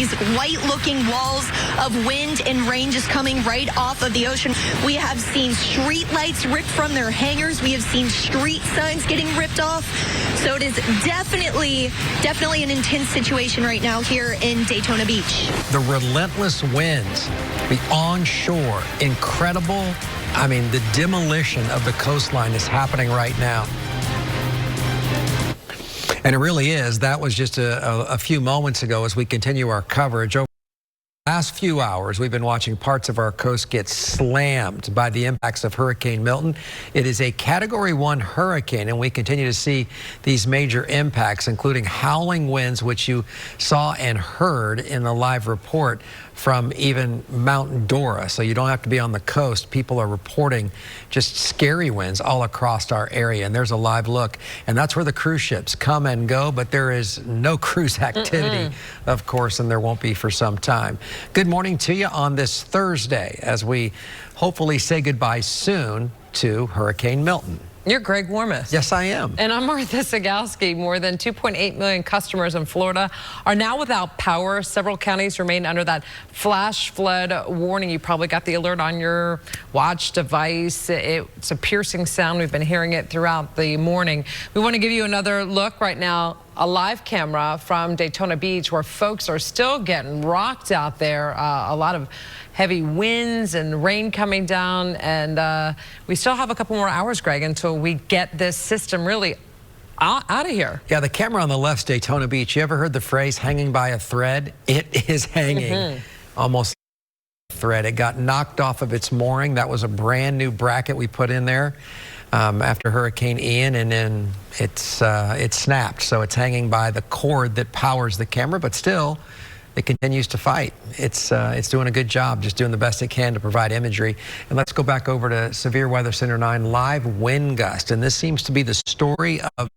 these white-looking walls of wind and rain just coming right off of the ocean. We have seen street lights ripped from their hangers. We have seen street signs getting ripped off. So it is definitely an intense situation right now here in Daytona Beach. The relentless winds, the onshore, incredible. I mean, the demolition of the coastline is happening right now. And it really is. That was just a few moments ago as we continue our coverage. Over the last few hours, we've been watching parts of our coast get slammed by the impacts of Hurricane Milton. It is a Category 1 hurricane, and we continue to see these major impacts, including howling winds, which you saw and heard in the live report from even Mount Dora. So you don't have to be on the coast. People are reporting just scary winds all across our area. And there's a live look. And that's where the cruise ships come and go. But there is no cruise activity, of course, and there won't be for some time. Good morning to you on this Thursday as we hopefully say goodbye soon to Hurricane Milton. You're Greg Warmeth. Yes, I am. And I'm Martha Sigalski. More than 2.8 million customers in Florida are now without power. Several counties remain under that flash flood warning. You probably got the alert on your watch device. It's a piercing sound. We've been hearing it throughout the morning. We want to give you another look right now. A live camera from Daytona Beach where folks are still getting rocked out there. A lot of heavy winds and rain coming down. And we still have a couple more hours, Greg, until we get this system really out of here. Yeah, the camera on the left's Daytona Beach. You ever heard the phrase hanging by a thread? It is hanging almost like a thread. It got knocked off of its mooring. That was a brand new bracket we put in there after Hurricane Ian, and then it snapped. So it's hanging by the cord that powers the camera, but still it continues to fight. It's doing a good job, just doing the best it can to provide imagery. And let's go back over to Severe Weather Center 9 live wind gust. And this seems to be the story of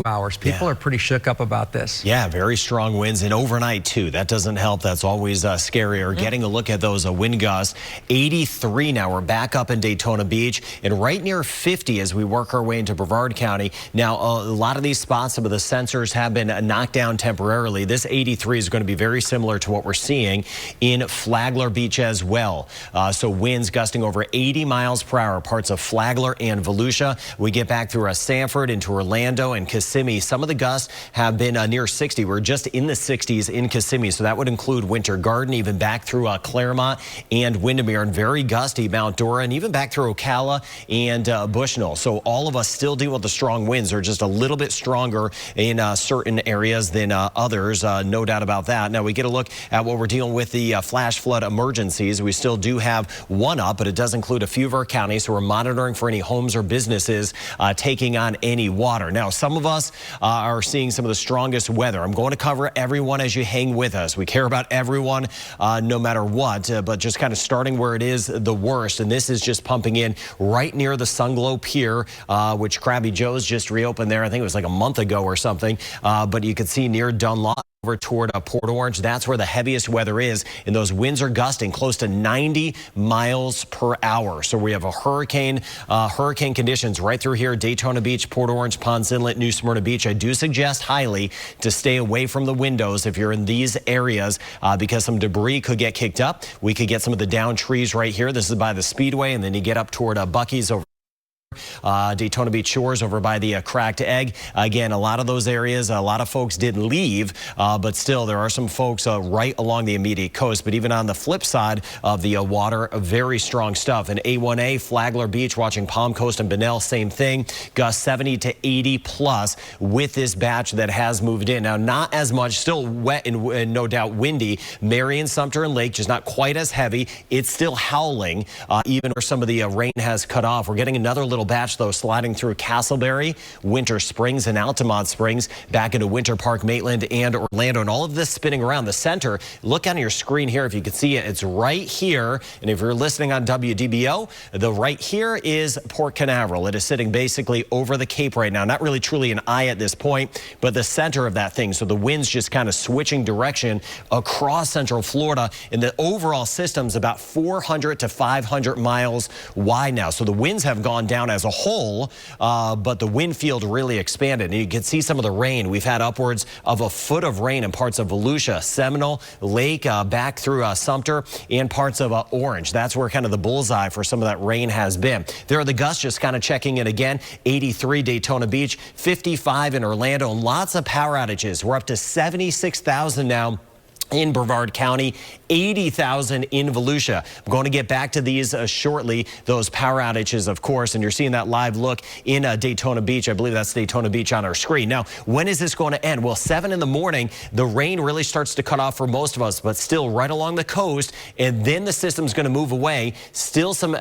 hours. People are pretty shook up about this. Yeah, very strong winds and overnight too. That doesn't help. That's always scarier. Getting a look at those wind gusts. 83 now. We're back up in Daytona Beach and right near 50 as we work our way into Brevard County. Now, a lot of these spots, some of the sensors have been knocked down temporarily. This 83 is going to be very similar to what we're seeing in Flagler Beach as well. So winds gusting over 80 miles per hour, parts of Flagler and Volusia. We get back through Sanford into Orlando and Kissimmee. Some of the gusts have been near 60. We're just in the 60s in Kissimmee, so that would include Winter Garden, even back through Claremont and Windermere, and very gusty Mount Dora, and even back through Ocala and Bushnell. So all of us still deal with the strong winds. They're just a little bit stronger in certain areas than others, no doubt about that. Now we get a look at what we're dealing with, the flash flood emergencies. We still do have one up, but it does include a few of our counties, so we're monitoring for any homes or businesses taking on any water. Now, some of us are seeing some of the strongest weather. I'm going to cover everyone as you hang with us. We care about everyone no matter what, but just kind of starting where it is the worst. And this is just pumping in right near the Sunglow Pier, which Krabby Joe's just reopened there. I think it was like a month ago or something. But you can see near Dunlop over toward Port Orange. That's where the heaviest weather is, and those winds are gusting close to 90 miles per hour. So we have a hurricane conditions right through here, Daytona Beach, Port Orange, Ponce Inlet, New Smyrna Beach. I do suggest highly to stay away from the windows if you're in these areas because some debris could get kicked up. We could get some of the downed trees right here. This is by the Speedway, and then you get up toward Buc-ee's over Daytona Beach Shores over by the Cracked Egg. Again, a lot of those areas, a lot of folks did leave, but still there are some folks right along the immediate coast. But even on the flip side of the water, very strong stuff. And A1A, Flagler Beach, watching Palm Coast and Bunnell, same thing. Gusts 70 to 80 plus with this batch that has moved in. Now, not as much, still wet and no doubt windy. Marion, Sumter, and Lake, just not quite as heavy. It's still howling, even where some of the rain has cut off. We're getting another little batch, though, sliding through Castleberry, Winter Springs, and Altamont Springs, back into Winter Park, Maitland, and Orlando. And all of this spinning around the center. Look on your screen here if you can see it. It's right here. And if you're listening on WDBO, the right here is Port Canaveral. It is sitting basically over the Cape right now. Not really truly an eye at this point, but the center of that thing. So the wind's just kind of switching direction across central Florida. And the overall system's about 400 to 500 miles wide now. So the winds have gone down as a whole, but the wind field really expanded. And you can see some of the rain. We've had upwards of a foot of rain in parts of Volusia, Seminole, Lake, back through Sumter, and parts of Orange. That's where kind of the bullseye for some of that rain has been. There are the gusts just kind of checking in again. 83 Daytona Beach, 55 in Orlando, and lots of power outages. We're up to 76,000 now in Brevard County, 80,000 in Volusia. I'm going to get back to these shortly, those power outages, of course, and you're seeing that live look in Daytona Beach. I believe that's Daytona Beach on our screen. Now, when is this going to end? Well, 7 in the morning, the rain really starts to cut off for most of us, but still right along the coast, and then the system's going to move away. Still some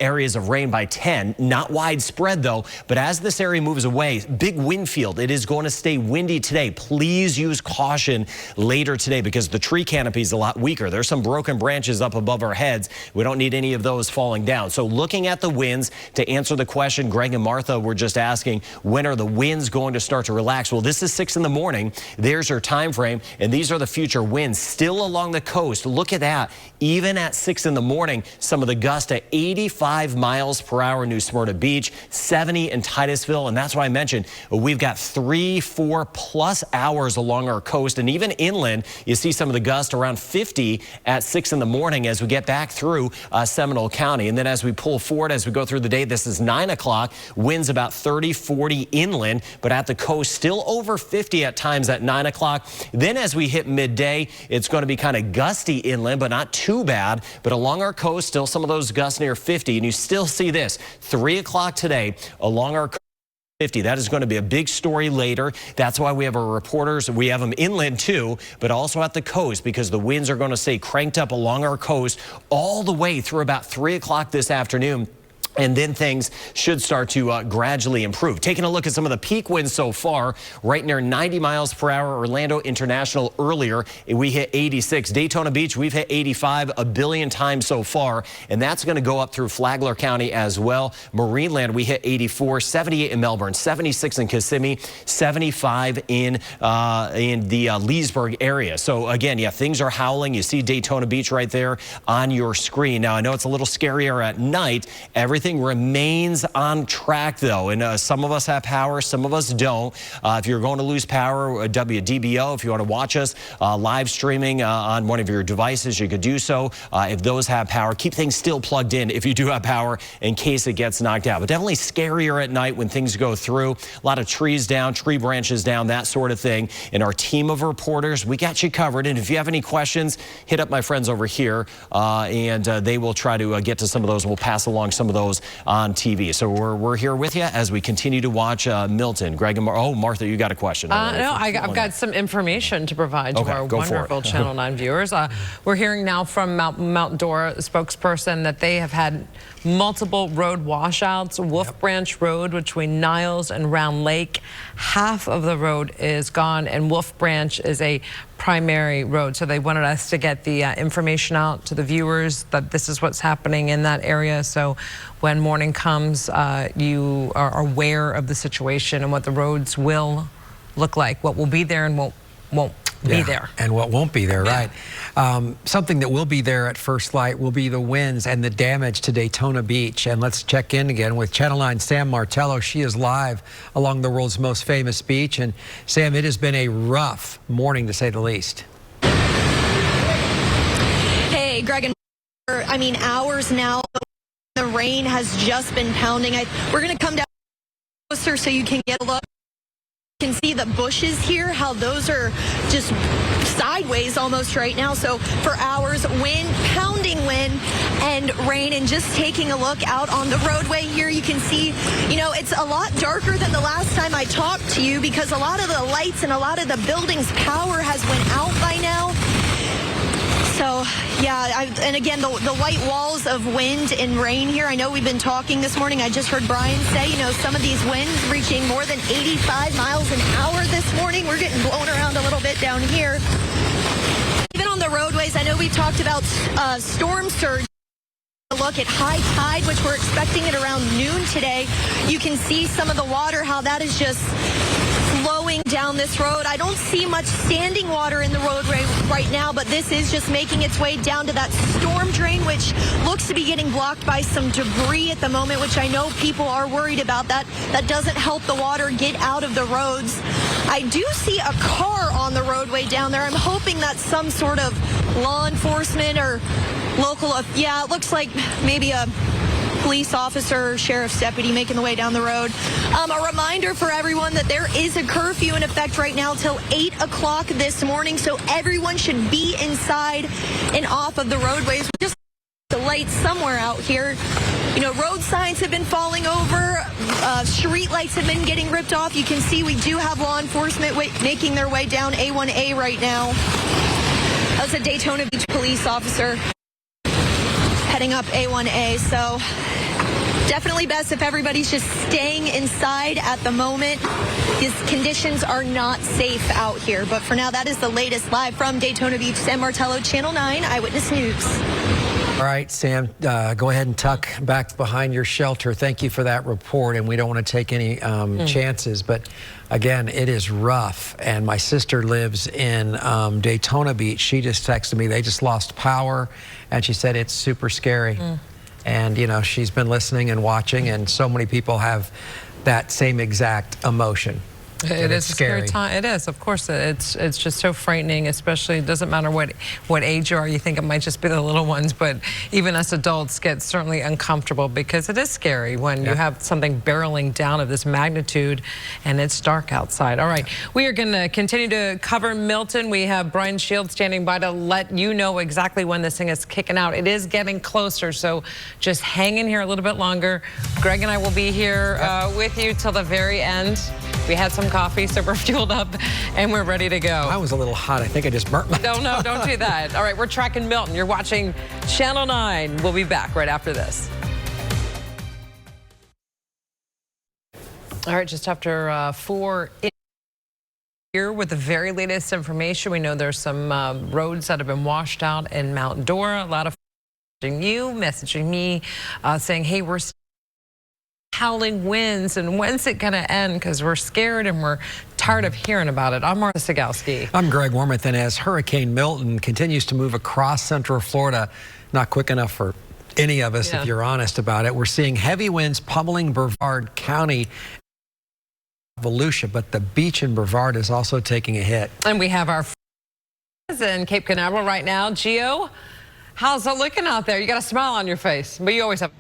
areas of rain by 10, not widespread though, but as this area moves away, big wind field. It is going to stay windy today. Please use caution later today because the tree canopy is a lot weaker. There's some broken branches up above our heads. We don't need any of those falling down. So looking at the winds, to answer the question Greg and Martha were just asking, when are the winds going to start to relax? Well, this is 6 in the morning. There's your time frame, and these are the future winds still along the coast. Look at that. Even at 6 in the morning, some of the gusts at 85 miles per hour, New Smyrna Beach, 70 in Titusville, and that's why I mentioned we've got 3-4 plus hours along our coast, and even inland, you see some of the gusts around 50 at 6 in the morning as we get back through Seminole County. And then as we pull forward, as we go through the day, this is 9 o'clock, winds about 30-40 inland, but at the coast still over 50 at times at 9 o'clock. Then as we hit midday, it's going to be kind of gusty inland, but not too bad. But along our coast, still some of those gusts near 50. And you still see this 3 o'clock today along our coast. 50. That is going to be a big story later. That's why we have our reporters. We have them inland too, but also at the coast because the winds are going to stay cranked up along our coast all the way through about 3 o'clock this afternoon. And then things should start to gradually improve. Taking a look at some of the peak winds so far, right near 90 miles per hour. Orlando International earlier, we hit 86. Daytona Beach, we've hit 85 a billion times so far, and that's going to go up through Flagler County as well. Marineland, we hit 84, 78 in Melbourne, 76 in Kissimmee, 75 in the Leesburg area. So again, yeah, things are howling. You see Daytona Beach right there on your screen. Now, I know it's a little scarier at night. Everything remains on track though, and some of us have power, some of us don't. If you're going to lose power, WDBO, if you want to watch us live streaming on one of your devices, you could do so. If those have power, keep things still plugged in if you do have power in case it gets knocked out. But definitely scarier at night when things go through. A lot of trees down, tree branches down, that sort of thing. And our team of reporters, we got you covered. And if you have any questions, hit up my friends over here and they will try to get to some of those. We'll pass along some of those on TV. So we're here with you as we continue to watch Milton. Greg and Martha, you got a question? No, I've got some information to provide to our wonderful Channel 9 viewers. We're hearing now from Mount Dora spokesperson that they have had multiple road washouts. Wolf Branch Road between Niles and Round Lake, half of the road is gone, and Wolf Branch is a primary road. So they wanted us to get the information out to the viewers that this is what's happening in that area. So when morning comes, you are aware of the situation and what the roads will look like, what will be there and won't be there. And what won't be there, right? Something that will be there at first light will be the winds and the damage to Daytona Beach. And let's check in again with Channel 9 Sam Martello. She is live along the world's most famous beach. And Sam, it has been a rough morning to say the least. Hey, Greg and I mean, hours now. The rain has just been pounding. We're going to come down closer so you can get a look. You can see the bushes here, how those are just sideways almost right now. So for hours, wind, pounding wind and rain. And just taking a look out on the roadway here, you can see, you know, it's a lot darker than the last time I talked to you because a lot of the lights and a lot of the buildings' power has went out by now. So, yeah, and again, the white walls of wind and rain here. I know we've been talking this morning. I just heard Brian say, you know, some of these winds reaching more than 85 miles an hour this morning. We're getting blown around a little bit down here. Even on the roadways, I know we've talked about storm surge. Look at high tide, which we're expecting at around noon today. You can see some of the water, how that is just flowing down this road. I don't see much standing water in the roadway right now, but this is just making its way down to that storm drain, which looks to be getting blocked by some debris at the moment, which I know people are worried about. That doesn't help the water get out of the roads. I do see a car on the roadway down there. I'm hoping that's some sort of law enforcement or local. Yeah, it looks like maybe a police officer, sheriff's deputy making the way down the road. A reminder for everyone that there is a curfew in effect right now till 8 o'clock this morning, so everyone should be inside and off of the roadways. Just the lights somewhere out here. You know, road signs have been falling over. Street lights have been getting ripped off. You can see we do have law enforcement making their way down A1A right now. That was a Daytona Beach police officer heading up A1A. So definitely best if everybody's just staying inside at the moment. These conditions are not safe out here. But for now, that is the latest live from Daytona Beach. Sam Martello, Channel 9 Eyewitness News. All right, Sam, go ahead and tuck back behind your shelter. Thank you for that report, and we don't want to take any chances. But again, it is rough, and my sister lives in Daytona Beach. She just texted me. They just lost power, and she said it's super scary. And, you know, she's been listening and watching, and so many people have that same exact emotion. It is a scary time. It is, of course. It's just so frightening, especially. It doesn't matter what age you are. You think it might just be the little ones, but even us adults get certainly uncomfortable because it is scary when you have something barreling down of this magnitude and it's dark outside. All right, we are going to continue to cover Milton. We have Brian Shields standing by to let you know exactly when this thing is kicking out. It is getting closer, so just hang in here a little bit longer. Greg and I will be here with you till the very end. We had some coffee, so we're fueled up and we're ready to go. I was a little hot. I think I just burnt my... No, don't do that. All right, we're tracking Milton. You're watching Channel 9. We'll be back right after this. All right, just after 4 here with the very latest information. We know there's some roads that have been washed out in Mount Dora. A lot of messaging me, saying, hey, we're howling winds, and when's it going to end? Because we're scared and we're tired of hearing about it. I'm Martha Sigalski. I'm Greg Wormuth, and as Hurricane Milton continues to move across central Florida, not quick enough for any of us, if you're honest about it. We're seeing heavy winds pummeling Brevard County, Volusia, but the beach in Brevard is also taking a hit. And we have our friends in Cape Canaveral right now. Gio, how's it looking out there? You got a smile on your face, but you always have...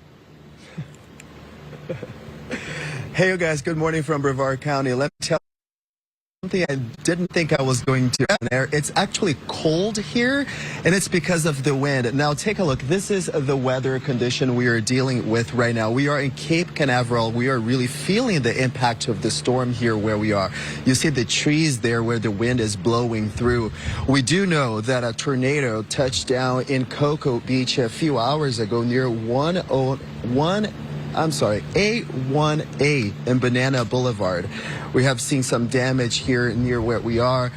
Hey, you guys, good morning from Brevard County. Let me tell you something I didn't think I was going to air. It's actually cold here, and it's because of the wind. Now, take a look. This is the weather condition we are dealing with right now. We are in Cape Canaveral. We are really feeling the impact of the storm here where we are. You see the trees there where the wind is blowing through. We do know that a tornado touched down in Cocoa Beach a few hours ago near A1A and Banana Boulevard. We have seen some damage here near where we are.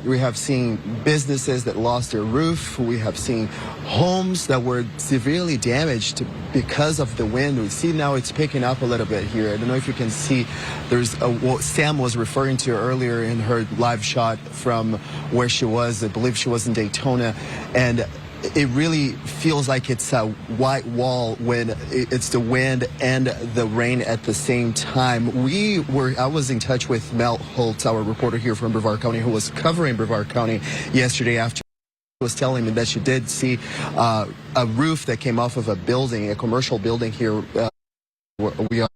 We have seen businesses that lost their roof. We have seen homes that were severely damaged because of the wind. We see now it's picking up a little bit here. I don't know if you can see, there's what Sam was referring to earlier in her live shot from where she was. I believe she was in Daytona, and it really feels like it's a white wall when it's the wind and the rain at the same time. I was in touch with Mel Holtz, our reporter here from Brevard County, who was covering Brevard County yesterday after. Was telling me that she did see a roof that came off of a building, a commercial building here where we are.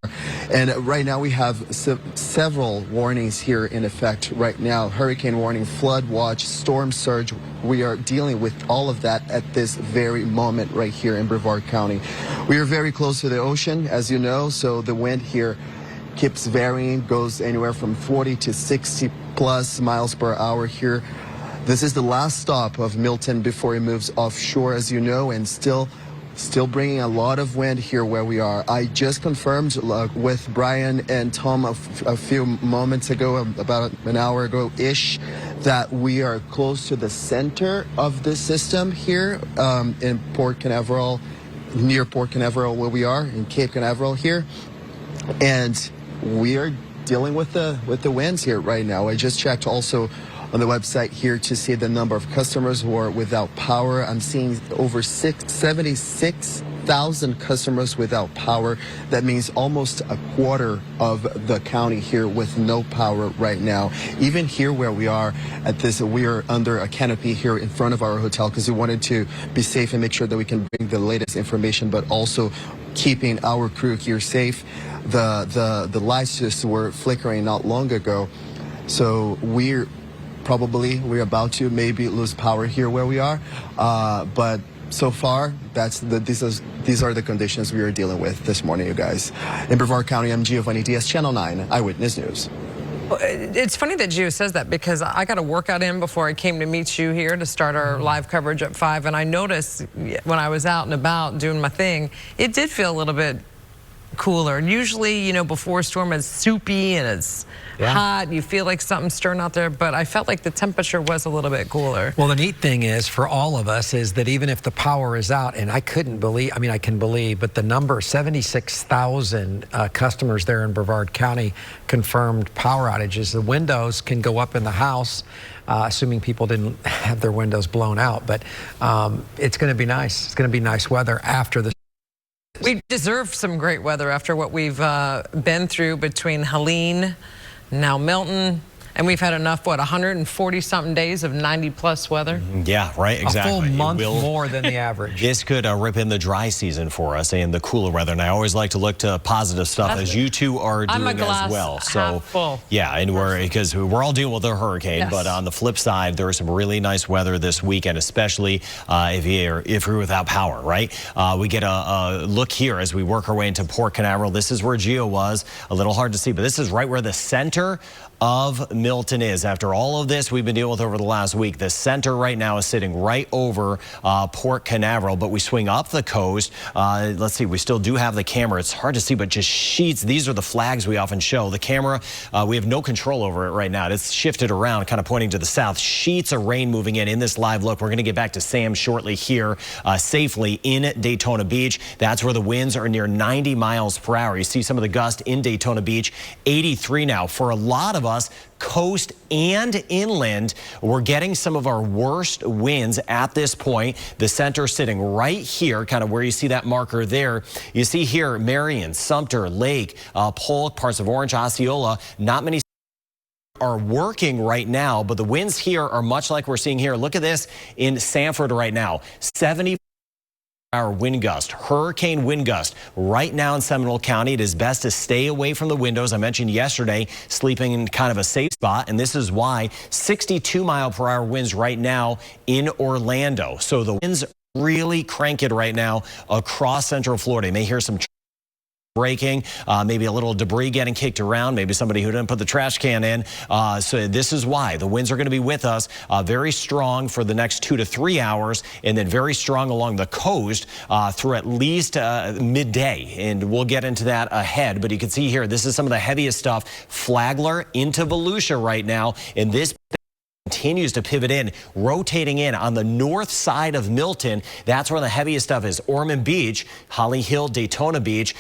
And right now we have several warnings here in effect right now. Hurricane warning, flood watch, storm surge. We are dealing with all of that at this very moment right here in Brevard County. We are very close to the ocean, as you know, so the wind here keeps varying, goes anywhere from 40 to 60 plus miles per hour here. This is the last stop of Milton before it moves offshore, as you know, and still bringing a lot of wind here where we are. I just confirmed with Brian and Tom a few moments ago, about an hour ago-ish, that we are close to the center of the system here in Port Canaveral, near Port Canaveral where we are, in Cape Canaveral here. And we are dealing with the winds here right now. I just checked also on the website here to see the number of customers who are without power. I'm seeing over 76,000 customers without power. That means almost a quarter of the county here with no power right now. Even here where we are at this, we are under a canopy here in front of our hotel because we wanted to be safe and make sure that we can bring the latest information, but also keeping our crew here safe. The lights just were flickering not long ago, so we're about to maybe lose power here where we are, but so far these are the conditions we are dealing with this morning, you guys. In Brevard County, I'm Giovanni Diaz, Channel 9 Eyewitness News. It's funny that Gio says that because I got a workout in before I came to meet you here to start our live coverage at 5, and I noticed when I was out and about doing my thing, it did feel a little bit cooler. Usually, you know, before a storm, it's soupy and it's hot. You feel like something's stirring out there, but I felt like the temperature was a little bit cooler. Well, the neat thing is for all of us is that even if the power is out, and I can believe, but the number 76,000 customers there in Brevard County confirmed power outages. The windows can go up in the house, assuming people didn't have their windows blown out, but it's going to be nice. It's going to be nice weather after the. We deserve some great weather after what we've been through between Helene, now Milton, and we've had enough, 140-something days of 90-plus weather? Yeah, right, exactly. A full month more than the average. This could rip in the dry season for us and the cooler weather. And I always like to look to positive stuff, as you two are doing as well. So, full. Yeah, and because we're all dealing with a hurricane, but on the flip side, there is some really nice weather this weekend, especially if you're without power, right? We get a look here as we work our way into Port Canaveral. This is where Gio was. A little hard to see, but this is right where the center of Milton is. After all of this we've been dealing with over the last week, the center right now is sitting right over Port Canaveral, but we swing up the coast. Let's see, we still do have the camera. It's hard to see, but just sheets. These are the flags we often show. The camera, we have no control over it right now. It's shifted around, kind of pointing to the south. Sheets of rain moving in this live look. We're going to get back to Sam shortly here safely in Daytona Beach. That's where the winds are near 90 miles per hour. You see some of the gust in Daytona Beach, 83 now. For a lot of us, coast and inland, we're getting some of our worst winds at this point. The center sitting right here, kind of where you see that marker there. You see here Marion, Sumter, Lake, Polk, parts of Orange, Osceola. Not many are working right now, but the winds here are much like we're seeing here. Look at this in Sanford right now, 70 hour wind gust, hurricane wind gust right now in Seminole County. It is best to stay away from the windows. I mentioned yesterday sleeping in kind of a safe spot, and this is why 62-mile-per-hour winds right now in Orlando. So the winds really crank it right now across Central Florida. You may hear some breaking, maybe a little debris getting kicked around, maybe somebody who didn't put the trash can in. So this is why the winds are going to be with us very strong for the next 2 to 3 hours, and then very strong along the coast through at least midday. And we'll get into that ahead. But you can see here, this is some of the heaviest stuff. Flagler into Volusia right now, and this continues to pivot in, rotating in on the north side of Milton. That's where the heaviest stuff is. Ormond Beach, Holly Hill, Daytona Beach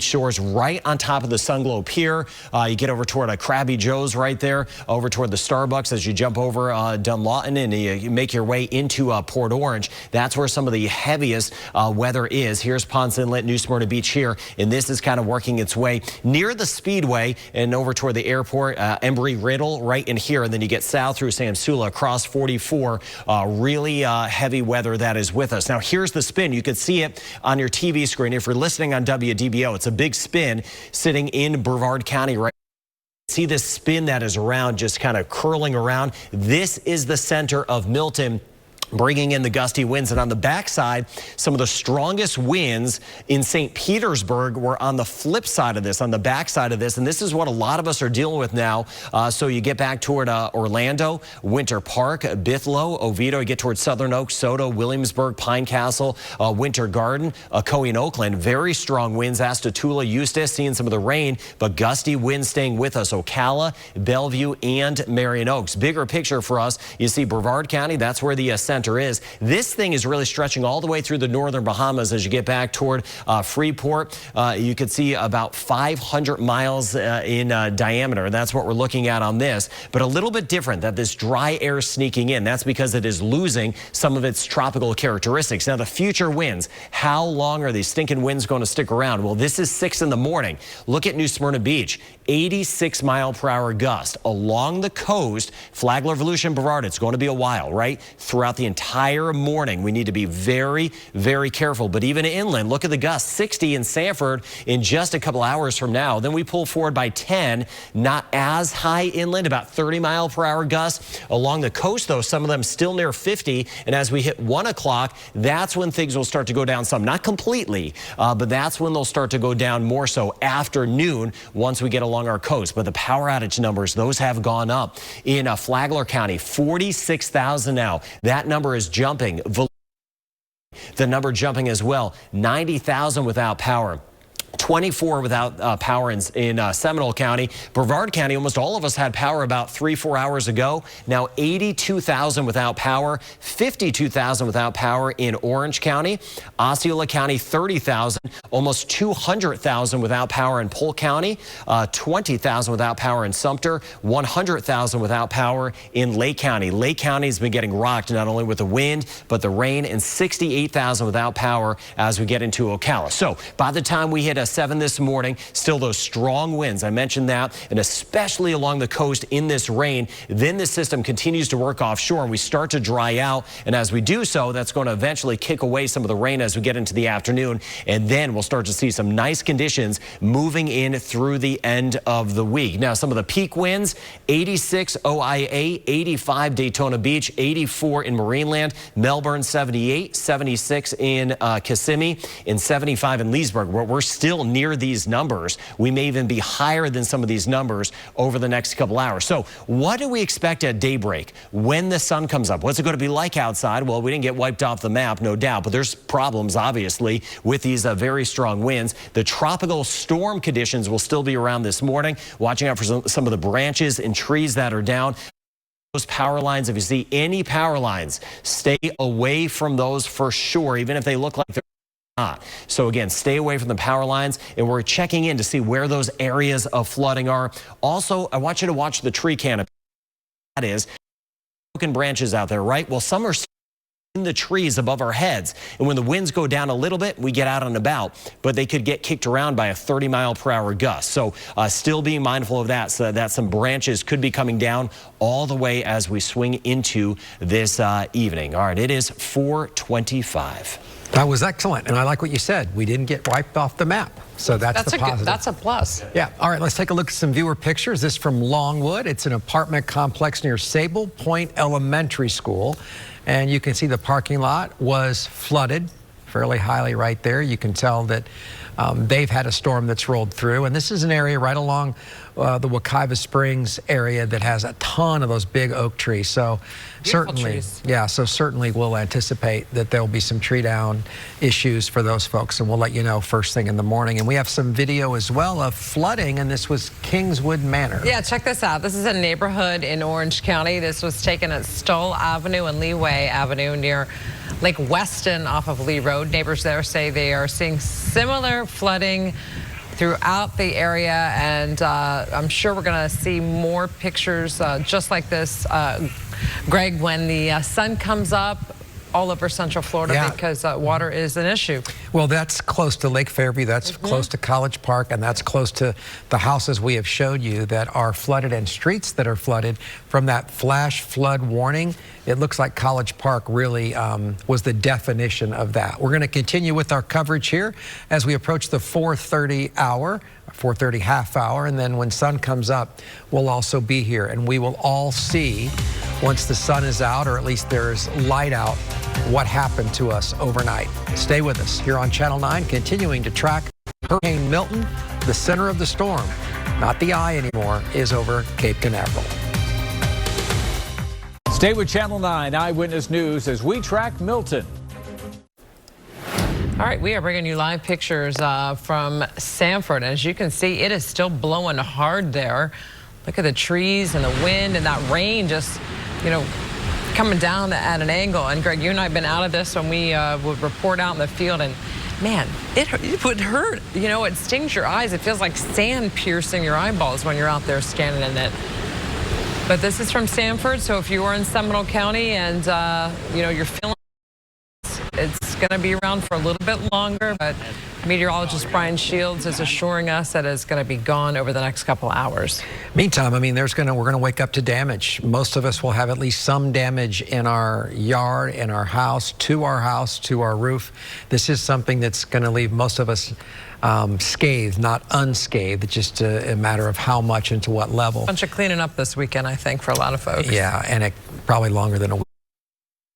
shores right on top of the Sunglow Pier. You get over toward Krabby Joe's right there, over toward the Starbucks as you jump over Dunlawton and you make your way into Port Orange. That's where some of the heaviest weather is. Here's Ponce Inlet, New Smyrna Beach here, and this is kind of working its way near the Speedway and over toward the airport, Embry-Riddle right in here, and then you get south through Samsula across 44. Really heavy weather that is with us. Now here's the spin. You can see it on your TV screen. If you're listening on WDBO, it's a big spin sitting in Brevard County right. See this spin that is around, just kind of curling around. This is the center of Milton, bringing in the gusty winds. And on the backside, some of the strongest winds in St. Petersburg were on the flip side of this, on the backside of this. And this is what a lot of us are dealing with now. So you get back toward Orlando, Winter Park, Bithlo, Oviedo, you get towards Southern Oaks, Soto, Williamsburg, Pine Castle, Winter Garden, Ocoee, Oakland. Very strong winds, Astatula, Eustis, seeing some of the rain, but gusty winds staying with us. Ocala, Bellevue, and Marion Oaks. Bigger picture for us, you see Brevard County, that's where the center epicenter is. This thing is really stretching all the way through the northern Bahamas as you get back toward Freeport. You can see about 500 miles in diameter. That's what we're looking at on this, but a little bit different that this dry air sneaking in. That's because it is losing some of its tropical characteristics. Now, the future winds, how long are these stinking winds going to stick around? Well, this is 6 in the morning. Look at New Smyrna Beach, 86-mile-per-hour gust along the coast. Flagler, Volusia, Brevard, it's going to be a while, right? Throughout the entire morning, we need to be very, very careful. But even inland, look at the gusts, 60 in Sanford in just a couple hours from now. Then we pull forward by 10, not as high inland, about 30-mile-per-hour gusts. Along the coast, though, some of them still near 50. And as we hit 1 o'clock, that's when things will start to go down some. Not completely, but that's when they'll start to go down more so after noon once we get along our coast. But the power outage numbers, those have gone up. In Flagler County, 46,000 now. That number is jumping. The number jumping as well. 90,000 without power. 24 without power in Seminole County. Brevard County, almost all of us had power about 3-4 hours ago. Now 82,000 without power, 52,000 without power in Orange County. Osceola County, 30,000, almost 200,000 without power in Polk County, 20,000 without power in Sumter, 100,000 without power in Lake County. Lake County has been getting rocked not only with the wind, but the rain, and 68,000 without power as we get into Ocala. So by the time we hit 7 this morning, still those strong winds. I mentioned that, and especially along the coast in this rain. Then the system continues to work offshore and we start to dry out. And as we do so, that's going to eventually kick away some of the rain as we get into the afternoon. And then we'll start to see some nice conditions moving in through the end of the week. Now, some of the peak winds, 86 OIA, 85 Daytona Beach, 84 in Marineland, Melbourne 78, 76 in Kissimmee, and 75 in Leesburg. We're still near these numbers. We may even be higher than some of these numbers over the next couple hours. So what do we expect at daybreak when the sun comes up? What's it going to be like outside? Well, we didn't get wiped off the map, no doubt, but there's problems, obviously, with these very strong winds. The tropical storm conditions will still be around this morning. Watching out for some of the branches and trees that are down. Those power lines, if you see any power lines, stay away from those for sure, even if they look like they're not. So again, stay away from the power lines, and we're checking in to see where those areas of flooding are. Also, I want you to watch the tree canopy. That is broken branches out there, right? Well, some are in the trees above our heads, and when the winds go down a little bit, we get out and about, but they could get kicked around by a 30-mile-per-hour gust. So still being mindful of that, so that some branches could be coming down all the way as we swing into this evening. All right, it is 4:25. That was excellent, and I like what you said. We didn't get wiped off the map, so that's the positive. That's a plus. Yeah. All right, let's take a look at some viewer pictures. This is from Longwood. It's an apartment complex near Sable Point Elementary School, and you can see the parking lot was flooded fairly highly right there. You can tell that they've had a storm that's rolled through, and this is an area right along the Wekiva Springs area that has a ton of those big oak trees. So certainly, yeah, so certainly we'll anticipate that there'll be some tree down issues for those folks, and we'll let you know first thing in the morning. And we have some video as well of flooding, and this was Kingswood Manor. Yeah, check this out. This is a neighborhood in Orange County. This was taken at Stoll Avenue and Leeway Avenue near Lake Weston off of Lee Road. Neighbors there say they are seeing similar flooding throughout the area, and I'm sure we're going to see more pictures just like this, Greg, when the sun comes up all over Central Florida, because water is an issue. Well, that's close to Lake Fairview, that's close to College Park, and that's close to the houses we have showed you that are flooded and streets that are flooded from that flash flood warning. It looks like College Park really was the definition of that. We're going to continue with our coverage here as we approach the 4:30 hour, 4:30 half hour, and then when sun comes up, we'll also be here, and we will all see once the sun is out, or at least there's light out, what happened to us overnight. Stay with us here on Channel 9, continuing to track Hurricane Milton. The center of the storm, not the eye anymore, is over Cape Canaveral. Stay with Channel 9 Eyewitness News as we track Milton. All right, we are bringing you live pictures from Sanford. As you can see, it is still blowing hard there. Look at the trees and the wind and that rain just, coming down at an angle. And Greg, you and I have been out of this when we would report out in the field, and man, it would hurt. You know, it stings your eyes. It feels like sand piercing your eyeballs when you're out there scanning in it. But this is from Sanford, so if you are in Seminole County and, you know, you're feeling it's going to be around for a little bit longer, but meteorologist Brian Shields is assuring us that it's going to be gone over the next couple of hours. Meantime, I mean, we're going to wake up to damage. Most of us will have at least some damage in our yard, in our house, to our roof. This is something that's going to leave most of us scathed, not unscathed. It's just a matter of how much and to what level. A bunch of cleaning up this weekend, I think, for a lot of folks. Yeah, and it probably longer than a week.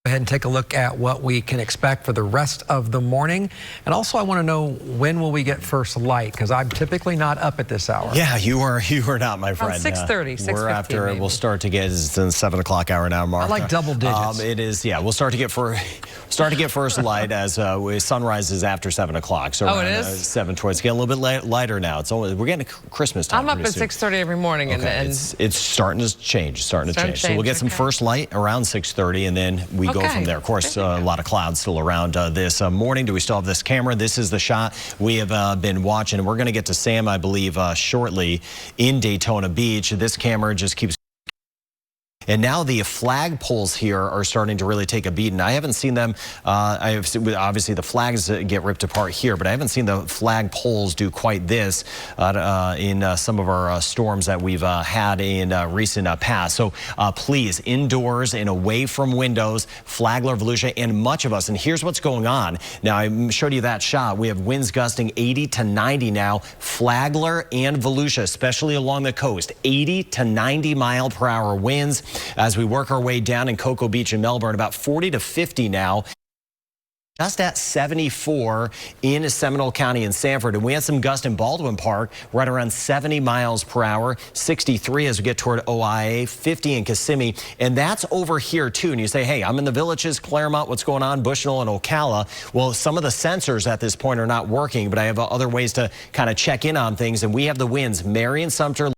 Go ahead and take a look at what we can expect for the rest of the morning. And also, I want to know, when will we get first light? Because I'm typically not up at this hour. Yeah, you are not, my friend. 6:30, 6:15. We're after, maybe. We'll start to get, it's in the 7 o'clock hour now, Mark. I like double digits. It is, yeah. We'll start to get first light as sunrise is after 7 o'clock. So it is? 7:20. It's getting a little bit lighter now. We're getting to Christmas time. I'm up at 6:30 every morning. Okay. And it's starting to change. So we'll get some first light around 6:30, and then we go from there. Of course, a lot of clouds still around this morning. Do we still have this camera? This is the shot we have been watching. We're going to get to Sam, I believe, shortly in Daytona Beach. This camera just keeps. And now the flag poles here are starting to really take a beating. I haven't seen them. Obviously, the flags get ripped apart here, but I haven't seen the flag poles do quite this in some of our storms that we've had in recent past. So please, indoors and away from windows, Flagler, Volusia, and much of us. And here's what's going on. Now, I showed you that shot. We have winds gusting 80 to 90 now. Flagler and Volusia, especially along the coast, 80 to 90 mile per hour winds. As we work our way down in Cocoa Beach and Melbourne, about 40 to 50 now. Just at 74 in Seminole County and Sanford. And we had some gust in Baldwin Park, right around 70 miles per hour, 63 as we get toward OIA, 50 in Kissimmee. And that's over here, too. And you say, hey, I'm in the Villages, Claremont, what's going on, Bushnell and Ocala. Well, some of the sensors at this point are not working, but I have other ways to kind of check in on things. And we have the winds, Marion, Sumter,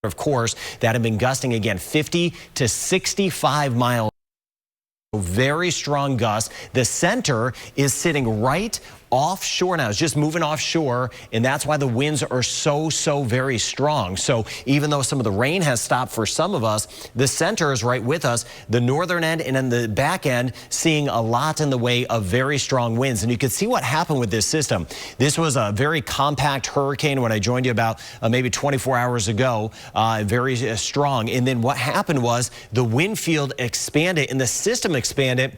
of course, that have been gusting again, 50 to 65 miles. Very strong gusts. The center is sitting right offshore now. It's just moving offshore, and that's why the winds are so very strong. So even though some of the rain has stopped for some of us, the center is right with us. The northern end and then the back end seeing a lot in the way of very strong winds. And you can see what happened with this system. This was a very compact hurricane when I joined you about maybe 24 hours ago, very strong. And then what happened was the wind field expanded and the system expanded.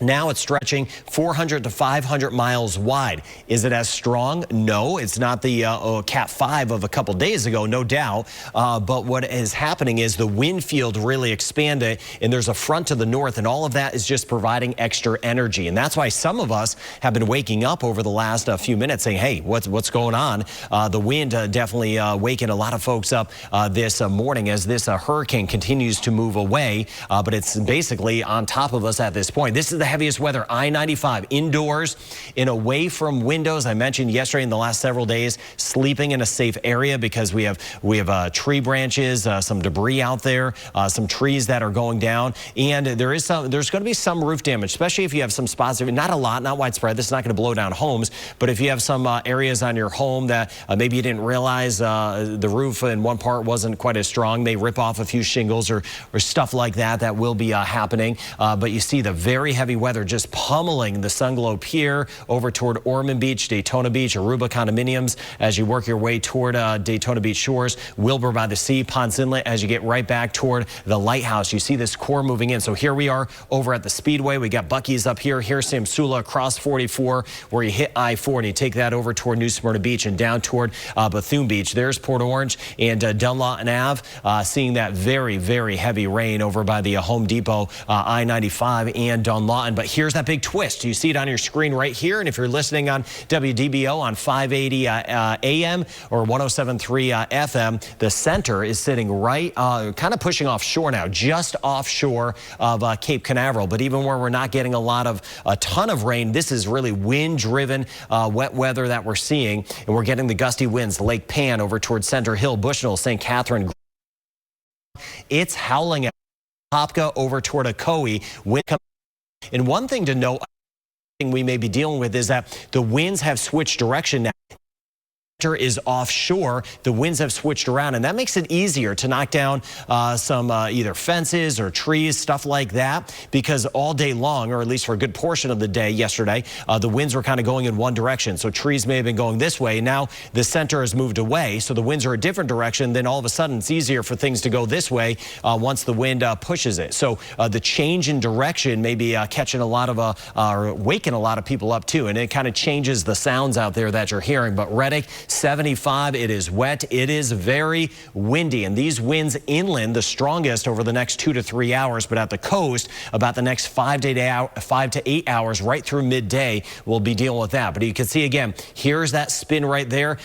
Now it's stretching 400 to 500 miles wide. Is it as strong? No, it's not the Cat 5 of a couple days ago, no doubt. But what is happening is the wind field really expanded, and there's a front to the north, and all of that is just providing extra energy. And that's why some of us have been waking up over the last few minutes saying, hey, what's going on? The wind definitely waking a lot of folks up this morning as this hurricane continues to move away. But it's basically on top of us at this point. This is the heaviest weather, I-95, indoors and away from windows. I mentioned yesterday in the last several days, sleeping in a safe area because we have tree branches, some debris out there, some trees that are going down, and there's going to be some roof damage, especially if you have some spots. Not a lot, not widespread. This is not going to blow down homes, but if you have some areas on your home that maybe you didn't realize the roof in one part wasn't quite as strong, may rip off a few shingles or stuff like that. That will be happening. But you see the very heavy weather just pummeling the Sunglow Pier over toward Ormond Beach, Daytona Beach, Aruba condominiums as you work your way toward Daytona Beach shores, Wilbur by the Sea, Ponce Inlet as you get right back toward the lighthouse. You see this core moving in. So here we are over at the Speedway. We got Buc-ee's up here. Here's Samsula across 44 where you hit I-40. Take that over toward New Smyrna Beach and down toward Bethune Beach. There's Port Orange and Dunlawton Ave. Seeing that very heavy rain over by the Home Depot, I-95 and Dunlawton. But here's that big twist. You see it on your screen right here. And if you're listening on WDBO on 580 AM or 107.3 FM, the center is sitting right, kind of pushing offshore now, just offshore of Cape Canaveral. But even where we're not getting a ton of rain, this is really wind-driven wet weather that we're seeing. And we're getting the gusty winds, Lake Pan over towards Center Hill, Bushnell, St. Catherine. It's howling out. Hopka over toward Ocoee. And one thing to note we may be dealing with is that the winds have switched direction now. Is offshore. The winds have switched around, and that makes it easier to knock down some either fences or trees, stuff like that, because all day long, or at least for a good portion of the day yesterday, the winds were kind of going in one direction. So trees may have been going this way. Now the center has moved away, so the winds are a different direction. Then all of a sudden it's easier for things to go this way once the wind pushes it. So the change in direction may be catching a lot of or waking a lot of people up too, and it kind of changes the sounds out there that you're hearing. But Reddick, 75, it is wet, it is very windy, and these winds inland the strongest over the next 2 to 3 hours, but at the coast about the next 5 to 8 hours right through midday we'll be dealing with that. But you can see again, here's that spin right there.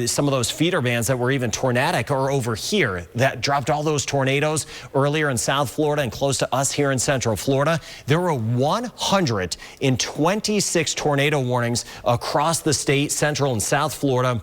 Some of those feeder bands that were even tornadic are over here that dropped all those tornadoes earlier in South Florida and close to us here in Central Florida. There were 126 tornado warnings across the state, Central and South Florida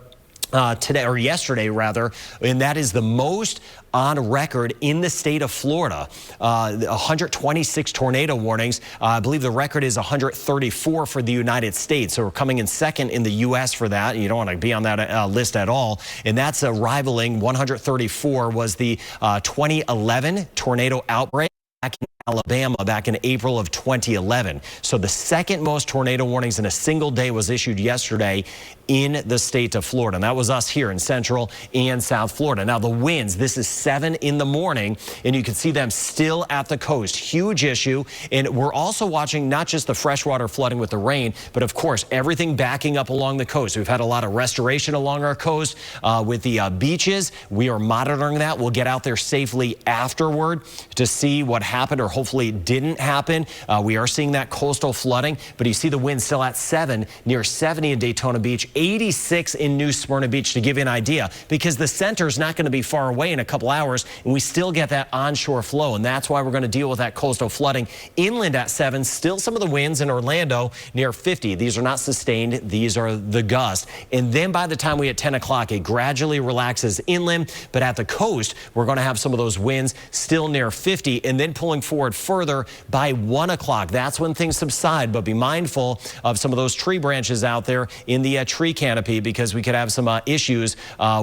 today, or yesterday rather, and that is the most on record in the state of Florida. 126 tornado warnings. I believe the record is 134 for the United States. So we're coming in second in the U.S. for that. You don't want to be on that list at all. And that's rivaling 134 was the 2011 tornado outbreak back in Alabama back in April of 2011. So the second most tornado warnings in a single day was issued yesterday in the state of Florida. And that was us here in Central and South Florida. Now the winds, this is 7 in the morning, and you can see them still at the coast. Huge issue. And we're also watching not just the freshwater flooding with the rain, but of course everything backing up along the coast. We've had a lot of restoration along our coast with the beaches. We are monitoring that. We'll get out there safely afterward to see what happened or hopefully didn't happen. We are seeing that coastal flooding, but you see the wind still at 7, near 70 in Daytona Beach, 86 in New Smyrna Beach, to give you an idea, because the center is not going to be far away in a couple hours, and we still get that onshore flow, and that's why we're going to deal with that coastal flooding. Inland at 7, still some of the winds in Orlando near 50. These are not sustained. These are the gusts. And then by the time we hit 10 o'clock, it gradually relaxes inland, but at the coast, we're going to have some of those winds still near 50, and then pulling forward further by 1 o'clock. That's when things subside, but be mindful of some of those tree branches out there in the tree canopy, because we could have some issues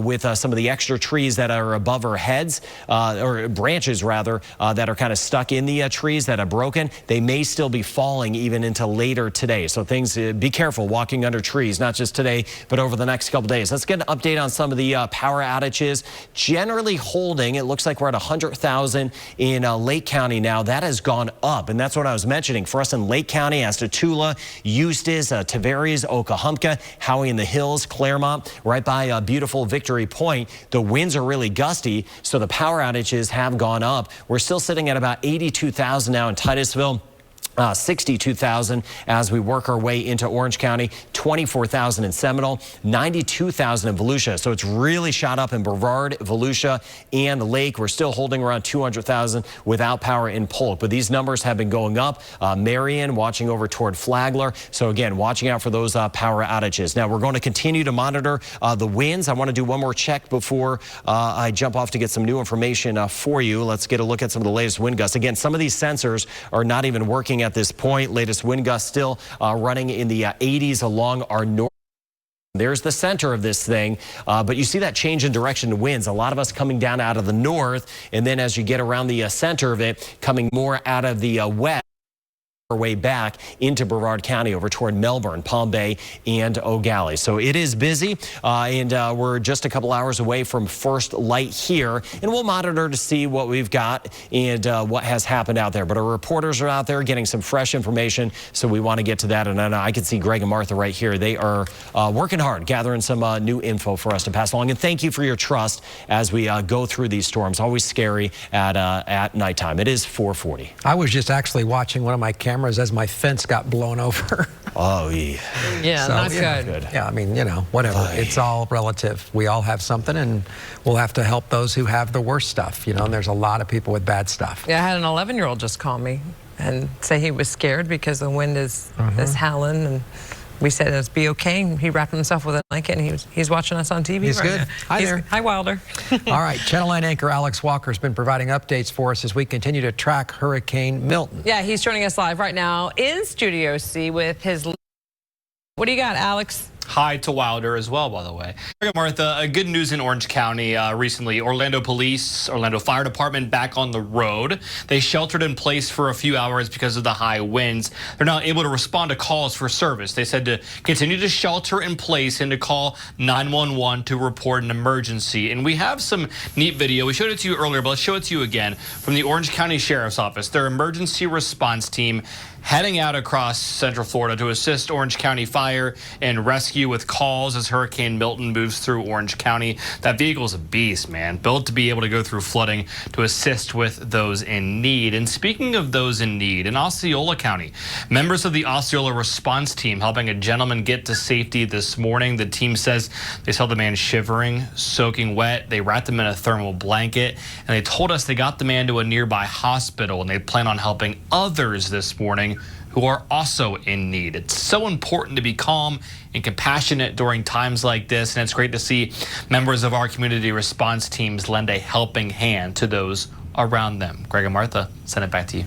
with some of the extra trees that are above our heads, or branches rather, that are kind of stuck in the trees that are broken. They may still be falling even into later today. So things, be careful walking under trees, not just today, but over the next couple days. Let's get an update on some of the power outages. Generally holding, it looks like we're at 100,000 in Lake County now. That has gone up, and that's what I was mentioning. For us in Lake County, Astatula, Eustis, Tavares, Okahumpka, Howey in the Hills, Claremont, right by beautiful Victory Point. The winds are really gusty, so the power outages have gone up. We're still sitting at about 82,000 now in Titusville. 62,000 as we work our way into Orange County, 24,000 in Seminole, 92,000 in Volusia. So it's really shot up in Brevard, Volusia, and the Lake. We're still holding around 200,000 without power in Polk, but these numbers have been going up. Marion watching over toward Flagler. So again, watching out for those power outages. Now we're going to continue to monitor the winds. I want to do one more check before I jump off to get some new information for you. Let's get a look at some of the latest wind gusts. Again, some of these sensors are not even working at this point. Latest wind gusts still running in the 80s along our north. There's the center of this thing, but you see that change in direction of winds. A lot of us coming down out of the north, and then as you get around the center of it, coming more out of the west. Our way back into Brevard County over toward Melbourne, Palm Bay, and Eau Gallie. So it is busy, and we're just a couple hours away from first light here, and we'll monitor to see what we've got and what has happened out there. But our reporters are out there getting some fresh information, so we want to get to that. And I can see Greg and Martha right here. They are working hard, gathering some new info for us to pass along. And thank you for your trust as we go through these storms. Always scary at nighttime. It is 4:40. I was just actually watching one of my cameras as my fence got blown over. Oh, yeah. Yeah, So, not yeah, good. Yeah, I mean, you know, whatever. It's all relative. We all have something, and we'll have to help those who have the worst stuff, you know, and there's a lot of people with bad stuff. Yeah, I had an 11-year-old just call me and say he was scared because the wind is howling, and we said it'd be okay, and he wrapped himself with a blanket, and he's watching us on TV. He's right good. now. Hi there. Hi, Wilder. All right, Channel 9 anchor Alex Walker has been providing updates for us as we continue to track Hurricane Milton. Yeah, he's joining us live right now in Studio C with his... What do you got, Alex? Hi to Wilder as well, by the way. Martha, good news in Orange County recently. Orlando Police, Orlando Fire Department back on the road. They sheltered in place for a few hours because of the high winds. They're now able to respond to calls for service. They said to continue to shelter in place and to call 911 to report an emergency. And we have some neat video. We showed it to you earlier, but let's show it to you again from the Orange County Sheriff's Office. Their emergency response team heading out across Central Florida to assist Orange County Fire and Rescue with calls as Hurricane Milton moves through Orange County. That vehicle's a beast, man, built to be able to go through flooding to assist with those in need. And speaking of those in need, in Osceola County, members of the Osceola response team helping a gentleman get to safety this morning. The team says they saw the man shivering, soaking wet. They wrapped him in a thermal blanket, and they told us they got the man to a nearby hospital, and they plan on helping others this morning who are also in need. It's so important to be calm and compassionate during times like this, and it's great to see members of our community response teams lend a helping hand to those around them. Greg and Martha, send it back to you.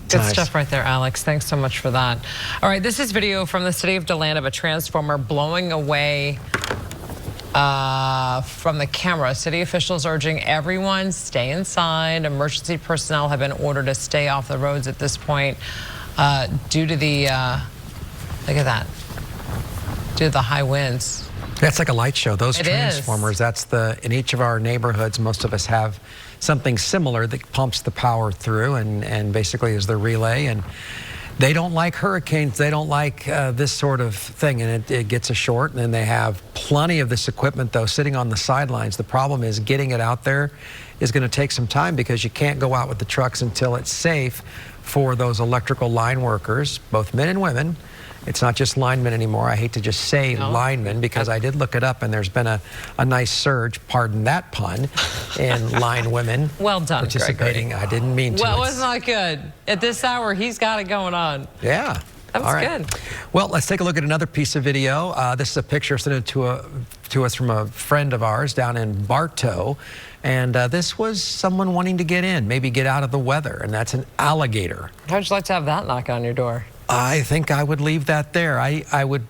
Good stuff right there, Alex. Thanks so much for that. All right, this is video from the city of DeLand of a transformer blowing away from the camera. City officials urging everyone stay inside. Emergency personnel have been ordered to stay off the roads at this point due to the, look at that, due to the high winds. That's like a light show. Those It transformers, is. that's in each of our neighborhoods, most of us have something similar that pumps the power through and basically is the relay. And they don't like hurricanes. They don't like this sort of thing, and it gets a short, and then they have plenty of this equipment, though, sitting on the sidelines. The problem is getting it out there is going to take some time because you can't go out with the trucks until it's safe for those electrical line workers, both men and women. It's not just linemen anymore. I hate to just say linemen because I did look it up, and there's been a nice surge, pardon that pun, in line women Well done, participating. Gregory. I didn't mean to. Well, it was not good. At this hour, he's got it going on. Yeah. That was good. Well, let's take a look at another piece of video. This is a picture sent to us from a friend of ours down in Bartow. And this was someone wanting to get in, maybe get out of the weather, and that's an alligator. How'd you like to have that knock on your door? I think I would leave that there. I would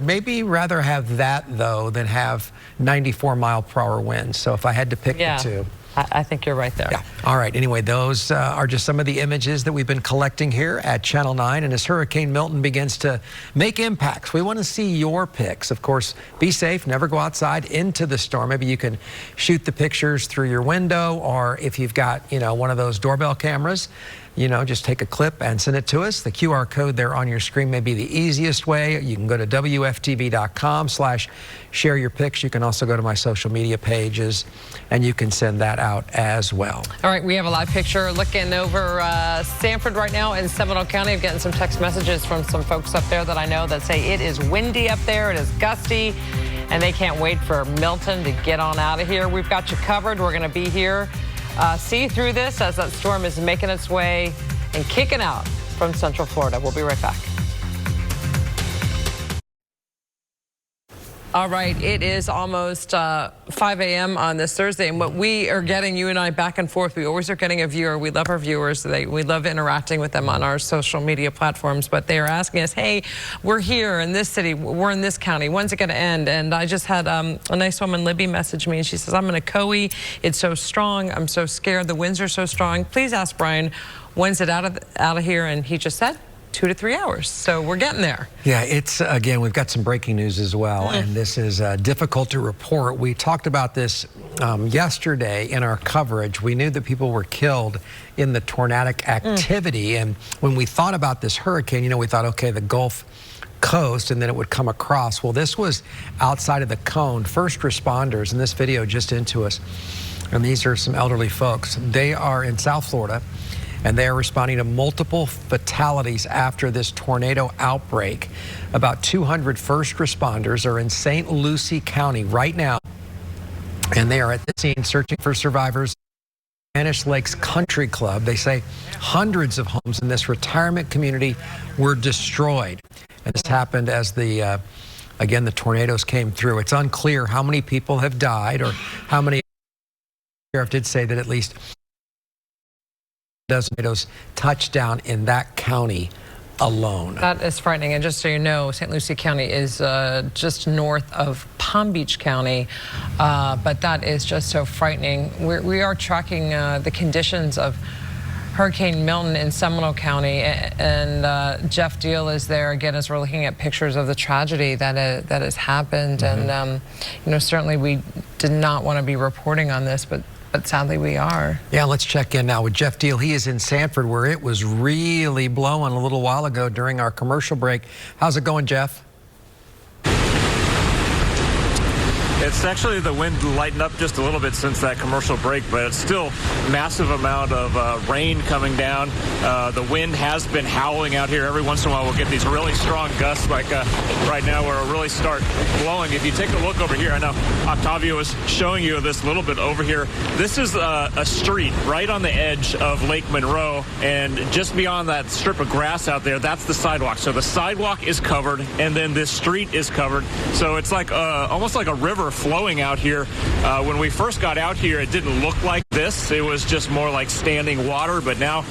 maybe rather have that, though, than have 94-mile-per-hour winds. So if I had to pick the two. I think you're right there. Yeah. All right. Anyway, those are just some of the images that we've been collecting here at Channel 9. And as Hurricane Milton begins to make impacts, we want to see your pics. Of course, be safe. Never go outside into the storm. Maybe you can shoot the pictures through your window, or if you've got, one of those doorbell cameras, just take a clip and send it to us. The QR code there on your screen may be the easiest way. You can go to WFTV.com/share your pics. You can also go to my social media pages, and you can send that out as well. All right, we have a live picture looking over Sanford right now in Seminole County. I'm getting some text messages from some folks up there that I know that say it is windy up there, it is gusty, and they can't wait for Milton to get on out of here. We've got you covered. We're going to be here. See through this as that storm is making its way and kicking out from Central Florida. We'll be right back. All right, it is almost 5 a.m. on this Thursday, and what we are getting, you and I, back and forth, we always are getting a viewer. We love our viewers. We love interacting with them on our social media platforms, but they are asking us, hey, we're here in this city, we're in this county, when's it going to end? And I just had a nice woman, Libby, message me, and she says, I'm in a COE, it's so strong, I'm so scared, the winds are so strong. Please ask Brian, when's it out of here? And he just said, 2 to 3 hours. So we're getting there. Yeah, again, we've got some breaking news as well, and this is difficult to report. We talked about this yesterday in our coverage. We knew that people were killed in the tornadic activity, and when we thought about this hurricane, we thought, okay, the Gulf Coast, and then it would come across. Well, this was outside of the cone. First responders, and this video just into us, and these are some elderly folks. They are in South Florida, and they are responding to multiple fatalities after this tornado outbreak. About 200 first responders are in St. Lucie County right now, and they are at the scene searching for survivors. Spanish Lakes Country Club, they say hundreds of homes in this retirement community were destroyed. And this happened as again, the tornadoes came through. It's unclear how many people have died or how many. The sheriff did say that at least tornadoes touched down in that county alone. That is frightening. And just so you know, St. Lucie County is just north of Palm Beach County, but that is just so frightening. We are tracking the conditions of Hurricane Milton in Seminole County, and Jeff Deal is there again as we're looking at pictures of the tragedy that has happened. And you know, certainly we did not want to be reporting on this, but sadly we are. Yeah, let's check in now with Jeff Deal. He is in Sanford, where it was really blowing a little while ago during our commercial break. How's it going, Jeff? It's actually the wind lightened up just a little bit since that commercial break, but it's still massive amount of rain coming down. The wind has been howling out here. Every once in a while we'll get these really strong gusts like right now where it'll really start blowing. If you take a look over here, I know Octavio was showing you this little bit over here. This is a street right on the edge of Lake Monroe, and just beyond that strip of grass out there, that's the sidewalk. So the sidewalk is covered, and then this street is covered. So it's like almost like a river flowing out here. When we first got out here, it didn't look like this. It was just more like standing water. But now,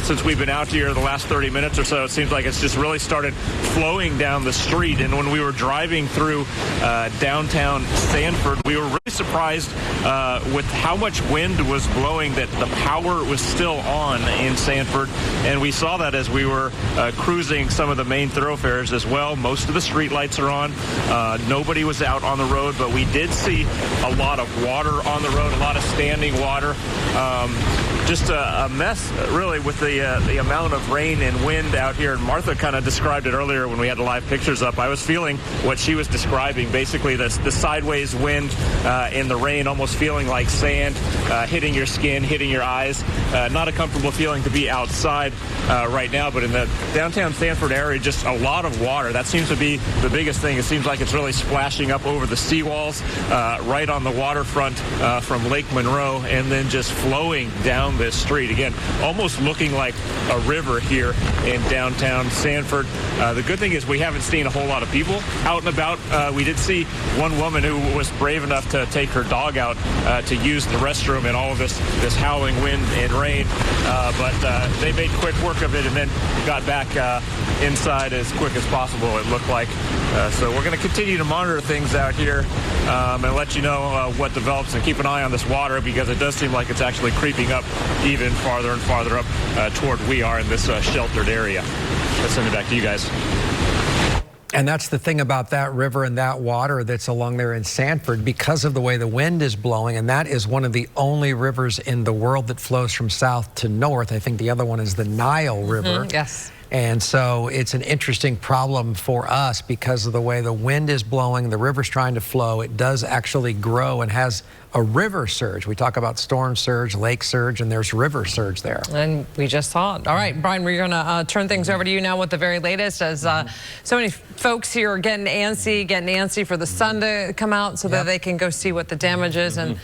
since we've been out here the last 30 minutes or so, it seems like it's just really started flowing down the street. And when we were driving through downtown Sanford, we were really surprised with how much wind was blowing that the power was still on in Sanford. And we saw that as we were cruising some of the main thoroughfares as well. Most of the street lights are on. Nobody was out on the road, but we did see a lot of water on the road, a lot of standing water. Just a mess, really, with the amount of rain and wind out here. And Martha kind of described it earlier when we had the live pictures up. I was feeling what she was describing, basically the sideways wind in the rain, almost feeling like sand hitting your skin, hitting your eyes. Not a comfortable feeling to be outside right now, but in the downtown Sanford area, just a lot of water. That seems to be the biggest thing. It seems like it's really splashing up over the seawalls right on the waterfront from Lake Monroe, and then just flowing down this street. Again, almost looking like a river here in downtown Sanford. The good thing is we haven't seen a whole lot of people out and about. We did see one woman who was brave enough to take her dog out to use the restroom in all of this howling wind and rain, but they made quick work of it and then got back inside as quick as possible, it looked like. So we're going to continue to monitor things out here and let you know what develops, and keep an eye on this water, because it does seem like it's actually creeping up even farther and farther up toward we are in this sheltered area. Let's send it back to you guys. And that's the thing about that river and that water that's along there in Sanford, because of the way the wind is blowing, and that is one of the only rivers in the world that flows from south to north. I think the other one is the Nile River. Yes. And so it's an interesting problem for us because of the way the wind is blowing, the river's trying to flow. It does actually grow and has a river surge. We talk about storm surge, lake surge, and there's river surge there. And we just saw it. All right, Brian, we're going to turn things over to you now with the very latest, as so many folks here are getting antsy for the sun to come out so that they can go see what the damage is, and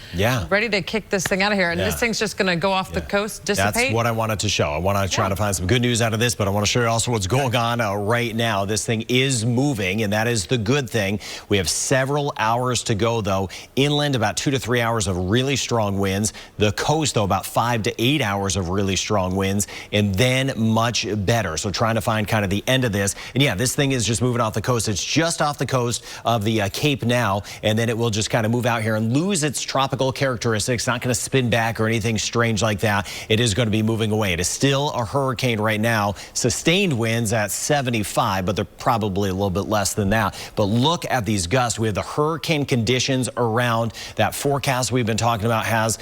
ready to kick this thing out of here. And this thing's just going to go off the coast, dissipate. That's what I wanted to show. I want to try to find some good news out of this, but I want to show you also what's going on right now. This thing is moving, and that is the good thing. We have several hours to go, though. Inland, about 2 to 3 hours of really strong winds. The coast, though, about 5 to 8 hours of really strong winds, and then much better. So trying to find kind of the end of this. And yeah, this thing is just moving off the coast. It's just off the coast of the Cape now, and then it will just kind of move out here and lose its tropical characteristics. Not going to spin back or anything strange like that. It is going to be moving away. It is still a hurricane right now. Sustained winds at 75, but they're probably a little bit less than that. But look at these gusts. We have the hurricane conditions around. That forecast we've been talking about has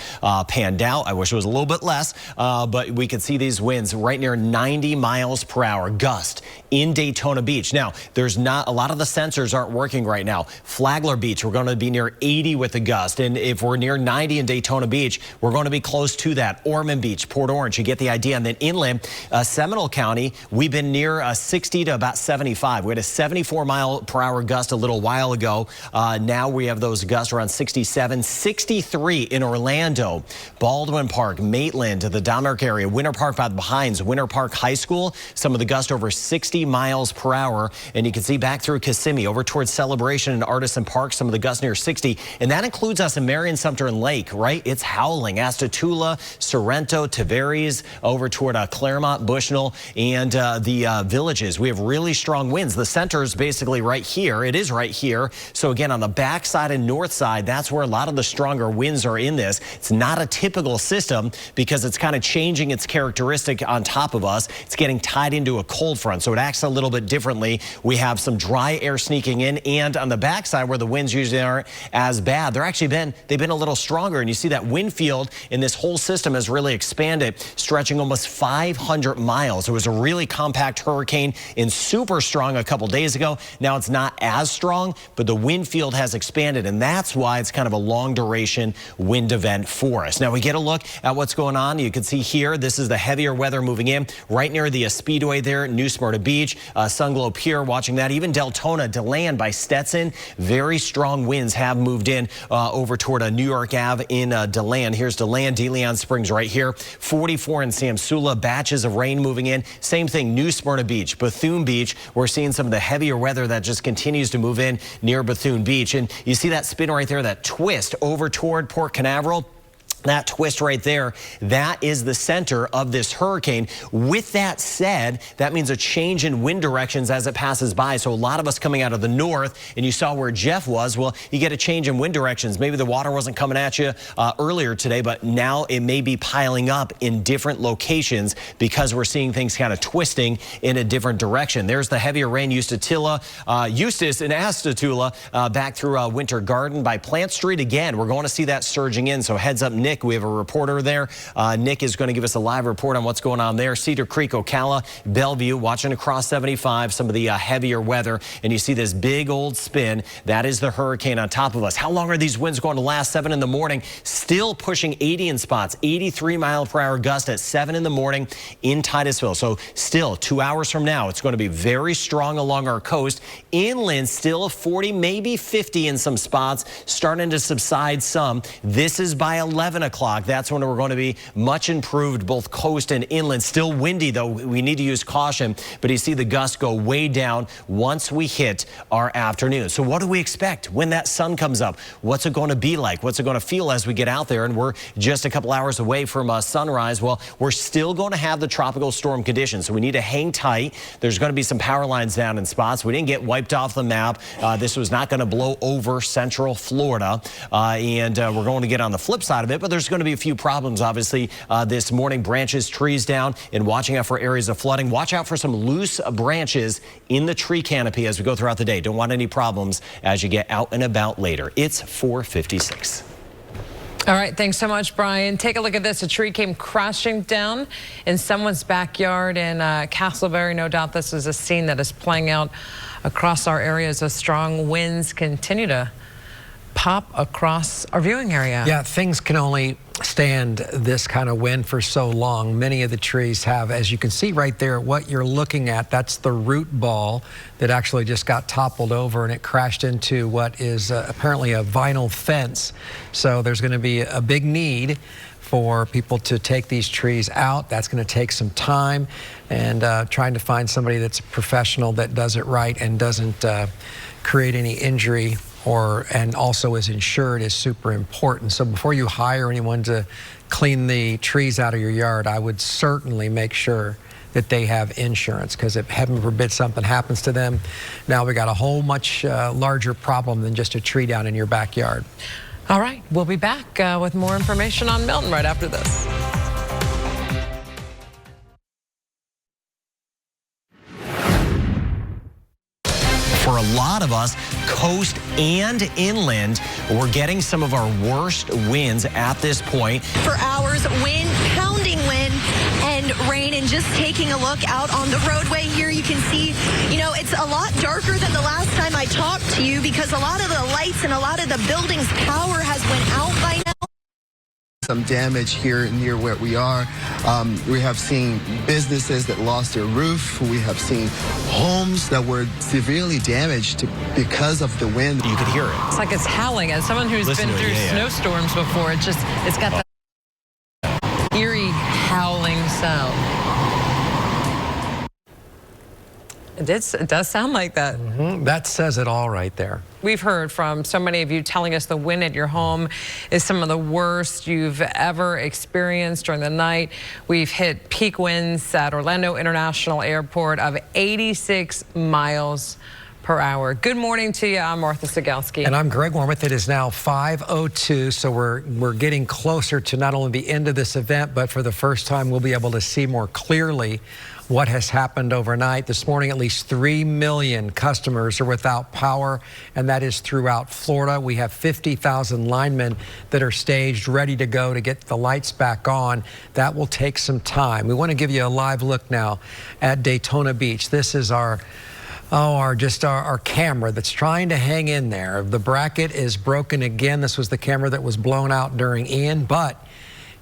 panned out. I wish it was a little bit less, but we could see these winds right near 90 miles per hour gust in Daytona Beach. Now, there's not a lot of the sensors aren't working right now. Flagler Beach, we're going to be near 80 with the gust, and if we're near 90 in Daytona Beach, we're going to be close to that. Ormond Beach, Port Orange, you get the idea. And then inland, Seminole County, we've been near 60 to about 75. We had a 74 mile per hour gust a little while ago. Now we have those gusts around 67, 60 63 in Orlando, Baldwin Park, Maitland, the Dominic area, Winter Park by the Pines, Winter Park High School. Some of the gusts over 60 miles per hour. And you can see back through Kissimmee over towards Celebration and Artisan Park, some of the gusts near 60. And that includes us in Marion, Sumter, and Lake, right? It's howling. Astatula, Sorrento, Tavares, over toward Claremont, Bushnell, and the villages. We have really strong winds. The center is basically right here. It is right here. So again, on the back side and north side, that's where a lot of the stronger winds are in this. It's not a typical system because it's kind of changing its characteristic on top of us. It's getting tied into a cold front, so it acts a little bit differently. We have some dry air sneaking in, and on the backside where the winds usually aren't as bad, they've been a little stronger, and you see that wind field in this whole system has really expanded, stretching almost 500 miles. It was a really compact hurricane and super strong a couple days ago. Now it's not as strong, but the wind field has expanded, and that's why it's kind of a long duration wind event for us. Now we get a look at what's going on. You can see here, this is the heavier weather moving in right near the Speedway there, New Smyrna Beach, Sunglow Pier, watching that. Even Deltona, DeLand by Stetson, very strong winds have moved in over toward New York Ave in DeLand. Here's DeLand, DeLeon Springs right here, 44 in Samsula, batches of rain moving in. Same thing, New Smyrna Beach, Bethune Beach. We're seeing some of the heavier weather that just continues to move in near Bethune Beach. And you see that spin right there, that twist over toward Port Canaveral. That twist right there, that is the center of this hurricane. With that said, that means a change in wind directions as it passes by. So a lot of us coming out of the north, and you saw where Jeff was, well, you get a change in wind directions. Maybe the water wasn't coming at you earlier today, but now it may be piling up in different locations because we're seeing things kind of twisting in a different direction. There's the heavier rain, Eustis and Astatula back through Winter Garden by Plant Street. Again, we're going to see that surging in, so heads up, Nick. We have a reporter there. Nick is going to give us a live report on what's going on there. Cedar Creek, Ocala, Bellevue, watching across 75, some of the heavier weather. And you see this big old spin. That is the hurricane on top of us. How long are these winds going to last? 7 in the morning, still pushing 80 in spots, 83 mile per hour gust at 7 in the morning in Titusville. So still 2 hours from now, it's going to be very strong along our coast. Inland, still 40, maybe 50 in some spots, starting to subside some. This is by 11 o'clock. That's when we're going to be much improved, both coast and inland. Still windy, though. We need to use caution. But you see the gusts go way down once we hit our afternoon. So what do we expect when that sun comes up? What's it going to be like? What's it going to feel as we get out there? And we're just a couple hours away from sunrise. Well, we're still going to have the tropical storm conditions. So we need to hang tight. There's going to be some power lines down in spots. We didn't get wiped off the map. This was not going to blow over central Florida. And we're going to get on the flip side of it. But there's going to be a few problems, obviously, this morning. Branches, trees down, and watching out for areas of flooding. Watch out for some loose branches in the tree canopy as we go throughout the day. Don't want any problems as you get out and about later. It's 4:56. All right, thanks so much, Brian. Take a look at this. A tree came crashing down in someone's backyard in Castleberry. No doubt this is a scene that is playing out across our areas as strong winds continue to pop across our viewing area. Yeah, things can only stand this kind of wind for so long. Many of the trees have, as you can see right there, what you're looking at, that's the root ball that actually just got toppled over, and it crashed into what is apparently a vinyl fence. So there's going to be a big need for people to take these trees out. That's going to take some time, and trying to find somebody that's a professional that does it right and doesn't create any injury and also is insured is super important. So before you hire anyone to clean the trees out of your yard, I would certainly make sure that they have insurance, because if heaven forbid something happens to them, now we got a whole much larger problem than just a tree down in your backyard. All right, we'll be back with more information on Milton right after this. For a lot of us, coast and inland, we're getting some of our worst winds at this point. For hours, wind, pounding wind, and rain. And just taking a look out on the roadway here, you can see, you know, it's a lot darker than the last time I talked to you because a lot of the lights and a lot of the buildings' power has went out by now. some damage here near where we are. We have seen businesses that lost their roof. We have seen homes that were severely damaged because of the wind. You could hear it. It's like it's howling. As someone who's been through snowstorms before, it's got that eerie howling sound. It does sound like that. That says it all right there. We've heard from so many of you telling us the wind at your home is some of the worst you've ever experienced during the night. We've hit peak winds at Orlando International Airport of 86 miles per hour. Good morning to you. I'm Martha Sigalski. And I'm Greg Wormuth. It is now 5:02, so we're getting closer to not only the end of this event, but for the first time we'll be able to see more clearly what has happened overnight. This morning, at least 3 million customers are without power, and that is throughout Florida. We have 50,000 linemen that are staged, ready to go to get the lights back on. That will take some time. We want to give you a live look now at Daytona Beach. This is our camera that's trying to hang in there. The bracket is broken again. This was the camera that was blown out during Ian, but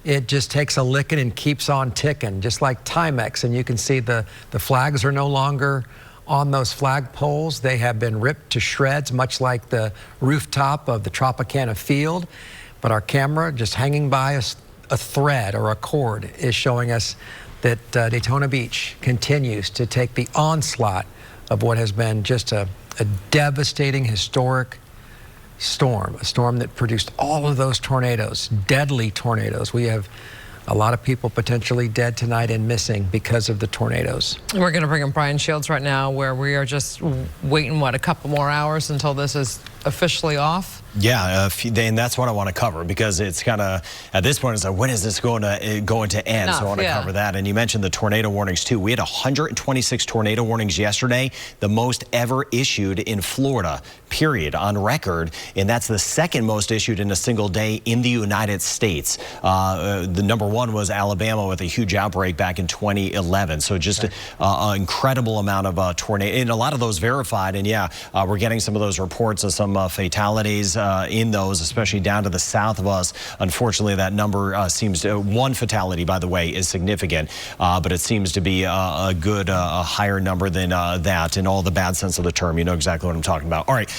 it just takes a licking and keeps on ticking, just like Timex. And you can see the flags are no longer on those flag poles. They have been ripped to shreds, much like the rooftop of the Tropicana field. But our camera, just hanging by a thread or a cord, is showing us that Daytona Beach continues to take the onslaught of what has been just a devastating, historic storm, a storm that produced all of those tornadoes, deadly tornadoes. We have a lot of people potentially dead tonight and missing because of the tornadoes. We're going to bring in Brian Shields right now, where we are just waiting, a couple more hours until this is officially off? Yeah, and that's what I want to cover, because it's kind of, at this point, it's like, when is this going to end? So I want to cover that. And you mentioned the tornado warnings, too. We had 126 tornado warnings yesterday, the most ever issued in Florida, period, on record. And that's the second most issued in a single day in the United States. The number one was Alabama with a huge outbreak back in 2011. So just an incredible amount of tornado, and a lot of those verified. And yeah, we're getting some of those reports of some fatalities in those, especially down to the south of us. Unfortunately, that number seems to, one fatality, by the way, is significant, but it seems to be a good, higher number than that in all the bad sense of the term. You know exactly what I'm talking about. All right,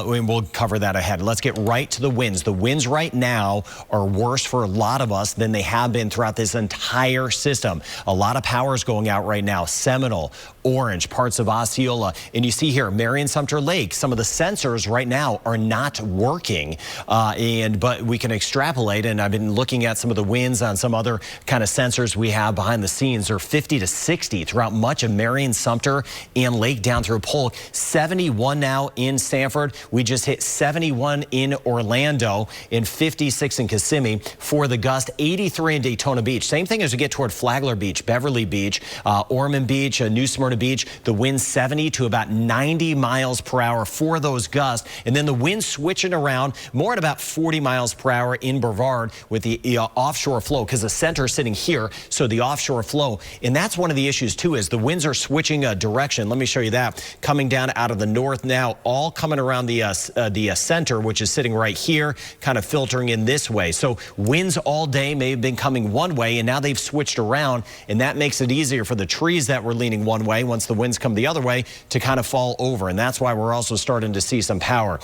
we'll cover that ahead. Let's get right to the winds. The winds right now are worse for a lot of us than they have been throughout this entire system. A lot of power is going out right now. Seminole, Orange, parts of Osceola, and you see here, Marion Sumter Lake, some of the sensors right now are not working, but we can extrapolate, and I've been looking at some of the winds on some other kind of sensors we have behind the scenes. They're 50 to 60 throughout much of Marion Sumter and Lake down through Polk. 71 now in Sanford. We just hit 71 in Orlando and 56 in Kissimmee for the gust. 83 in Daytona Beach. Same thing as we get toward Flagler Beach, Beverly Beach, Ormond Beach, New Smyrna Beach. The wind 70 to about 90 miles per hour for those gusts. And then the wind switching around more at about 40 miles per hour in Brevard with the offshore flow, because the center is sitting here, so the offshore flow. And that's one of the issues too, is the winds are switching direction. Let me show you that. Coming down out of the north now, all coming around the center, which is sitting right here, kind of filtering in this way. So winds all day may have been coming one way, and now they've switched around, and that makes it easier for the trees that were leaning one way, once the winds come the other way, to kind of fall over. And that's why we're also starting to see some power.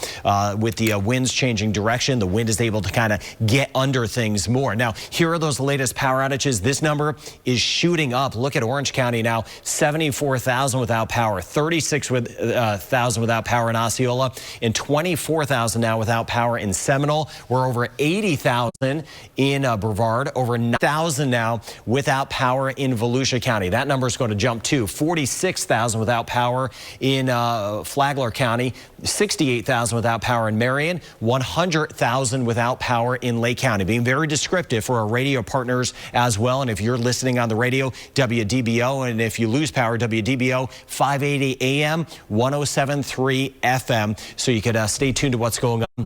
With the winds changing direction, the wind is able to kind of get under things more. Now, here are those latest power outages. This number is shooting up. Look at Orange County now, 74,000 without power, 36,000 without power in Osceola, and 24,000 now without power in Seminole. We're over 80,000 in Brevard, over 9,000 now without power in Volusia County. That number is going to jump to 46,000 without power in Flagler County, 68,000 without power in Marion, 100,000 without power in Lake County. Being very descriptive for our radio partners as well. And if you're listening on the radio, WDBO, and if you lose power, WDBO, 580 AM, 107.3 FM. So you could stay tuned to what's going on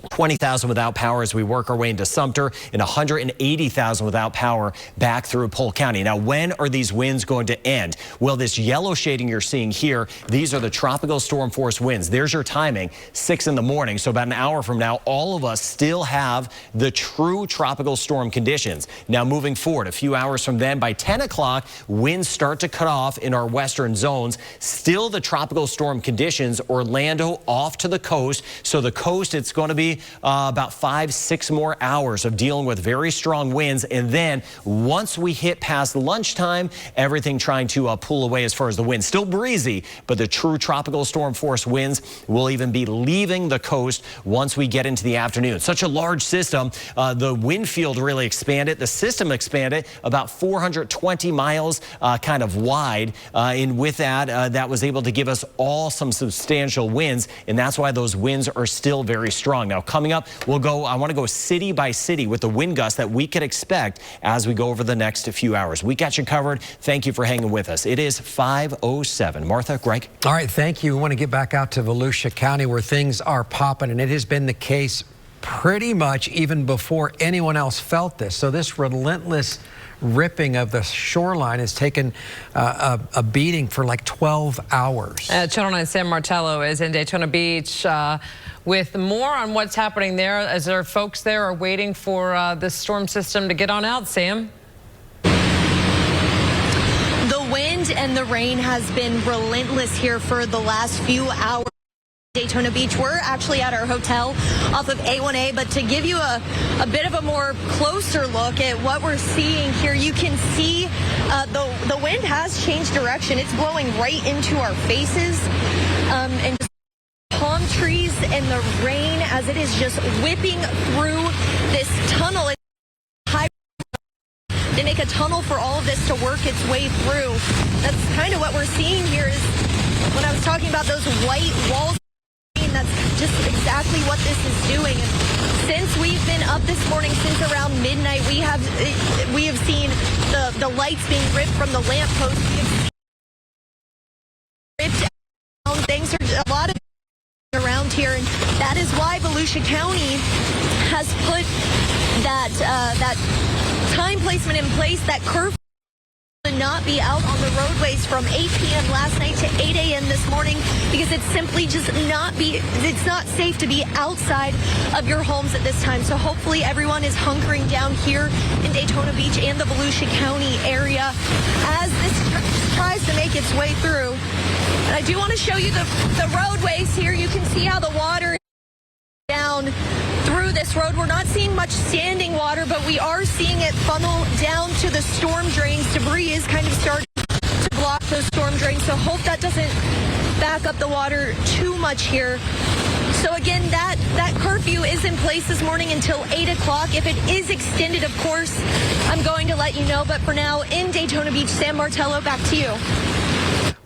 20,000 without power as we work our way into Sumter, and 180,000 without power back through Polk County. Now, when are these winds going to end? Well, this yellow shading you're seeing here, these are the tropical storm force winds. There's your timing, 6 in the morning. So about an hour from now, all of us still have the true tropical storm conditions. Now, moving forward, a few hours from then, by 10 o'clock, winds start to cut off in our western zones. Still the tropical storm conditions, Orlando off to the coast. So the coast, it's going to be about 5-6 more hours of dealing with very strong winds. And then once we hit past lunchtime, everything trying to pull away as far as the wind. Still breezy, but the true tropical storm force winds will even be leaving the coast once we get into the afternoon. Such a large system. The wind field really expanded. The system expanded about 420 miles kind of wide. And with that, that was able to give us all some substantial winds. And that's why those winds are still very strong. Now, coming up, I want to go city by city with the wind gusts that we could expect as we go over the next few hours. We got you covered. Thank you for hanging with us. It is 5:07. Martha, Greg. All right, thank you. We want to get back out to Volusia County where things are popping, and it has been the case pretty much even before anyone else felt this. So this relentless ripping of the shoreline has taken a beating for like 12 hours. Channel 9 Sam Martello is in Daytona Beach with more on what's happening there as our folks there are waiting for this storm system to get on out. Sam? The wind and the rain has been relentless here for the last few hours. Daytona Beach. We're actually at our hotel off of A1A, but to give you a bit of a more closer look at what we're seeing here, you can see the wind has changed direction. It's blowing right into our faces, and palm trees and the rain as it is just whipping through this tunnel. They make a tunnel for all of this to work its way through. That's kind of what we're seeing here. Is when I was talking about those white walls, that's just exactly what this is doing. And since we've been up this morning, since around midnight, we have seen the lights being ripped from the lamppost. Ripped down. Things are a lot of around here, and that is why Volusia County has put that time placement in place, that curfew to not be out on the roadways from 8 p.m. last night to 8 a.m. this morning, because it's simply just it's not safe to be outside of your homes at this time. So hopefully everyone is hunkering down here in Daytona Beach and the Volusia County area as this tries to make its way through. And I do want to show you the roadways here. You can see how the water is down through this road. We're not seeing much standing water, but we are seeing it funnel down to the storm drains. Debris is kind of starting to block those storm drains, so hope that doesn't back up the water too much here. So again, that curfew is in place this morning until 8 o'clock. If it is extended, of course, I'm going to let you know. But for now, in Daytona Beach, Sam Martello, back to you.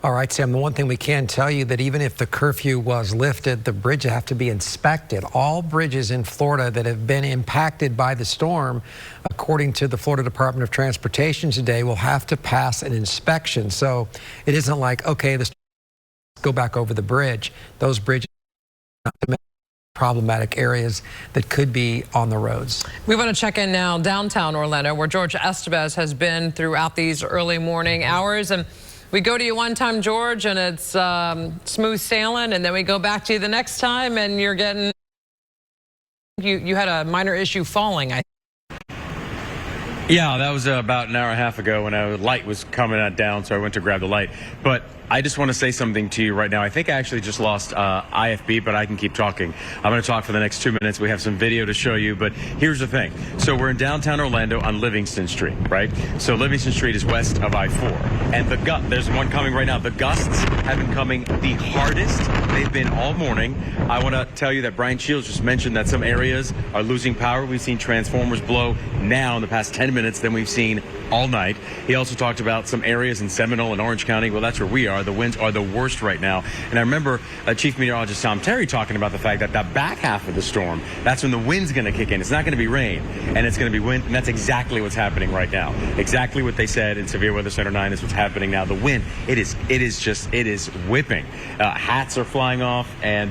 All right, Sam, the one thing we can tell you that even if the curfew was lifted, the bridges have to be inspected. All bridges in Florida that have been impacted by the storm, according to the Florida Department of Transportation today, will have to pass an inspection. So it isn't like, okay, let's go back over the bridge. Those bridges are problematic areas that could be on the roads. We want to check in now downtown Orlando, where George Estevez has been throughout these early morning hours. And we go to you one time, George, and it's smooth sailing, and then we go back to you the next time, and you're getting, you had a minor issue falling, I think. Yeah, that was about an hour and a half ago when a light was coming down, so I went to grab the light. But I just want to say something to you right now. I think I actually just lost IFB, but I can keep talking. I'm going to talk for the next 2 minutes. We have some video to show you, but here's the thing. So we're in downtown Orlando on Livingston Street, right? So Livingston Street is west of I-4. And there's one coming right now. The gusts have been coming the hardest they've been all morning. I want to tell you that Brian Shields just mentioned that some areas are losing power. We've seen transformers blow now in the past 10 minutes than we've seen all night. He also talked about some areas in Seminole and Orange County. Well, that's where we are. The winds are the worst right now. And I remember Chief Meteorologist Tom Terry talking about the fact that the back half of the storm, that's when the wind's going to kick in. It's not going to be rain, and it's going to be wind. And that's exactly what's happening right now. Exactly what they said in Severe Weather Center 9 is what's happening now. The wind, it is whipping. Hats are flying off, and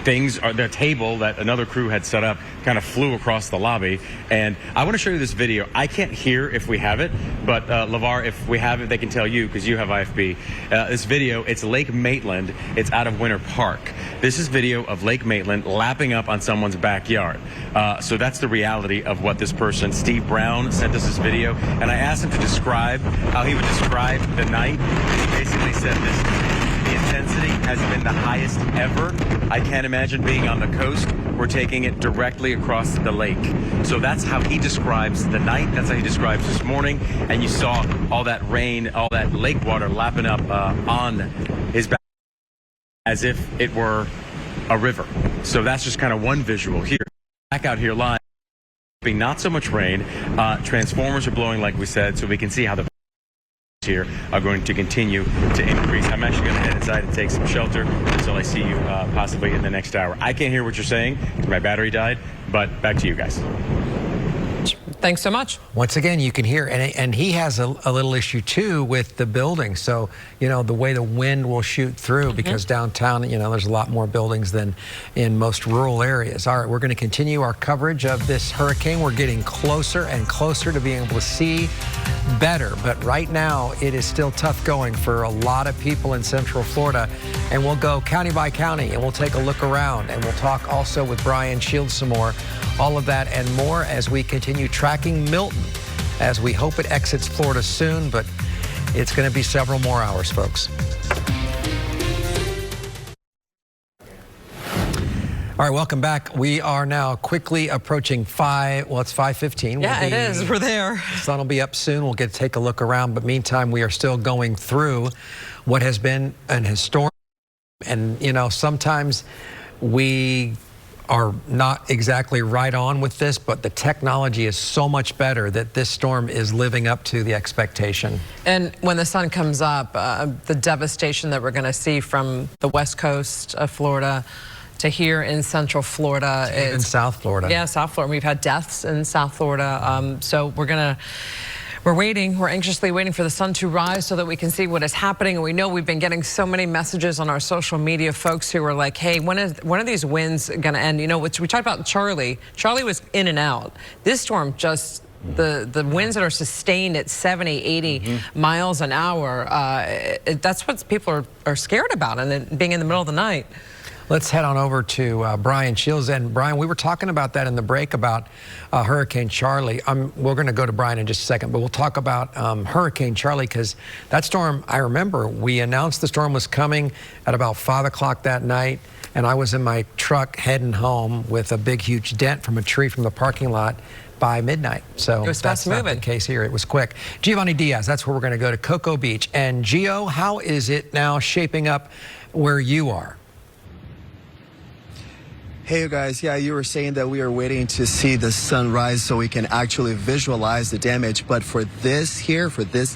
things, or the table that another crew had set up kind of flew across the lobby. And I want to show you this video. I can't hear if we have it, but LeVar, if we have it, they can tell you because you have IFB. This video, it's Lake Maitland. It's out of Winter Park. This is video of Lake Maitland lapping up on someone's backyard. So that's the reality of what this person, Steve Brown, sent us this video. And I asked him to describe how he would describe the night. He basically said this: the intensity has been the highest ever. I can't imagine being on the coast. We're taking it directly across the lake. So that's how he describes the night. That's how he describes this morning. And you saw all that rain, all that lake water lapping up on his back as if it were a river. So that's just kind of one visual here. Back out here live, not so much rain. Transformers are blowing, like we said, so we can see how the here are going to continue to increase. I'm actually going to head inside and take some shelter until I see you possibly in the next hour. I can't hear what you're saying because my battery died, but back to you guys. Thanks so much. Once again, you can hear, and he has a little issue too with the building. So, you know, the way the wind will shoot through, because downtown, you know, there's a lot more buildings than in most rural areas. All right, we're going to continue our coverage of this hurricane. We're getting closer and closer to being able to see better. But right now, it is still tough going for a lot of people in Central Florida. And we'll go county by county, and we'll take a look around, and we'll talk also with Brian Shields some more. All of that and more as we continue tracking Milton, as we hope it exits Florida soon, but it's going to be several more hours, folks. All right, welcome back. We are now quickly approaching it's 5:15. Yeah, it is. We're there. The sun will be up soon. We'll get to take a look around, but meantime, we are still going through what has been an historic, and, you know, sometimes we are not exactly right on with this, but the technology is so much better that this storm is living up to the expectation. And when the sun comes up, the devastation that we're going to see from the west coast of Florida to here in Central Florida. In South Florida. Yeah, South Florida. We've had deaths in South Florida. So we're waiting. We're anxiously waiting for the sun to rise so that we can see what is happening. And we know we've been getting so many messages on our social media, folks who are like, hey, when are these winds going to end? You know, we talked about Charlie. Charlie was in and out. This storm just, the winds that are sustained at 70, 80 miles an hour, that's what people are scared about, and then being in the middle of the night. Let's head on over to Brian Shields. And Brian, we were talking about that in the break about Hurricane Charlie. We're going to go to Brian in just a second, but we'll talk about Hurricane Charlie, because that storm, I remember we announced the storm was coming at about 5 o'clock that night, and I was in my truck heading home with a big, huge dent from a tree from the parking lot by midnight. So that's not the case here. It was quick. Giovanni Diaz, that's where we're going to go, to Cocoa Beach. And Gio, how is it now shaping up where you are? Hey, you guys. Yeah, you were saying that we are waiting to see the sun rise so we can actually visualize the damage. But for this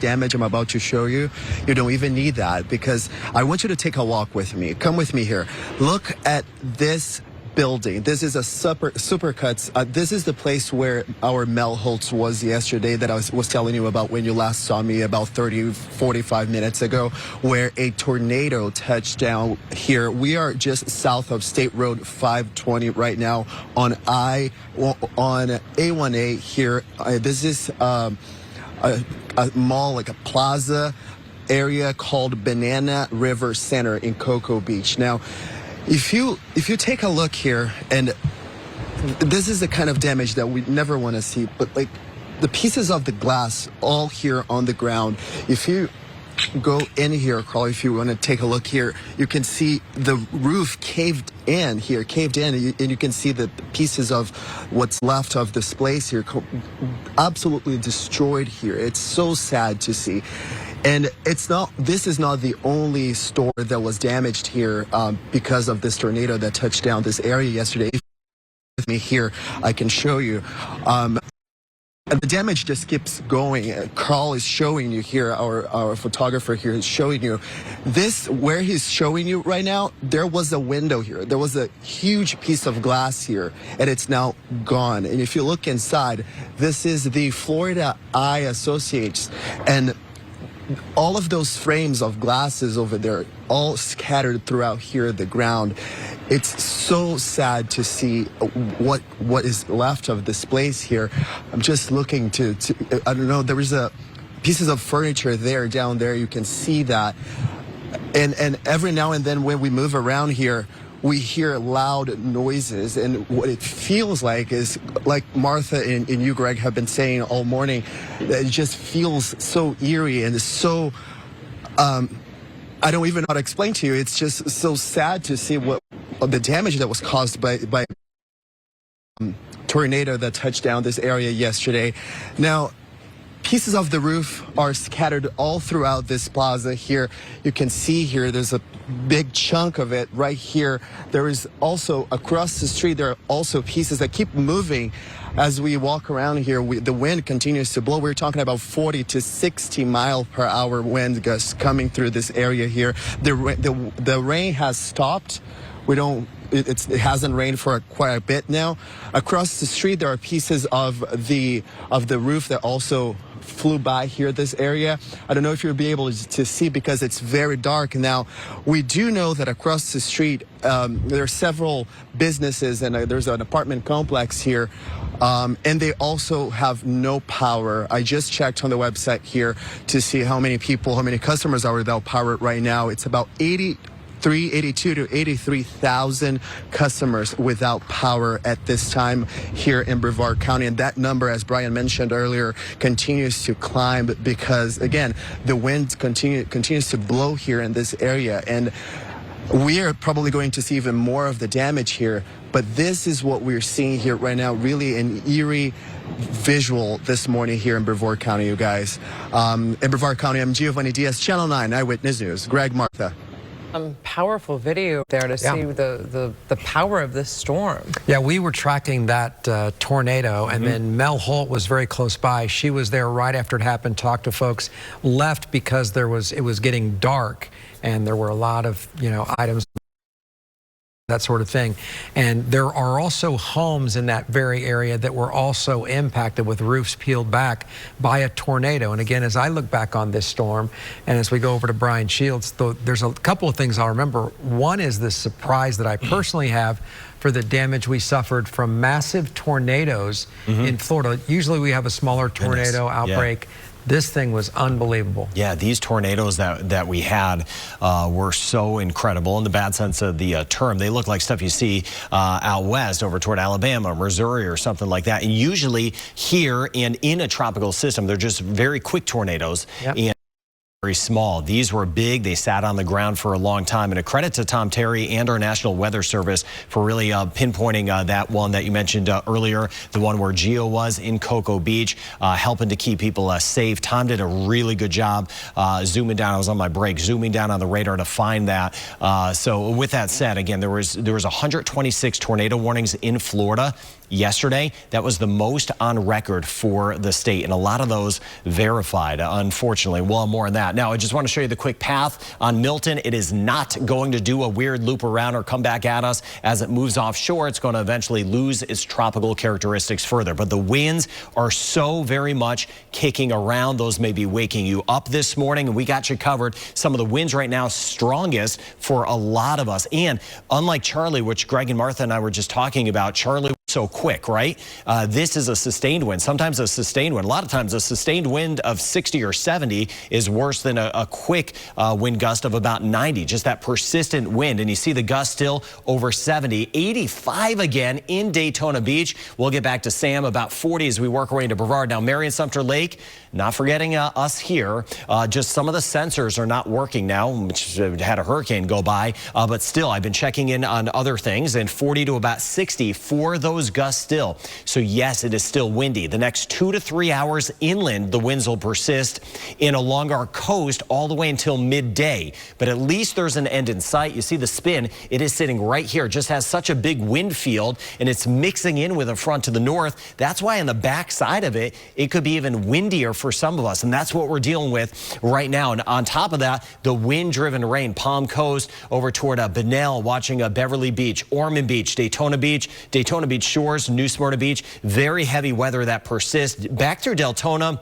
damage I'm about to show you, you don't even need that, because I want you to take a walk with me. Come with me here. Look at this building. This is a Supercuts. This is the place where our Mel Holtz was yesterday that I was telling you about when you last saw me about 45 minutes ago, where a tornado touched down here. We are just south of State Road 520 right now on A1A here. This is a mall, like a plaza area called Banana River Center in Cocoa Beach. Now, if you take a look here, and this is the kind of damage that we never want to see, but like the pieces of the glass all here on the ground. If you go in here, Carl, if you want to take a look here, you can see the roof caved in, and you can see the pieces of what's left of this place here absolutely destroyed here. It's so sad to see. And this is not the only store that was damaged here because of this tornado that touched down this area yesterday. With me here, I can show you. And the damage just keeps going. Carl is showing you here, our photographer here is showing you. Where he's showing you right now, there was a window here. There was a huge piece of glass here, and it's now gone. And if you look inside, this is the Florida Eye Associates, and all of those frames of glasses over there, all scattered throughout here, the ground. It's so sad to see what is left of this place here. I'm just looking to I don't know, there was pieces of furniture down there. You can see that. And every now and then when we move around here, we hear loud noises, and what it feels like is, like Martha and you, Greg, have been saying all morning, that it just feels so eerie and so, I don't even know how to explain to you. It's just so sad to see what the damage that was caused by tornado that touched down this area yesterday. Now, pieces of the roof are scattered all throughout this plaza here. You can see here, there's a big chunk of it right here. There is also, across the street, there are also pieces that keep moving as we walk around here. The wind continues to blow. We're talking about 40 to 60 mile per hour wind gusts coming through this area here. The rain has stopped. It hasn't rained for quite a bit now. Across the street, there are pieces of the roof that also flew by here, this area. I don't know if you'll be able to see because it's very dark. Now, we do know that across the street, there are several businesses, and there's an apartment complex here, and they also have no power. I just checked on the website here to see how many customers are without power right now. It's about 82 to 83,000 customers without power at this time here in Brevard County. And that number, as Brian mentioned earlier, continues to climb because, again, the wind continues to blow here in this area. And we are probably going to see even more of the damage here. But this is what we're seeing here right now, really an eerie visual this morning here in Brevard County, you guys. In Brevard County, I'm Giovanni Diaz, Channel 9 Eyewitness News. Greg, Martha. Powerful video there to see the power of this storm. Yeah, we were tracking that tornado, and then Mel Holt was very close by. She was there right after it happened, talked to folks, left because it was getting dark, and there were a lot of items, that sort of thing. And there are also homes in that very area that were also impacted with roofs peeled back by a tornado. And again, as I look back on this storm, and as we go over to Brian Shields, there's a couple of things I'll remember. One is the surprise that I personally have for the damage we suffered from massive tornadoes in Florida. Usually we have a smaller tornado outbreak. Yeah. This thing was unbelievable. Yeah, these tornadoes that we had were so incredible in the bad sense of the term. They look like stuff you see out west over toward Alabama, Missouri, or something like that. And usually here and in a tropical system, they're just very quick tornadoes. Yep. And very small. These were big. They sat on the ground for a long time. And a credit to Tom Terry and our National Weather Service for really pinpointing that one that you mentioned earlier, the one where Geo was in Cocoa Beach, helping to keep people safe. Tom did a really good job zooming down. I was on my break, zooming down on the radar to find that. So with that said, again, there was 126 tornado warnings in Florida yesterday. That was the most on record for the state, and a lot of those verified, unfortunately. Well, more on that. Now, I just want to show you the quick path on Milton. It is not going to do a weird loop around or come back at us as it moves offshore. It's going to eventually lose its tropical characteristics further, but the winds are so very much kicking around. Those may be waking you up this morning, and we got you covered. Some of the winds right now strongest for a lot of us, and unlike Charlie, which Greg and Martha and I were just talking about, Charlie was so quick, right? This is a sustained wind. Sometimes a sustained wind, a lot of times a sustained wind of 60 or 70 is worse than a quick wind gust of about 90. Just that persistent wind. And you see the gust still over 70, 85 again in Daytona Beach. We'll get back to Sam, about 40 as we work our way into Brevard. Now, Marion Sumter Lake, not forgetting us here. Just some of the sensors are not working now, which had a hurricane go by. But still, I've been checking in on other things, and 40 to about 60 for those gusts still. So yes, it is still windy. The next 2 to 3 hours inland, the winds will persist in along our coast all the way until midday. But at least there's an end in sight. You see the spin. It is sitting right here. It just has such a big wind field, and it's mixing in with a front to the north. That's why on the back side of it, it could be even windier for some of us. And that's what we're dealing with right now. And on top of that, the wind-driven rain, Palm Coast over toward Bunnell, watching Beverly Beach, Ormond Beach, Daytona Beach Shores, New Smyrna Beach. Very heavy weather that persists back through Deltona.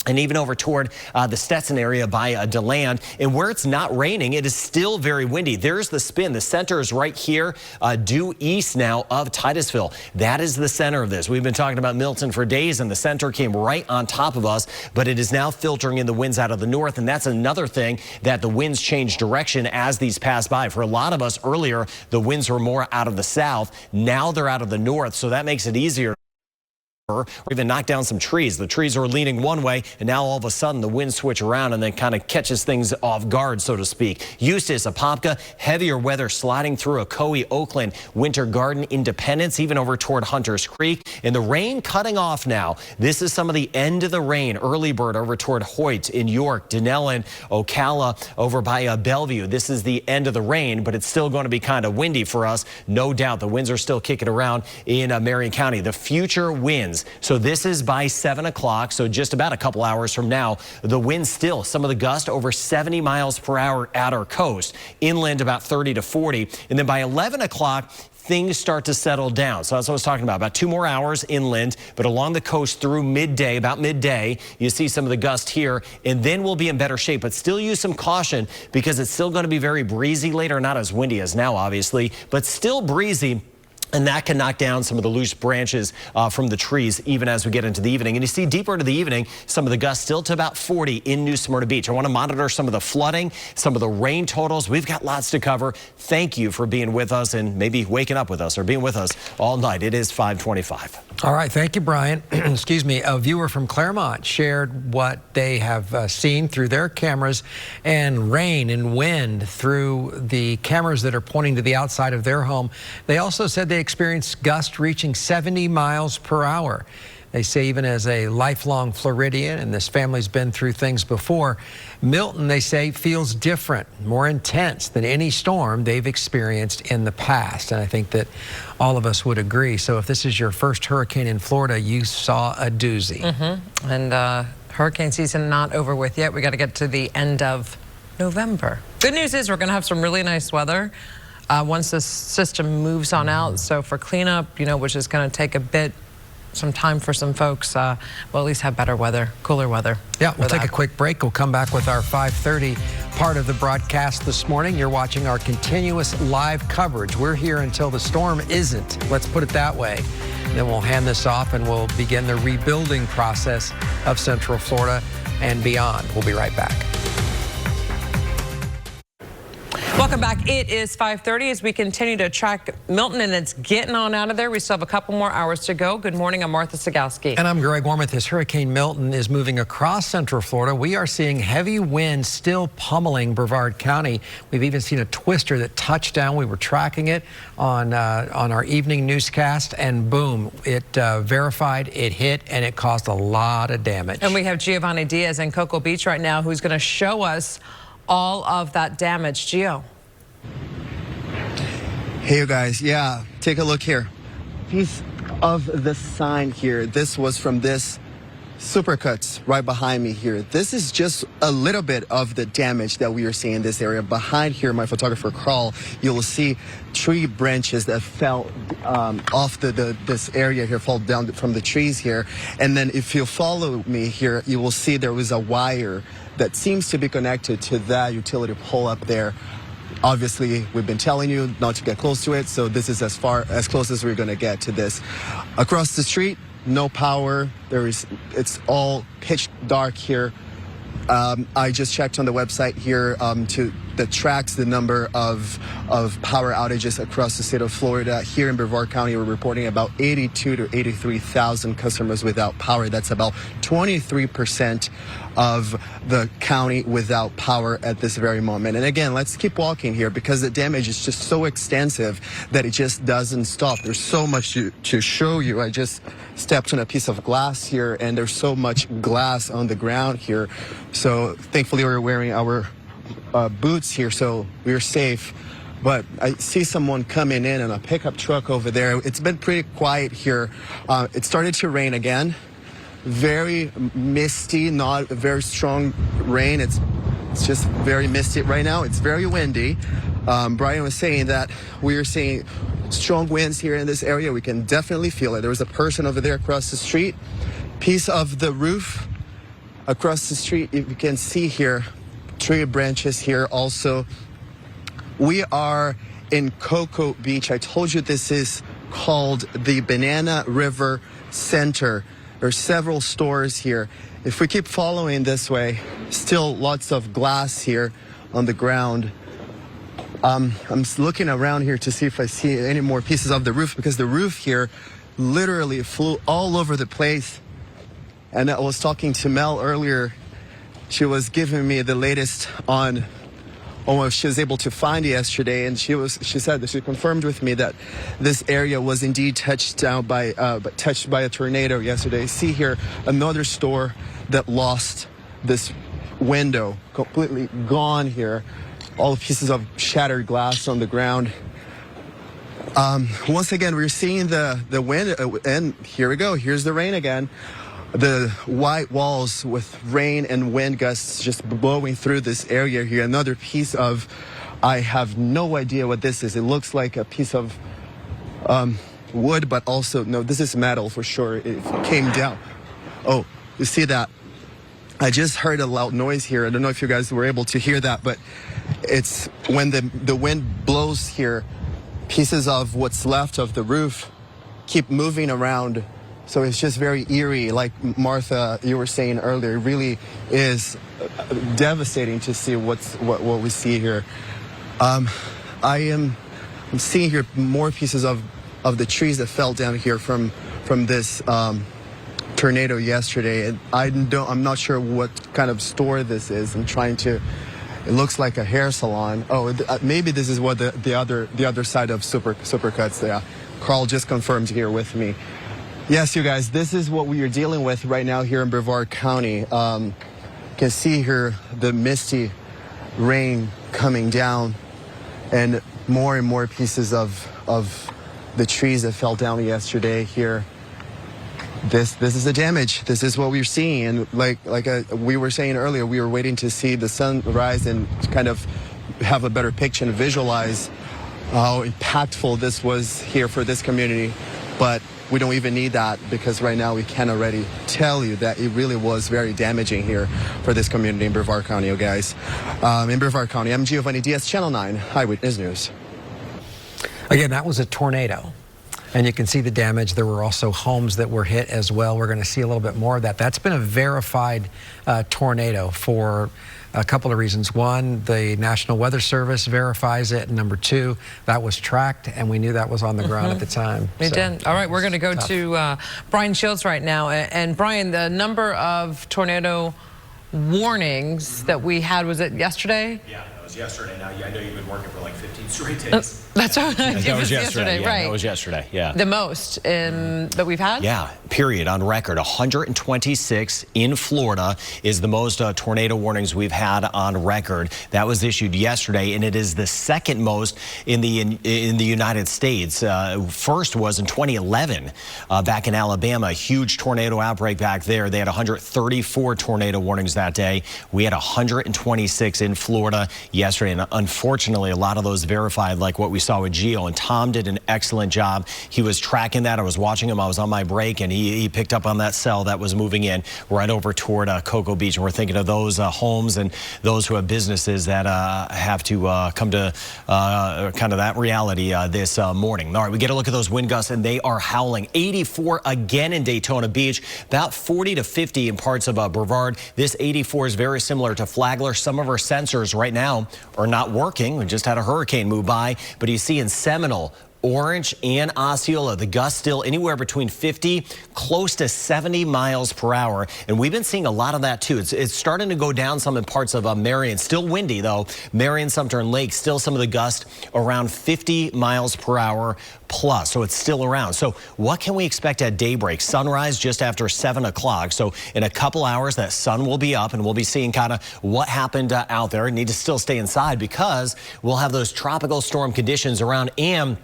and even over toward the Stetson area by DeLand. And where it's not raining, it is still very windy. There's the spin. The center is right here, due east now of Titusville. That is the center of this. We've been talking about Milton for days, and the center came right on top of us, but it is now filtering in the winds out of the north. And that's another thing, that the winds change direction as these pass by. For a lot of us earlier, the winds were more out of the south. Now they're out of the north, so that makes it easier. Or even knock down some trees. The trees are leaning one way, and now all of a sudden the winds switch around and then kind of catches things off guard, so to speak. Eustis, Apopka, heavier weather sliding through Ocoee, Oakland, Winter Garden, Independence, even over toward Hunters Creek. And the rain cutting off now. This is some of the end of the rain. Early bird over toward Hoyt in York, Denellen, Ocala over by Bellevue. This is the end of the rain, but it's still going to be kind of windy for us. No doubt the winds are still kicking around in Marion County. The future winds. So this is by 7 o'clock, so just about a couple hours from now. The winds still, some of the gusts over 70 miles per hour at our coast. Inland about 30 to 40. And then by 11 o'clock, things start to settle down. So that's what I was talking about 2 more hours inland, but along the coast through midday, about midday, you see some of the gust here, and then we'll be in better shape. But still use some caution because it's still going to be very breezy later, not as windy as now, obviously, but still breezy. And that can knock down some of the loose branches from the trees even as we get into the evening. And you see deeper into the evening, some of the gusts still to about 40 in New Smyrna Beach. I want to monitor some of the flooding, some of the rain totals. We've got lots to cover. Thank you for being with us and maybe waking up with us or being with us all night. It is 5:25. All right. Thank you, Brian. Excuse me. A viewer from Claremont shared what they have seen through their cameras, and rain and wind through the cameras that are pointing to the outside of their home. They also said they experienced gusts reaching 70 miles per hour. They say even as a lifelong Floridian, and this family's been through things before, Milton, they say, feels different, more intense than any storm they've experienced in the past. And I think that all of us would agree. So if this is your first hurricane in Florida, you saw a doozy. And hurricane season not over with yet. We got to get to the end of November. Good news is we're going to have some really nice weather once this system moves on out. So for cleanup, which is going to take some time for some folks, we'll at least have better weather, cooler weather. Yeah, we'll take a quick break. We'll come back with our 5:30 part of the broadcast this morning. You're watching our continuous live coverage. We're here until the storm isn't. Let's put it that way. Then we'll hand this off and we'll begin the rebuilding process of Central Florida and beyond. We'll be right back. Welcome back. It is 5:30 as we continue to track Milton, and it's getting on out of there. We still have a couple more hours to go. Good morning. I'm Martha Sagowski. And I'm Greg Warmuth. As Hurricane Milton is moving across Central Florida, we are seeing heavy winds still pummeling Brevard County. We've even seen a twister that touched down. We were tracking it on our evening newscast, and boom, it verified, it hit, and it caused a lot of damage. And we have Giovanni Diaz in Cocoa Beach right now, who's going to show us all of that damage. Gio. Hey, you guys. Yeah, take a look here. Piece of the sign here. This was from this Supercuts right behind me here. This is just a little bit of the damage that we are seeing in this area. Behind here, my photographer Carl, you will see tree branches that fell off this area here, fall down from the trees here. And then if you follow me here, you will see there was a wire that seems to be connected to that utility pole up there. Obviously, we've been telling you not to get close to it, so this is as close as we're going to get to this. Across the street, no power. It's all pitch dark here. I just checked on the website here that tracks the number of power outages across the state of Florida. Here in Brevard County, we're reporting about 82 to 83,000 customers without power. That's about 23% of the county without power at this very moment. And again, let's keep walking here because the damage is just so extensive that it just doesn't stop. There's so much to show you. I just stepped on a piece of glass here, and there's so much glass on the ground here. So thankfully we're wearing our boots here, so we're safe. But I see someone coming in a pickup truck over there. It's been pretty quiet here. It started to rain again. Very misty, not very strong rain. It's just very misty right now. It's very windy. Brian was saying that we are seeing strong winds here in this area. We can definitely feel it. There was a person over there across the street. Piece of the roof across the street, you can see here, tree branches here also. We are in Cocoa Beach. I told you this is called the Banana River Center. There are several stores here. If we keep following this way, still lots of glass here on the ground. I'm looking around here to see if I see any more pieces of the roof, because the roof here literally flew all over the place. And I was talking to Mel earlier. She was giving me the latest on what she was able to find yesterday, and she said that she confirmed with me that this area was indeed touched by a tornado yesterday. See here another store that lost this window, completely gone here. All pieces of shattered glass on the ground. Once again, we're seeing the wind, and here we go. Here's the rain again. The white walls with rain and wind gusts just blowing through this area here. Another piece of, I have no idea what this is. It looks like a piece of wood, but also, no, this is metal for sure. It came down. Oh, you see that? I just heard a loud noise here. I don't know if you guys were able to hear that, but it's when the wind blows here, pieces of what's left of the roof keep moving around. So it's just very eerie, like Martha, you were saying earlier. It really is devastating to see what we see here. I'm seeing here more pieces of the trees that fell down here from this tornado yesterday. And I'm not sure what kind of store this is. It looks like a hair salon. Oh, maybe this is what the other side of Supercuts. Yeah, Carl just confirmed here with me. Yes, you guys, this is what we are dealing with right now here in Brevard County. You can see here the misty rain coming down, and more pieces of the trees that fell down yesterday here. This is the damage. This is what we're seeing, and like we were saying earlier, we were waiting to see the sun rise and kind of have a better picture and visualize how impactful this was here for this community. But we don't even need that, because right now we can already tell you that it really was very damaging here for this community in Brevard County, you guys. In Brevard County, I'm Giovanni Diaz, Channel 9 Eyewitness News. Again, that was a tornado. And you can see the damage. There were also homes that were hit as well. We're going to see a little bit more of that. That's been a verified tornado for a couple of reasons. One, the National Weather Service verifies it. And number two, that was tracked, and we knew that was on the ground at the time. We did. All right, we're going to go to Brian Shields right now. And Brian, the number of tornado warnings that we had, was it yesterday? Yeah, that was yesterday. Now, I know you've been working for like 15 straight days. That's right. That was yesterday, right? That was yesterday. Yeah. The most that we've had. Yeah. Period on record. 126 in Florida is the most tornado warnings we've had on record. That was issued yesterday, and it is the second most in the United States. First was in 2011, back in Alabama. A huge tornado outbreak back there. They had 134 tornado warnings that day. We had 126 in Florida yesterday, and unfortunately, a lot of those verified, like what we saw with Gio, and Tom did an excellent job. He was tracking that. I was watching him. I was on my break, and he picked up on that cell that was moving in right over toward Cocoa Beach. And we're thinking of those homes and those who have businesses that have to come to kind of that reality this morning. All right, we get a look at those wind gusts, and they are howling. 84 again in Daytona Beach, about 40 to 50 in parts of Brevard. This 84 is very similar to Flagler. Some of our sensors right now are not working. We just had a hurricane move by, but you see in Seminole, Orange, and Osceola, the gusts still anywhere between 50, close to 70 miles per hour. And we've been seeing a lot of that too. It's starting to go down some in parts of Marion. Still windy though. Marion, Sumter, and Lake, still some of the gusts around 50 miles per hour plus. So it's still around. So what can we expect at daybreak? Sunrise just after 7 o'clock. So in a couple hours, that sun will be up, and we'll be seeing kind of what happened out there. Need to still stay inside because we'll have those tropical storm conditions around, and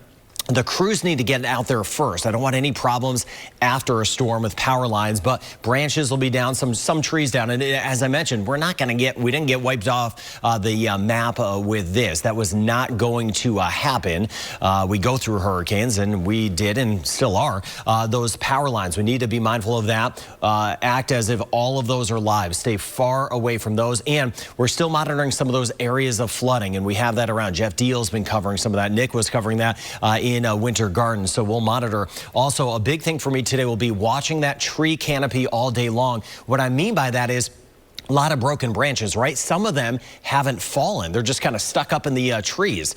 the crews need to get out there first. I don't want any problems after a storm with power lines, but branches will be down, some trees down. And as I mentioned, we didn't get wiped off the map with this. That was not going to happen. We go through hurricanes, and we did and still are. Those power lines, we need to be mindful of that. Act as if all of those are live. Stay far away from those. And we're still monitoring some of those areas of flooding, and we have that around. Jeff Deal's been covering some of that. Nick was covering that in Winter Garden, so we'll monitor. Also, a big thing for me today will be watching that tree canopy all day long. What I mean by that is a lot of broken branches, right? Some of them haven't fallen. They're just kind of stuck up in the trees.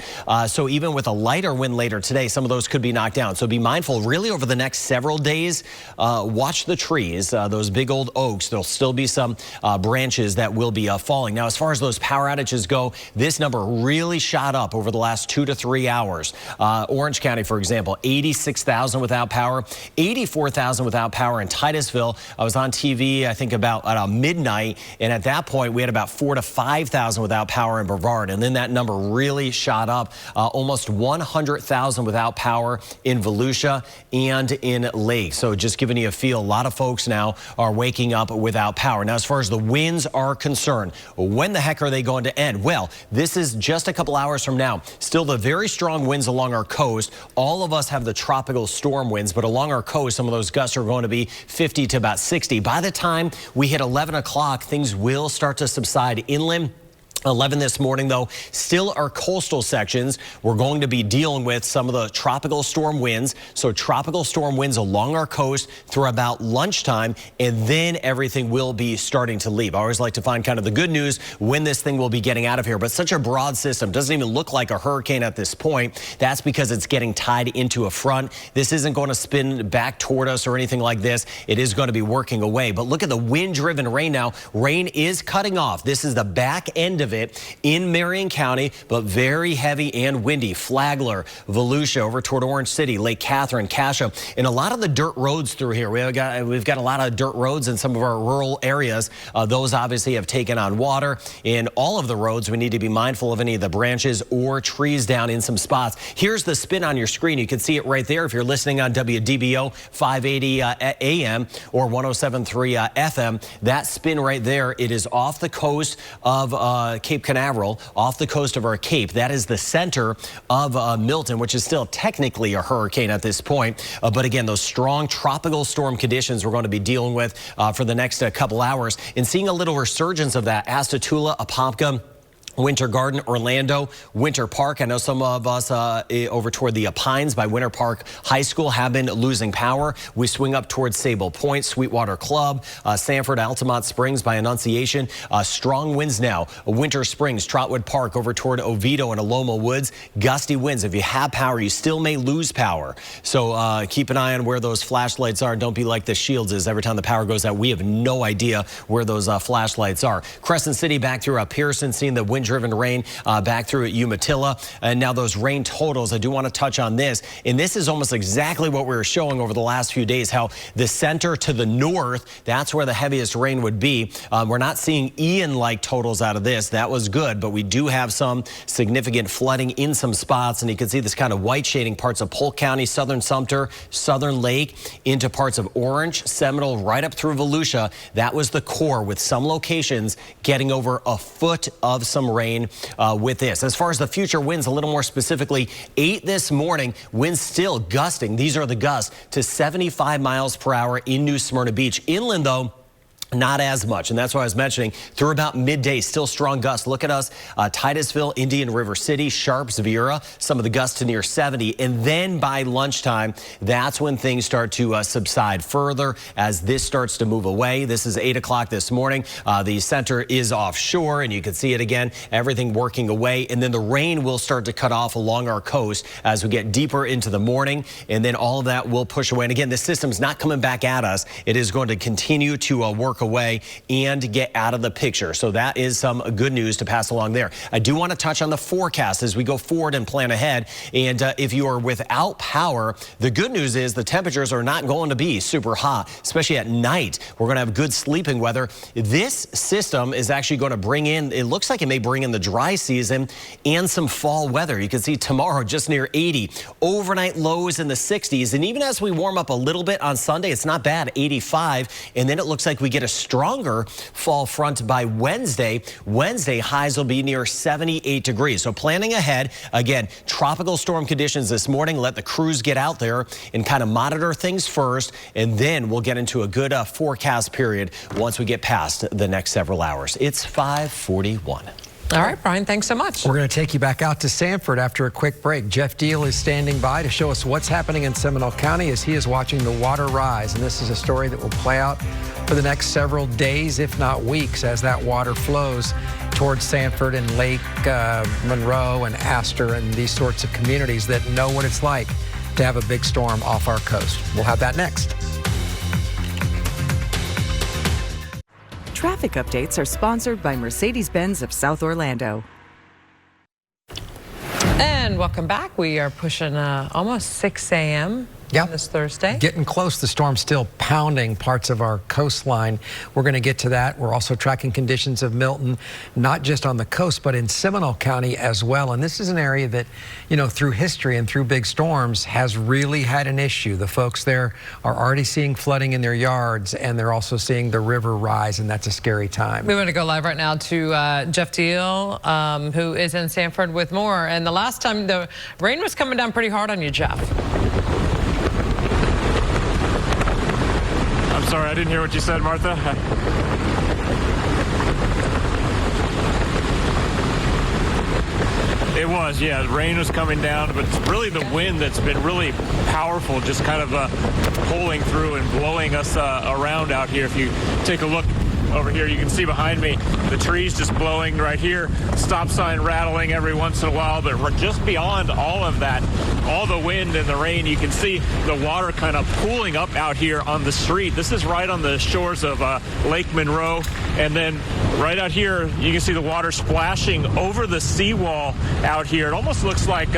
So even with a lighter wind later today, some of those could be knocked down. So be mindful really over the next several days. Watch the trees, those big old oaks. There'll still be some branches that will be falling. Now, as far as those power outages go, this number really shot up over the last 2 to 3 hours. Orange County, for example, 86,000 without power, 84,000 without power in Titusville. I was on TV, I think about midnight. And at that point, we had about 4,000 to 5,000 without power in Brevard. And then that number really shot up, almost 100,000 without power in Volusia and in Lake. So just giving you a feel, a lot of folks now are waking up without power. Now, as far as the winds are concerned, when the heck are they going to end? Well, this is just a couple hours from now. Still the very strong winds along our coast. All of us have the tropical storm winds, but along our coast, some of those gusts are going to be 50 to about 60. By the time we hit 11 o'clock, things will start to subside inland. 11 this morning, though, still our coastal sections. We're going to be dealing with some of the tropical storm winds. So tropical storm winds along our coast through about lunchtime, and then everything will be starting to leave. I always like to find kind of the good news when this thing will be getting out of here. But such a broad system doesn't even look like a hurricane at this point. That's because it's getting tied into a front. This isn't going to spin back toward us or anything like this. It is going to be working away. But look at the wind-driven rain now. Rain is cutting off. This is the back end of it in Marion County, but very heavy and windy. Flagler, Volusia, over toward Orange City, Lake Catherine, Cascia, and a lot of the dirt roads through here. We've got a lot of dirt roads in some of our rural areas. Those obviously have taken on water. In all of the roads, we need to be mindful of any of the branches or trees down in some spots. Here's the spin on your screen. You can see it right there if you're listening on WDBO 580 AM or 107.3 FM. That spin right there, it is off the coast of Cape Canaveral, off the coast of our Cape. That is the center of Milton, which is still technically a hurricane at this point. But again, those strong tropical storm conditions we're going to be dealing with for the next couple hours, and seeing a little resurgence of that. Astatula, Apopka, Winter Garden, Orlando, Winter Park. I know some of us over toward the Pines by Winter Park High School have been losing power. We swing up towards Sable Point, Sweetwater Club, Sanford, Altamont Springs by Annunciation. Strong winds now. Winter Springs, Trotwood Park over toward Oviedo and Aloma Woods. Gusty winds. If you have power, you still may lose power. So keep an eye on where those flashlights are. Don't be like the Shields is. Every time the power goes out, we have no idea where those flashlights are. Crescent City back through Pearson, seeing the wind-driven rain back through at Umatilla. And now those rain totals, I do want to touch on this. And this is almost exactly what we were showing over the last few days, how the center to the north, that's where the heaviest rain would be. We're not seeing Ian-like totals out of this. That was good, but we do have some significant flooding in some spots. And you can see this kind of white shading parts of Polk County, southern Sumter, southern Lake, into parts of Orange, Seminole, right up through Volusia. That was the core, with some locations getting over a foot of some rain with this. As far as the future winds, a little more specifically, 8 this morning, winds still gusting. These are the gusts to 75 miles per hour in New Smyrna Beach. Inland, though, not as much, and that's why I was mentioning through about midday, still strong gusts. Look at us, Titusville, Indian River City, Sharps, Viera, some of the gusts to near 70. And then by lunchtime, that's when things start to subside further as this starts to move away. This is 8 o'clock this morning. The center is offshore, and you can see it again, everything working away. And then the rain will start to cut off along our coast as we get deeper into the morning, and then all of that will push away. And again, this system's not coming back at us. It is going to continue to work away and get out of the picture. So that is some good news to pass along there. I do want to touch on the forecast as we go forward and plan ahead. And if you are without power, the good news is the temperatures are not going to be super hot, especially at night. We're going to have good sleeping weather. This system is actually going to bring in, it looks like it may bring in the dry season and some fall weather. You can see tomorrow just near 80, overnight lows in the 60s. And even as we warm up a little bit on Sunday, it's not bad, 85. And then it looks like we get a stronger fall front by Wednesday. Wednesday highs will be near 78 degrees. So planning ahead, again, tropical storm conditions this morning. Let the crews get out there and kind of monitor things first, and then we'll get into a good forecast period once we get past the next several hours. It's 5:41. All right, Brian, thanks so much. We're going to take you back out to Sanford after a quick break. Jeff Deal is standing by to show us what's happening in Seminole County as he is watching the water rise. And this is a story that will play out for the next several days, if not weeks, as that water flows towards Sanford and Lake Monroe and Astor and these sorts of communities that know what it's like to have a big storm off our coast. We'll have that next. Traffic updates are sponsored by Mercedes-Benz of South Orlando. And welcome back. We are pushing almost 6 a.m. Yep. this Thursday. Getting close. The storm's still pounding parts of our coastline. We're going to get to that. We're also tracking conditions of Milton, not just on the coast, but in Seminole County as well. And this is an area that, you know, through history and through big storms has really had an issue. The folks there are already seeing flooding in their yards, and they're also seeing the river rise, and that's a scary time. We want to go live right now to Jeff Deal, who is in Sanford with more. And the last time the rain was coming down pretty hard on you, Jeff. I'm sorry, I didn't hear what you said, Martha. It was, yeah. The rain was coming down, but it's really the wind that's been really powerful, just kind of pulling through and blowing us around out here. If you take a look over here, you can see behind me the trees just blowing right here, stop sign rattling every once in a while, but we're just beyond all of that, all the wind and the rain. You can see the water kind of pooling up out here on the street. This is right on the shores of Lake Monroe, and then right out here you can see the water splashing over the seawall out here. It almost looks like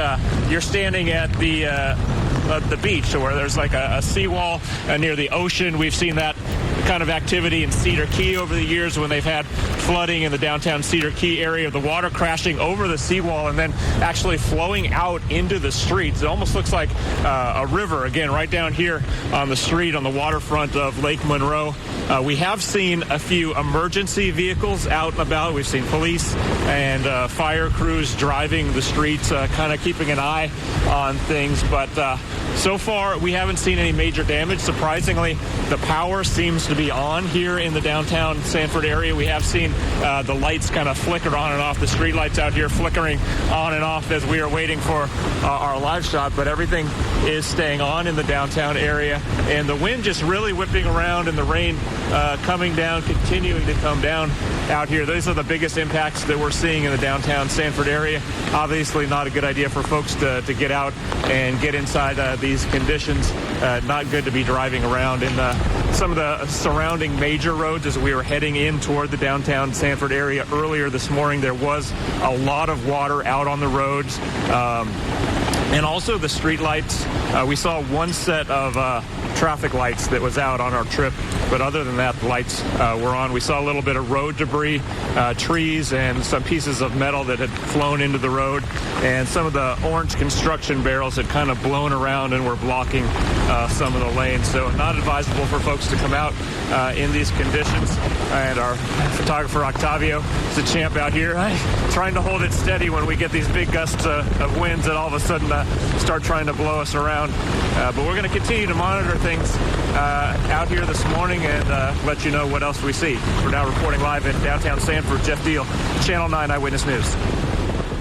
you're standing at the beach, where there's like a seawall near the ocean. We've seen that kind of activity in Cedar Key over the years when they've had flooding in the downtown Cedar Key area, the water crashing over the seawall and then actually flowing out into the streets. It almost looks like a river, again, right down here on the street on the waterfront of Lake Monroe. We have seen a few emergency vehicles out and about. We've seen police and fire crews driving the streets, kind of keeping an eye on things. But so far, we haven't seen any major damage. Surprisingly, the power seems to be on here in the downtown Sanford area. We have seen the lights kind of flicker on and off, the street lights out here flickering on and off as we are waiting for our live shot, but everything is staying on in the downtown area, and the wind just really whipping around and the rain coming down, continuing to come down out here. Those are the biggest impacts that we're seeing in the downtown Sanford area. Obviously not a good idea for folks to get out and get inside these conditions. Not good to be driving around in some of the surrounding major roads as we were heading in toward the downtown Sanford area earlier this morning. There was a lot of water out on the roads. And also the street lights. We saw one set of traffic lights that was out on our trip, but other than that, the lights were on. We saw a little bit of road debris, trees, and some pieces of metal that had flown into the road, and some of the orange construction barrels had kind of blown around and were blocking some of the lanes. So not advisable for folks to come out in these conditions. And our photographer Octavio is a champ out here, trying to hold it steady when we get these big gusts of winds that all of a sudden start trying to blow us around. But we're going to continue to monitor things out here this morning and let you know what else we see. We're now reporting live in downtown Sanford. Jeff Deal, Channel 9 Eyewitness News.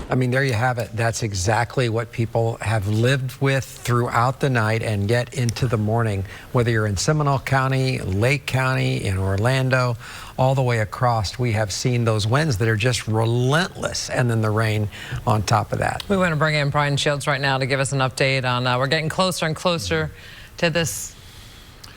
I mean, there you have it. That's exactly what people have lived with throughout the night and yet into the morning. Whether you're in Seminole County, Lake County, in Orlando, all the way across, we have seen those winds that are just relentless, and then the rain on top of that. We want to bring in Brian Shields right now to give us an update on, we're getting closer and closer to this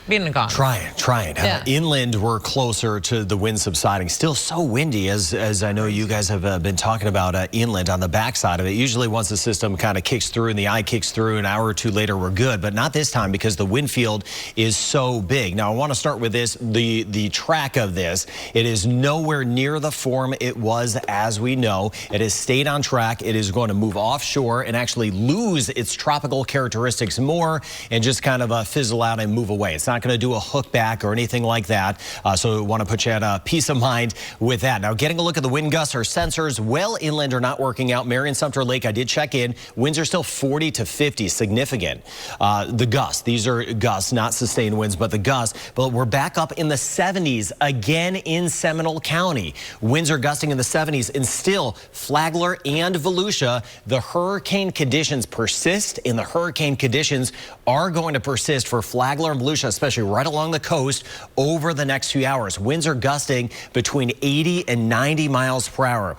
being gone. Trying. Yeah. Inland, we're closer to the wind subsiding. Still so windy, as I know you guys have been talking about inland on the backside of it. Usually once the system kind of kicks through and the eye kicks through, an hour or two later, we're good. But not this time because the wind field is so big. Now, I want to start with this, the track of this. It is nowhere near the form it was, as we know. It has stayed on track. It is going to move offshore and actually lose its tropical characteristics more and just kind of fizzle out and move away. It's not going to do a hook back or anything like that. So we want to put you at peace of mind with that. Now, getting a look at the wind gusts, our sensors, well inland are not working out. Marion Sumter Lake, I did check in. Winds are still 40 to 50, significant. The gusts, these are gusts, not sustained winds, but the gusts. But we're back up in the 70s again in Seminole County. Winds are gusting in the 70s, and still Flagler and Volusia, the hurricane conditions persist, and the hurricane conditions are going to persist for Flagler and Volusia, especially right along the coast over the next few hours. Winds are gusting between 80 and 90 miles per hour.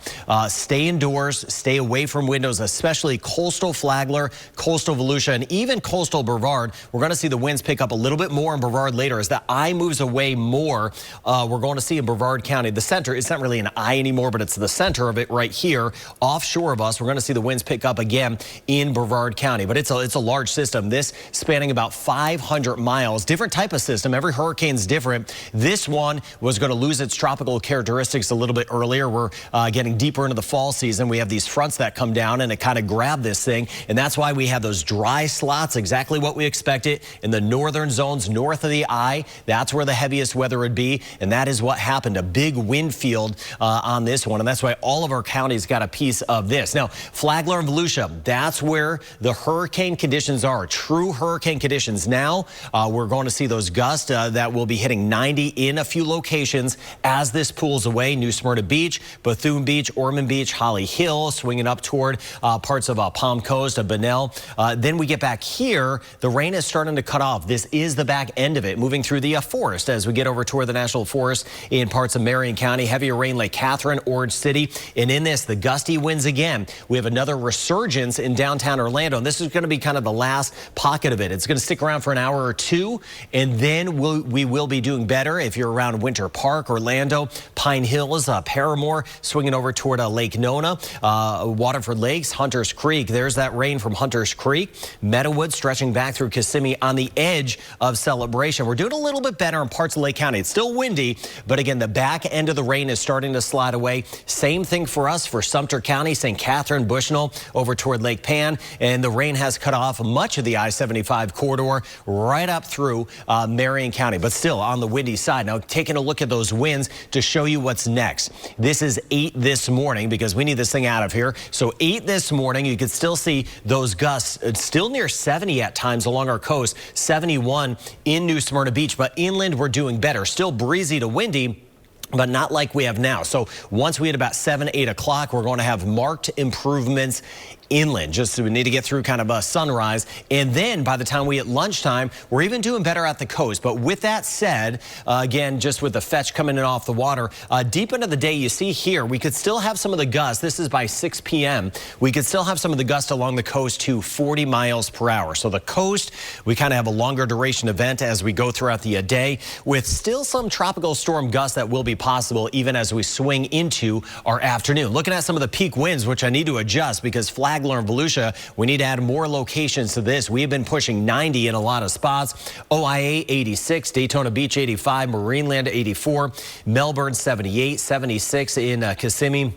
Stay indoors, stay away from windows, especially coastal Flagler, coastal Volusia, and even coastal Brevard. We're going to see the winds pick up a little bit more in Brevard later as the eye moves away more. We're going to see in Brevard County, the center, it's not really an eye anymore, but it's the center of it right here offshore of us. We're going to see the winds pick up again in Brevard County, but it's a large system. This spanning about 500 miles, different type of system. Every hurricane's different. This one was going to lose its tropical characteristics a little bit earlier. We're getting deeper into the fall season. We have these fronts that come down and it kind of grabbed this thing. And that's why we have those dry slots, exactly what we expected in the northern zones north of the eye. That's where the heaviest weather would be. And that is what happened. A big wind field on this one. And that's why all of our counties got a piece of this. Now, Flagler and Volusia, that's where the hurricane conditions are. True hurricane conditions. Now, we're going to see those gusts that will be hitting 90 in a few locations as this pulls away. New Smyrna Beach, Bethune Beach, Ormond Beach, Holly Hill, swinging up toward parts of Palm Coast, of Bunnell. Then we get back here. The rain is starting to cut off. This is the back end of it, moving through the forest as we get over toward the National Forest in parts of Marion County. Heavier rain, Lake Catherine, Orange City. And in this, the gusty winds again. We have another resurgence in downtown Orlando. And this is going to be kind of the last pocket of it. It's going to stick around for an hour or two, and then we will be doing better if you're around Winter Park, Orlando, Pine Hills, Paramore, swinging over toward Lake Nona, Waterford Lakes, Hunters Creek. There's that rain from Hunters Creek. Meadowood stretching back through Kissimmee on the edge of Celebration. We're doing a little bit better in parts of Lake County. It's still windy, but again, the back end of the rain is starting to slide away. Same thing for us for Sumter County, St. Catherine, Bushnell, over toward Lake Pan, and the rain has cut off much of the I-75 corridor right up through Marion County, but still on the windy side. Now, taking a look at those winds to show you what's next. This is 8 this morning because we need this thing out of here. So 8 this morning, you can still see those gusts still near 70 at times along our coast, 71 in New Smyrna Beach, but inland we're doing better. Still breezy to windy, but not like we have now. So once we hit about 7, 8 o'clock, we're going to have marked improvements inland. Just so we need to get through kind of a sunrise. And then by the time we hit lunchtime, we're even doing better at the coast. But with that said, again, just with the fetch coming in off the water, deep into the day, you see here, we could still have some of the gusts. This is by 6 p.m. We could still have some of the gusts along the coast to 40 miles per hour. So the coast, we kind of have a longer duration event as we go throughout the day with still some tropical storm gusts that will be possible even as we swing into our afternoon. Looking at some of the peak winds, which I need to adjust because Flagler and Volusia, we need to add more locations to this. We have been pushing 90 in a lot of spots. OIA 86, Daytona Beach 85, Marineland 84, Melbourne 78, 76 in Kissimmee,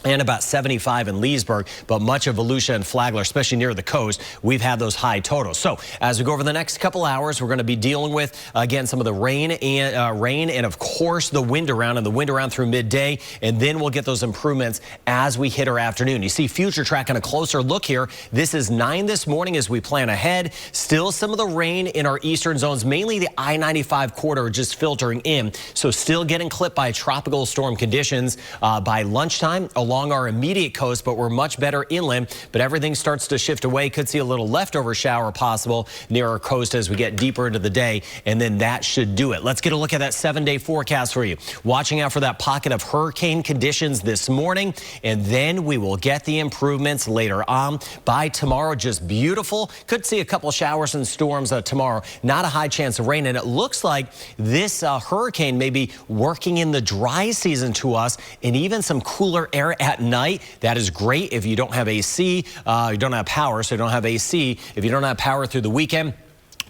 and about 75 in Leesburg, but much of Volusia and Flagler, especially near the coast, we've had those high totals. So as we go over the next couple hours, we're going to be dealing with, again, some of the rain and of course, the wind around through midday, and then we'll get those improvements as we hit our afternoon. You see Future tracking a closer look here. This is 9 this morning as we plan ahead. Still some of the rain in our eastern zones, mainly the I-95 corridor just filtering in. So still getting clipped by tropical storm conditions by lunchtime along along our immediate coast, but we're much better inland. But everything starts to shift away. Could see a little leftover shower possible near our coast as we get deeper into the day, and then that should do it. Let's get a look at that 7-day forecast for you. Watching out for that pocket of hurricane conditions this morning, and then we will get the improvements later on. By tomorrow, just beautiful. Could see a couple showers and storms tomorrow. Not a high chance of rain, and it looks like this hurricane may be working in the dry season to us, and even some cooler air at night. That is great if you don't have AC, you don't have power, so you don't have AC. If you don't have power through the weekend,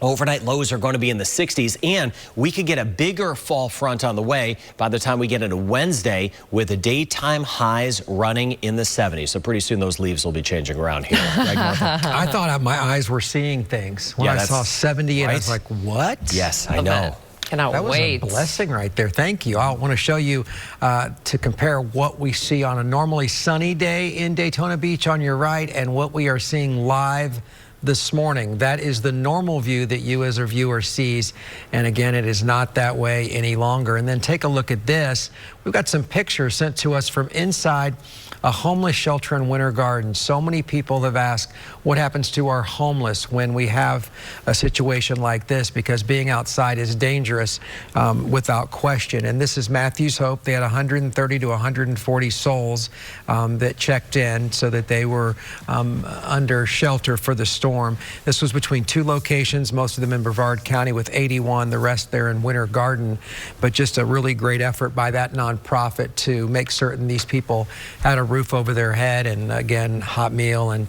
overnight lows are going to be in the 60s, and we could get a bigger fall front on the way by the time we get into Wednesday, with the daytime highs running in the 70s. So pretty soon those leaves will be changing around here. Greg, I thought my eyes were seeing things when I saw 70, and I was like, what? Yes, I know. Cannot that was wait. A blessing right there. Thank you. I want to show you to compare what we see on a normally sunny day in Daytona Beach on your right and what we are seeing live this morning. That is the normal view that you as a viewer sees, and again, it is not that way any longer. And then take a look at this. We've got some pictures sent to us from inside a homeless shelter in Winter Garden. So many people have asked what happens to our homeless when we have a situation like this, because being outside is dangerous without question. And this is Matthew's Hope. They had 130 to 140 souls that checked in so that they were under shelter for the storm. This was between 2 locations, most of them in Brevard County, with 81, the rest there in Winter Garden. But just a really great effort by that nonprofit to make certain these people had a roof over their head, and again, hot meal and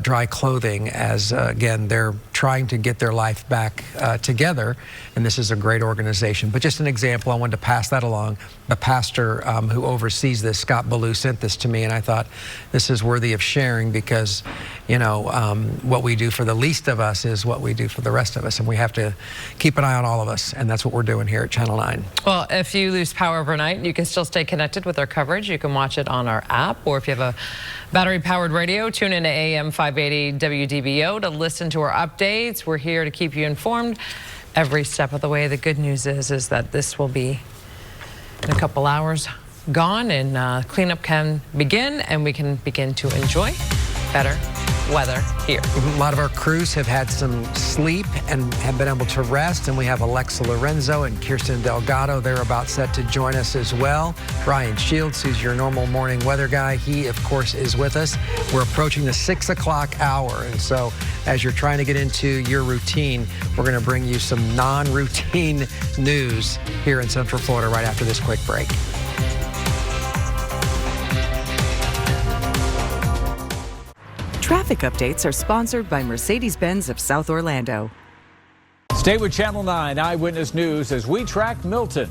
dry clothing, as again, they're trying to get their life back together. And this is a great organization. But just an example, I wanted to pass that along. The pastor who oversees this, Scott Ballou, sent this to me, and I thought this is worthy of sharing, because you know, what we do for the least of us is what we do for the rest of us, and we have to keep an eye on all of us, and that's what we're doing here at Channel 9. Well, if you lose power overnight, you can still stay connected with our coverage. You can watch it on our app, or if you have a battery-powered radio, tune in to AM 580 WDBO to listen to our updates. We're here to keep you informed every step of the way. The good news is that this will be in a couple hours gone, and cleanup can begin, and we can begin to enjoy better weather here. A lot of our crews have had some sleep and have been able to rest, and we have Alexa Lorenzo and Kirsten Delgado. They're about set to join us as well. Brian Shields, who's your normal morning weather guy, he of course is with us. We're approaching the 6 o'clock hour, and so as you're trying to get into your routine, we're going to bring you some non-routine news here in Central Florida right after this quick break. Traffic updates are sponsored by Mercedes-Benz of South Orlando. Stay with Channel 9 Eyewitness News as we track Milton.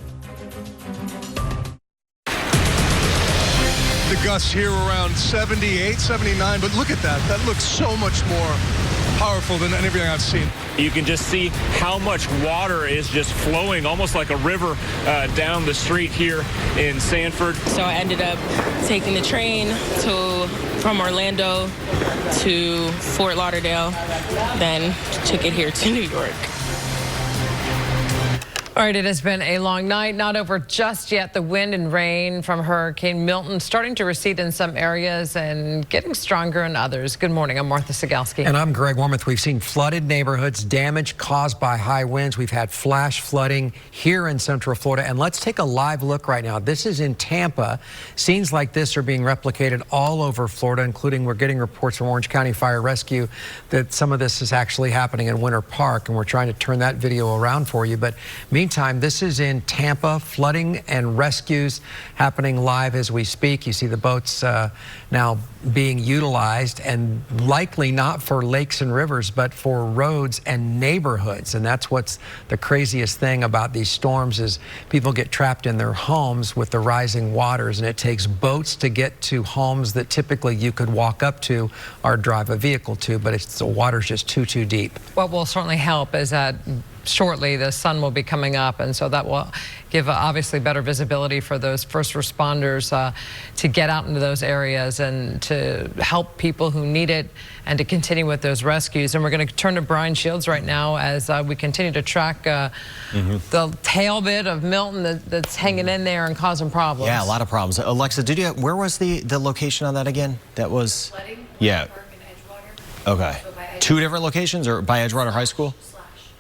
The gusts here around 78, 79, but look at that. That looks so much more powerful than everything I've seen. You can just see how much water is just flowing, almost like a river down the street here in Sanford. So I ended up taking the train from Orlando to Fort Lauderdale, then took it here to New York. All right, it has been a long night. Not over just yet. The wind and rain from Hurricane Milton starting to recede in some areas and getting stronger in others. Good morning. I'm Martha Sigalski. And I'm Greg Wormuth. We've seen flooded neighborhoods, damage caused by high winds. We've had flash flooding here in Central Florida. And let's take a live look right now. This is in Tampa. Scenes like this are being replicated all over Florida, including we're getting reports from Orange County Fire Rescue that some of this is actually happening in Winter Park. And we're trying to turn that video around for you. But meantime, this is in Tampa, flooding and rescues happening live as we speak. You see the boats now being utilized, and likely not for lakes and rivers, but for roads and neighborhoods. And that's what's the craziest thing about these storms, is people get trapped in their homes with the rising waters, and it takes boats to get to homes that typically you could walk up to or drive a vehicle to, but the water's just too deep. What will certainly help is that shortly the sun will be coming up, and so that will give obviously better visibility for those first responders to get out into those areas and to help people who need it and to continue with those rescues. And we're going to turn to Brian Shields right now as we continue to track the tail bit of Milton that's hanging in there and causing problems. Yeah, a lot of problems. Alexa, where was the location on that again? That was Flooding, yeah. Park and Edgewater. Okay. So 2 different locations, or by Edgewater High School?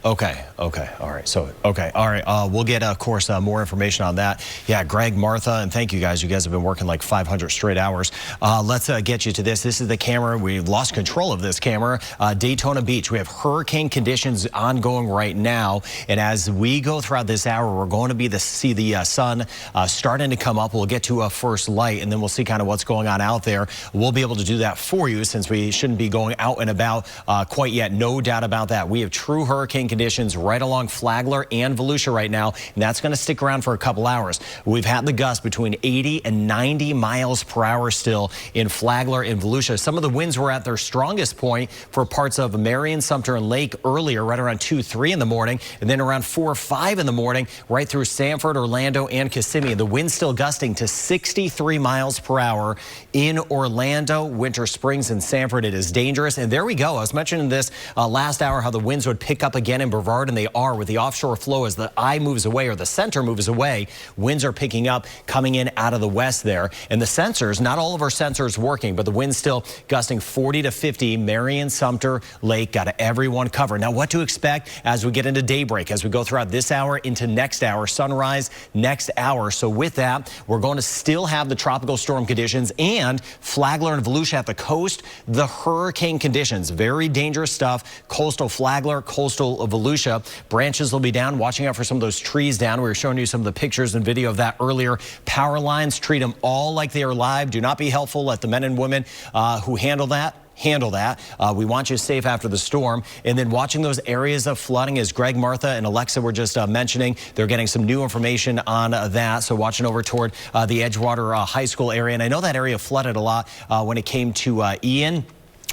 Okay, all right. So, we'll get, of course, more information on that. Yeah, Greg, Martha, and thank you guys. You guys have been working like 500 straight hours. Let's get you to this. This is the camera. We lost control of this camera. Daytona Beach. We have hurricane conditions ongoing right now. And as we go throughout this hour, we're going to be see the sun starting to come up. We'll get to a first light, and then we'll see kind of what's going on out there. We'll be able to do that for you since we shouldn't be going out and about quite yet. No doubt about that. We have true hurricane conditions right along Flagler and Volusia right now, and that's going to stick around for a couple hours. We've had the gusts between 80 and 90 miles per hour still in Flagler and Volusia. Some of the winds were at their strongest point for parts of Marion, Sumter, and Lake earlier, right around 2, 3 in the morning, and then around 4, 5 in the morning, right through Sanford, Orlando, and Kissimmee. The wind still gusting to 63 miles per hour in Orlando, Winter Springs, and Sanford. It is dangerous, and there we go. I was mentioning this last hour, how the winds would pick up again in Brevard, and they are with the offshore flow as the eye moves away, or the center moves away. Winds are picking up, coming in out of the west there. And the sensors, not all of our sensors working, but the wind's still gusting 40 to 50. Marion, Sumter, Lake, got everyone covered. Now, what to expect as we get into daybreak, as we go throughout this hour into next hour, sunrise next hour. So with that, we're going to still have the tropical storm conditions and Flagler and Volusia at the coast, the hurricane conditions. Very dangerous stuff. Coastal Flagler, coastal Volusia. Branches will be down. Watching out for some of those trees down. We were showing you some of the pictures and video of that earlier. Power lines, treat them all like they are live. Do not be helpful. Let the men and women who handle that. We want you safe after the storm. And then watching those areas of flooding, as Greg, Martha, and Alexa were just mentioning, they're getting some new information on that. So watching over toward the Edgewater High School area. And I know that area flooded a lot when it came to Ian.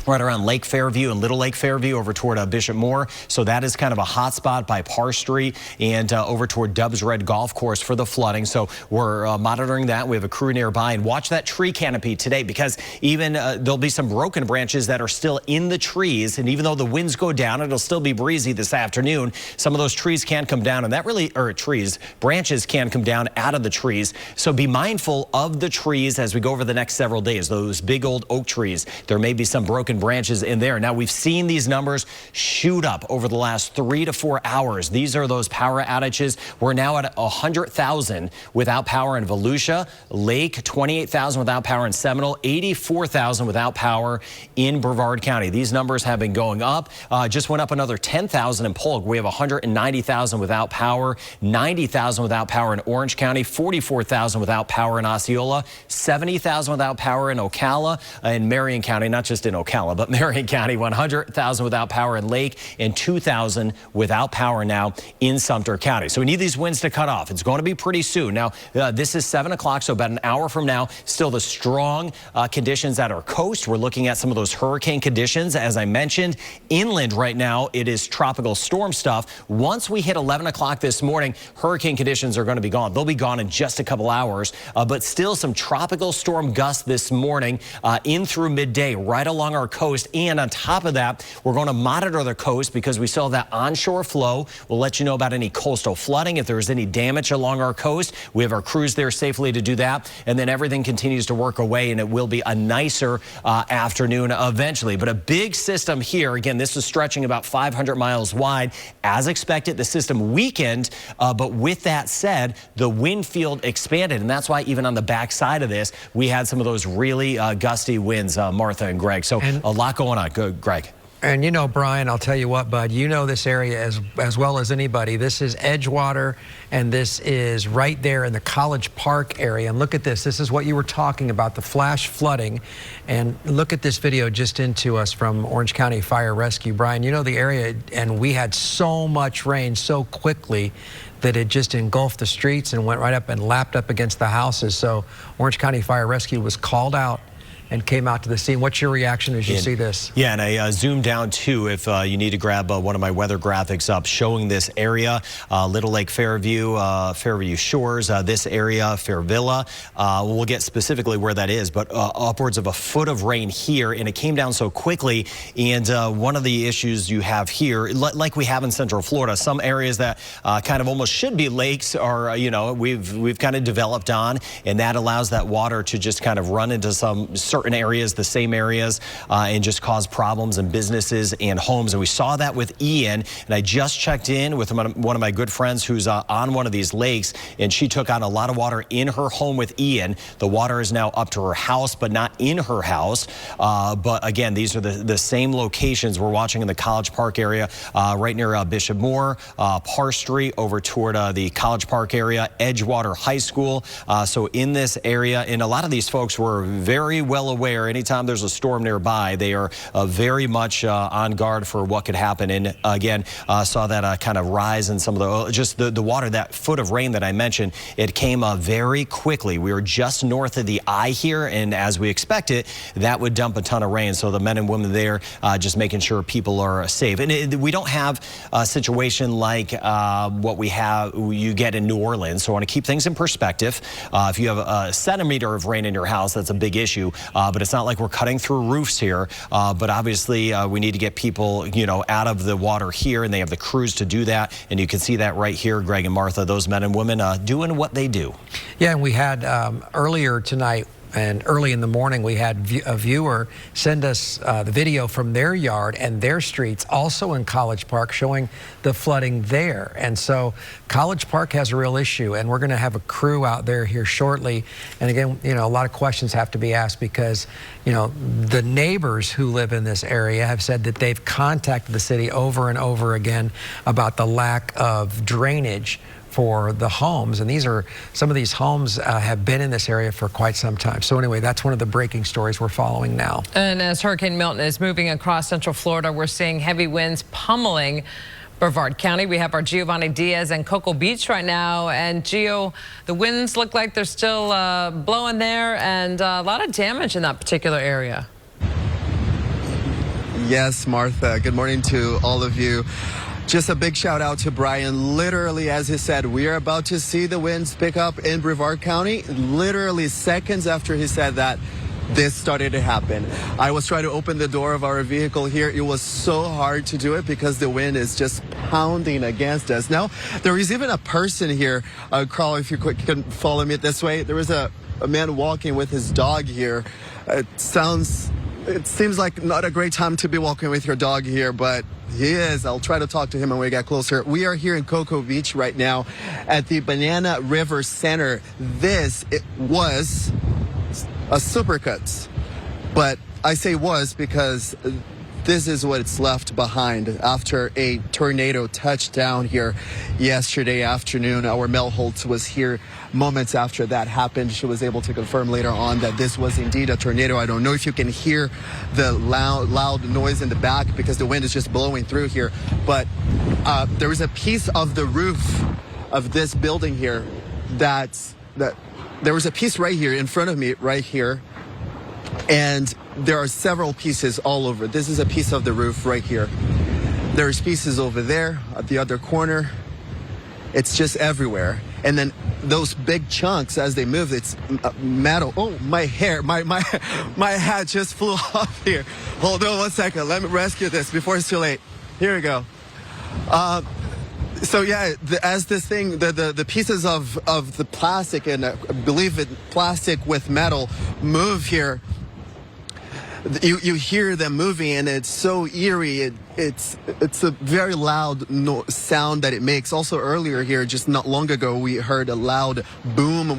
Right around Lake Fairview and Little Lake Fairview over toward Bishop Moore. So that is kind of a hot spot by Parr Street and over toward Dubs Red Golf Course for the flooding. So we're monitoring that. We have a crew nearby, and watch that tree canopy today, because even there'll be some broken branches that are still in the trees. And even though the winds go down, it'll still be breezy this afternoon. Some of those trees can come down, and that really, branches can come down out of the trees. So be mindful of the trees as we go over the next several days. Those big old oak trees, there may be some broken branches in there. Now, we've seen these numbers shoot up over the last 3 to 4 hours. These are those power outages. We're now at 100,000 without power in Volusia, Lake, 28,000 without power in Seminole, 84,000 without power in Brevard County. These numbers have been going up. Just went up another 10,000 in Polk. We have 190,000 without power, 90,000 without power in Orange County, 44,000 without power in Osceola, 70,000 without power in Ocala, in Marion County, not just in Ocala, but Marion County, 100,000 without power in Lake, and 2,000 without power now in Sumter County. So we need these winds to cut off. It's going to be pretty soon. Now, this is 7 o'clock, so about an hour from now, still the strong conditions at our coast. We're looking at some of those hurricane conditions. As I mentioned, inland right now, it is tropical storm stuff. Once we hit 11 o'clock this morning, hurricane conditions are going to be gone. They'll be gone in just a couple hours, but still some tropical storm gusts this morning in through midday right along our coast. And on top of that, we're going to monitor the coast because we still have that onshore flow. We'll let you know about any coastal flooding. If there's any damage along our coast, we have our crews there safely to do that. And then everything continues to work away, and it will be a nicer afternoon eventually. But a big system here. Again, this is stretching about 500 miles wide. As expected, the system weakened. But with that said, the wind field expanded. And that's why even on the backside of this, we had some of those really gusty winds, Martha and Greg. So a lot going on. Go, Greg. And you know, Brian, I'll tell you what, bud, you know this area as well as anybody. This is Edgewater, and this is right there in the College Park area. And look at this. This is what you were talking about, the flash flooding. And look at this video just into us from Orange County Fire Rescue. Brian, you know the area, and we had so much rain so quickly that it just engulfed the streets and went right up and lapped up against the houses. So Orange County Fire Rescue was called out, and came out to the scene. What's your reaction as you see this? Yeah, and I zoomed down too if you need to grab one of my weather graphics up showing this area, Little Lake Fairview, Fairview Shores, this area, Fairvilla. We'll get specifically where that is, but upwards of a foot of rain here, and it came down so quickly. And one of the issues you have here, like we have in Central Florida, some areas that kind of almost should be lakes are, we've kind of developed on, and that allows that water to just kind of run into some certain areas, the same areas, and just cause problems in businesses and homes. And we saw that with Ian, and I just checked in with one of my good friends who's on one of these lakes, and she took on a lot of water in her home with Ian. The water is now up to her house, but not in her house. But again, these are the same locations we're watching in the College Park area, right near Bishop Moore, Parr Street, over toward the College Park area, Edgewater High School. So in this area, and a lot of these folks were very well aware anytime there's a storm nearby, they are very much on guard for what could happen. And again, saw that kind of rise in some of the water, that foot of rain that I mentioned. It came very quickly. We were just north of the eye here, and as we expected, that would dump a ton of rain. So the men and women there just making sure people are safe. And we don't have a situation like what you get in New Orleans. So I want to keep things in perspective. If you have a centimeter of rain in your house, that's a big issue. But it's not like we're cutting through roofs here. But obviously, we need to get people, out of the water here, and they have the crews to do that. And you can see that right here, Greg and Martha, those men and women doing what they do. Yeah, and we had earlier tonight and early in the morning, we had a viewer send us the video from their yard and their streets, also in College Park, showing the flooding there. And so College Park has a real issue, and we're going to have a crew out there here shortly. And again, a lot of questions have to be asked because, the neighbors who live in this area have said that they've contacted the city over and over again about the lack of drainage for the homes, and some of these homes have been in this area for quite some time. So anyway, that's one of the breaking stories we're following now. And as Hurricane Milton is moving across Central Florida, we're seeing heavy winds pummeling Brevard County. We have our Giovanni Diaz and Cocoa Beach right now, and Gio, the winds look like they're still blowing there, and a lot of damage in that particular area. Yes, Martha. Good morning to all of you. Just a big shout out to Brian. Literally, as he said, we are about to see the winds pick up in Brevard County. Literally seconds after he said that, this started to happen. I was trying to open the door of our vehicle here. It was so hard to do it because the wind is just pounding against us. Now, there is even a person here. Carl, if you can follow me this way. There was a man walking with his dog here. It seems like not a great time to be walking with your dog here, but he is. I'll try to talk to him when we get closer. We are here in Cocoa Beach right now at the Banana River Center. It was a supercuts, but I say was because this is what it's left behind after a tornado touched down here yesterday afternoon. Our Mel Holtz was here moments after that happened. She was able to confirm later on that this was indeed a tornado. I don't know if you can hear the loud noise in the back because the wind is just blowing through here, but there is a piece of the roof of this building here that there was a piece right here in front of me right here, and there are several pieces all over. This is a piece of the roof right here. There's pieces over there at the other corner. It's just everywhere. And then those big chunks, as they move, it's metal. Oh, my hair, my hat just flew off here. Hold on one second. Let me rescue this before it's too late. Here we go. So yeah, as this thing, the pieces of the plastic, and I believe it plastic with metal, move here, you hear them moving, and it's so eerie. It's a very loud sound that it makes. Also earlier here, just not long ago, we heard a loud boom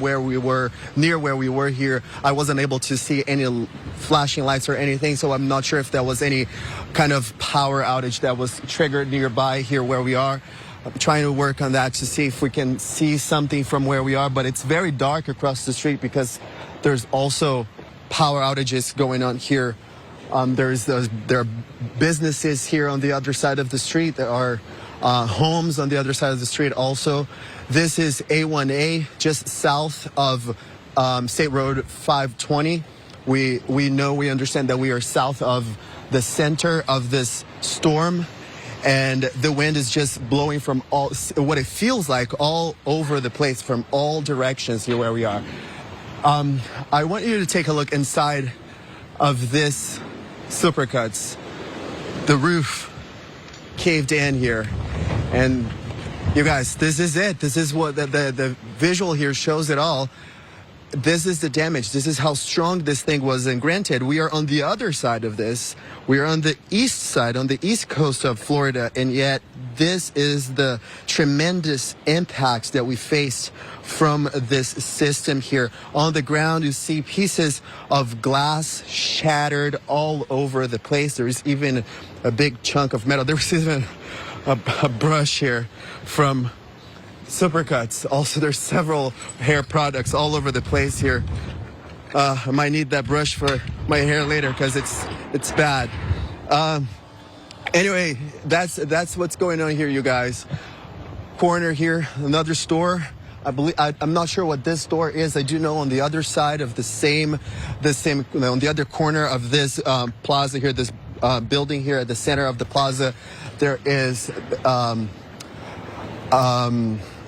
near where we were here. I wasn't able to see any flashing lights or anything, so I'm not sure if there was any kind of power outage that was triggered nearby here where we are. I'm trying to work on that to see if we can see something from where we are, but it's very dark across the street because there's also power outages going on here. There are businesses here on the other side of the street. There are homes on the other side of the street also. This is A1A, just south of State Road 520. We understand that we are south of the center of this storm, and the wind is just blowing from what it feels like all over the place from all directions here where we are. I want you to take a look inside of this Supercuts. The roof caved in here, and you guys, this is it. This is what the visual here shows it all. This is the damage. This is how strong this thing was. And granted, we are on the other side of this. We are on the east side, on the east coast of Florida. And yet this is the tremendous impacts that we faced from this system here. On the ground, you see pieces of glass shattered all over the place. There is even a big chunk of metal. There was even a brush here from Supercuts. Also, there's several hair products all over the place here. I might need that brush for my hair later because it's bad. Anyway, that's what's going on here, you guys. Corner here, another store. I'm not sure what this store is. I do know on the other side of the same, on the other corner of this plaza here, this building here at the center of the plaza, there is.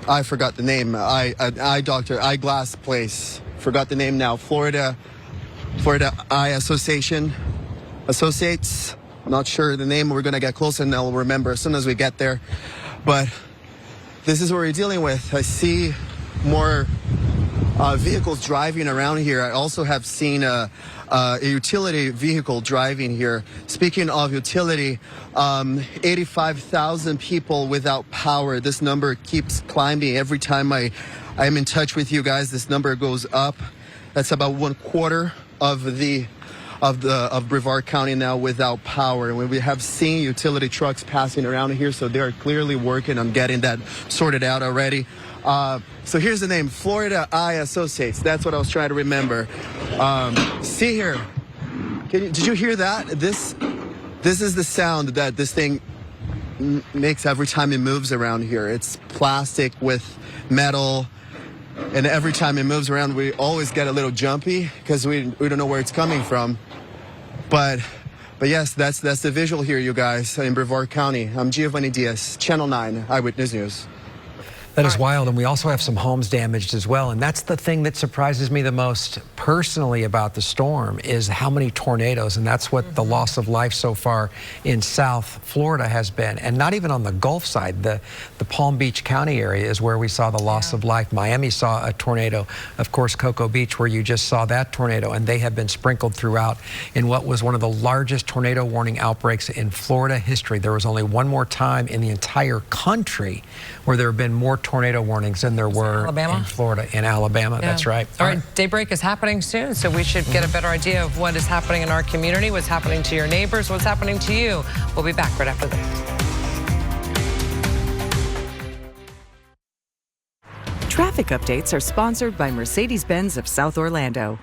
I forgot the name. Eyeglass place. Forgot the name now. Florida Eye Associates. I'm not sure the name. We're gonna get close and I'll remember as soon as we get there. But this is what we're dealing with. I see more vehicles driving around here. I also have seen a utility vehicle driving here. Speaking of utility, 85,000 people without power. This number keeps climbing. Every time I'm in touch with you guys, this number goes up. That's about 1/4 of Brevard County now without power. And we have seen utility trucks passing around here, so they're clearly working on getting that sorted out already. So here's the name, Florida Eye Associates. That's what I was trying to remember. See here. Did you hear that? This is the sound that this thing makes every time it moves around here. It's plastic with metal, and every time it moves around, we always get a little jumpy because we don't know where it's coming from. But yes, that's the visual here, you guys, in Brevard County. I'm Giovanni Diaz, Channel 9 Eyewitness News. That is wild, and we also have some homes damaged as well, and that's the thing that surprises me the most personally about the storm is how many tornadoes, and that's what the loss of life so far in South Florida has been, and not even on the Gulf side. The Palm Beach County area is where we saw the loss of life. Miami saw a tornado, of course, Cocoa Beach, where you just saw that tornado, and they have been sprinkled throughout in what was one of the largest tornado warning outbreaks in Florida history. There was only one more time in the entire country where there have been more tornado warnings than there were in Florida, in Alabama. Yeah. That's right. All right, daybreak is happening soon, so we should get a better idea of what is happening in our community, what's happening to your neighbors, what's happening to you. We'll be back right after this. Traffic updates are sponsored by Mercedes-Benz of South Orlando.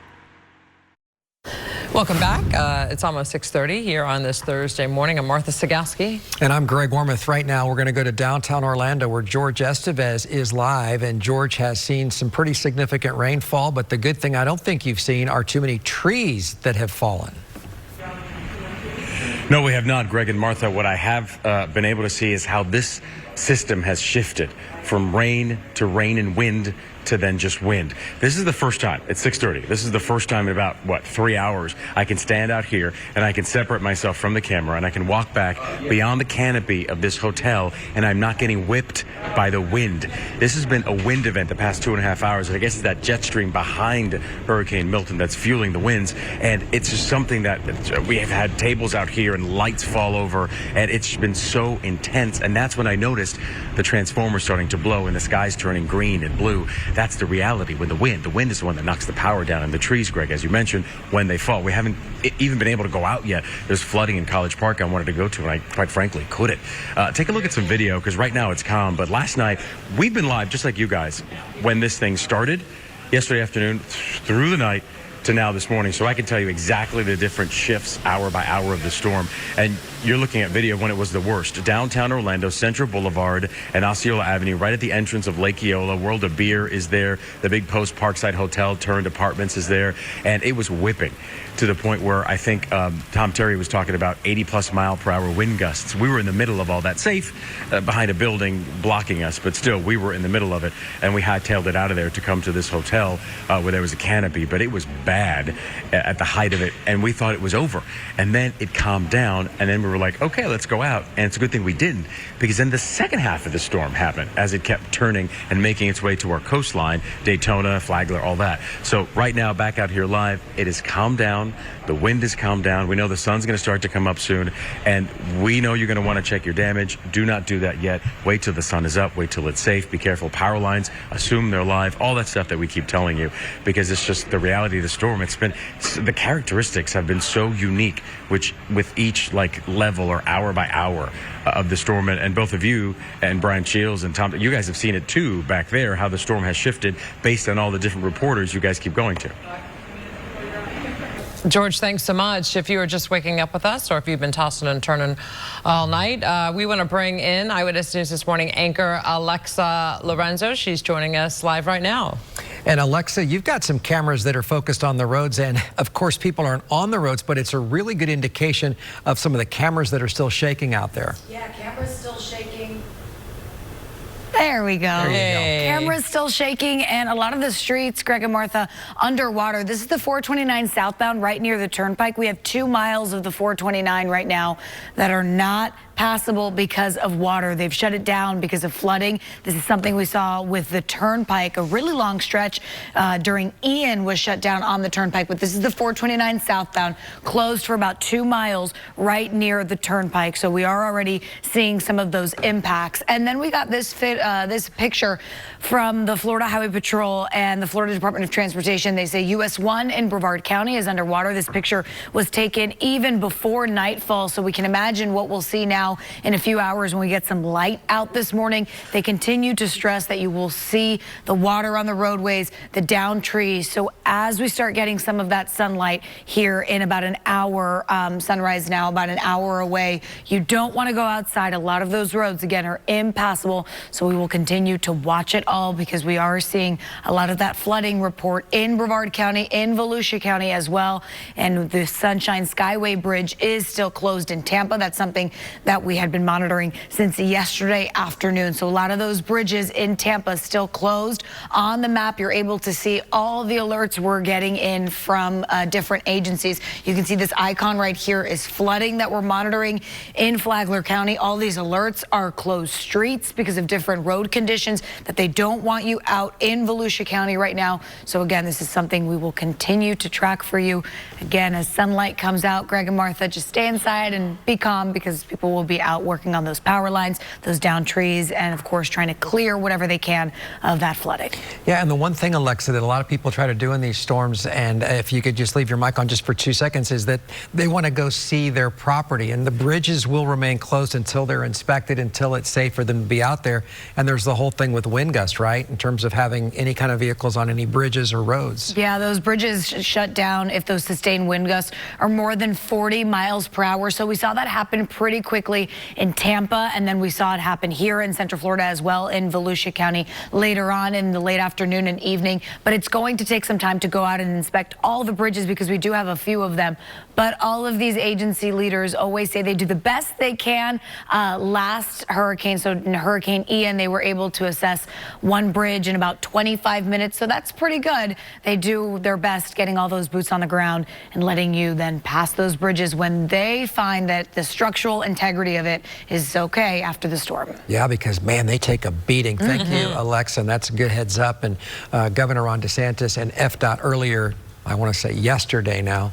Welcome back. It's almost 6:30 here on this Thursday morning. I'm Martha Sagowski. And I'm Greg Wormuth. Right now, we're going to go to downtown Orlando where George Estevez is live. And George has seen some pretty significant rainfall. But the good thing I don't think you've seen are too many trees that have fallen. No, we have not, Greg and Martha. What I have been able to see is how this system has shifted from rain to rain and wind to then just wind. This is the first time at 6:30. This is the first time in about, 3 hours I can stand out here and I can separate myself from the camera and I can walk back beyond the canopy of this hotel and I'm not getting whipped by the wind. This has been a wind event the past 2.5 hours. And I guess it's that jet stream behind Hurricane Milton that's fueling the winds. And it's just something that we have had tables out here and lights fall over and it's been so intense. And that's when I noticed the transformer starting to blow and the sky's turning green and blue. That's the reality with the wind. The wind is the one that knocks the power down. And the trees, Greg, as you mentioned, when they fall, we haven't even been able to go out yet. There's flooding in College Park I wanted to go to, and I quite frankly couldn't. Take a look at some video, because right now it's calm. But last night, we've been live, just like you guys, when this thing started. Yesterday afternoon, through the night, to now this morning, so I can tell you exactly the different shifts hour by hour of the storm. And you're looking at video when it was the worst. Downtown Orlando, Central Boulevard and Osceola Avenue, right at the entrance of Lake Eola. World of Beer is there. The Big Post Parkside Hotel turned apartments is there. And it was whipping to the point where I think Tom Terry was talking about 80-plus-mile-per-hour wind gusts. We were in the middle of all that, safe behind a building blocking us, but still, we were in the middle of it, and we hightailed it out of there to come to this hotel where there was a canopy, but it was bad at the height of it, and we thought it was over. And then it calmed down, and then we were like, okay, let's go out. And it's a good thing we didn't, because then the second half of the storm happened as it kept turning and making its way to our coastline, Daytona, Flagler, all that. So right now, back out here live, it has calmed down. The wind has calmed down. We know the sun's going to start to come up soon, and we know you're going to want to check your damage. Do not do that yet. Wait till the sun is up. Wait till it's safe. Be careful. Power lines, assume they're live. All that stuff that we keep telling you, because it's just the reality of the storm. The characteristics have been so unique, which with each level or hour by hour of the storm, and both of you and Brian Shields and Tom, you guys have seen it too back there, how the storm has shifted based on all the different reporters you guys keep going to. George, thanks so much. If you were just waking up with us or if you've been tossing and turning all night, we want to bring in Eyewitness News this morning anchor Alexa Lorenzo. She's joining us live right now. And Alexa, you've got some cameras that are focused on the roads, and of course people aren't on the roads, but it's a really good indication of some of the cameras that are still shaking out there. Yeah, cameras still shaking. There we go. Hey. Camera's still shaking, and a lot of the streets, Greg and Martha, underwater. This is the 429 southbound right near the turnpike. We have 2 miles of the 429 right now that are not passable because of water. They've shut it down because of flooding. This is something we saw with the turnpike. A really long stretch during Ian was shut down on the turnpike, but this is the 429 southbound, closed for about 2 miles right near the turnpike. So we are already seeing some of those impacts. And then we got this picture from the Florida Highway Patrol and the Florida Department of Transportation. They say US 1 in Brevard County is underwater. This picture was taken even before nightfall, so we can imagine what we'll see now in a few hours when we get some light out this morning. They continue to stress that you will see the water on the roadways, the downed trees. So as we start getting some of that sunlight here in about an hour, sunrise now about an hour away, you don't want to go outside. A lot of those roads, again, are impassable. So we will continue to watch it all, because we are seeing a lot of that flooding report in Brevard County, in Volusia County as well. And the Sunshine Skyway Bridge is still closed in Tampa. That's something that we had been monitoring since yesterday afternoon. So a lot of those bridges in Tampa still closed. On the map, you're able to see all the alerts we're getting in from different agencies. You can see this icon right here is flooding that we're monitoring in Flagler County. All these alerts are closed streets because of different road conditions, that they don't want you out in Volusia County right now. So again, this is something we will continue to track for you. Again, as sunlight comes out, Greg and Martha, just stay inside and be calm, because people will be out working on those power lines, those downed trees, and of course trying to clear whatever they can of that flooding. Yeah, and the one thing, Alexa, that a lot of people try to do in these storms, and if you could just leave your mic on just for 2 seconds, is that they want to go see their property, and the bridges will remain closed until they're inspected, until it's safe for them to be out there. And there's the whole thing with wind gusts, right, in terms of having any kind of vehicles on any bridges or roads. Yeah, those bridges shut down if those sustained wind gusts are more than 40 miles per hour. So we saw that happen pretty quickly in Tampa, and then we saw it happen here in Central Florida as well in Volusia County later on in the late afternoon and evening. But it's going to take some time to go out and inspect all the bridges, because we do have a few of them. But all of these agency leaders always say they do the best they can. Last hurricane, so in Hurricane Ian, they were able to assess one bridge in about 25 minutes. So that's pretty good. They do their best getting all those boots on the ground and letting you then pass those bridges when they find that the structural integrity of it is okay after the storm. Yeah, because, man, they take a beating. Thank you, Alexa, and that's a good heads up. And Governor Ron DeSantis and FDOT earlier, I want to say yesterday now,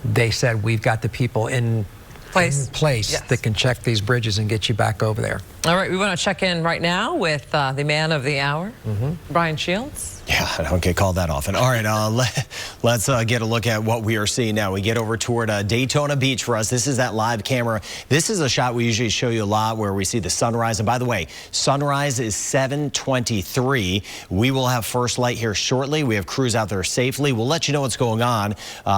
they said we've got the people in place Yes. that can check these bridges and get you back over there. All right, we want to check in right now with the man of the hour, Brian Shields. Yeah, I don't get called that often. All right, let's get a look at what we are seeing now. We get over toward Daytona Beach for us. This is that live camera. This is a shot we usually show you a lot where we see the sunrise. And by the way, sunrise is 7:23. We will have first light here shortly. We have crews out there safely. We'll let you know what's going on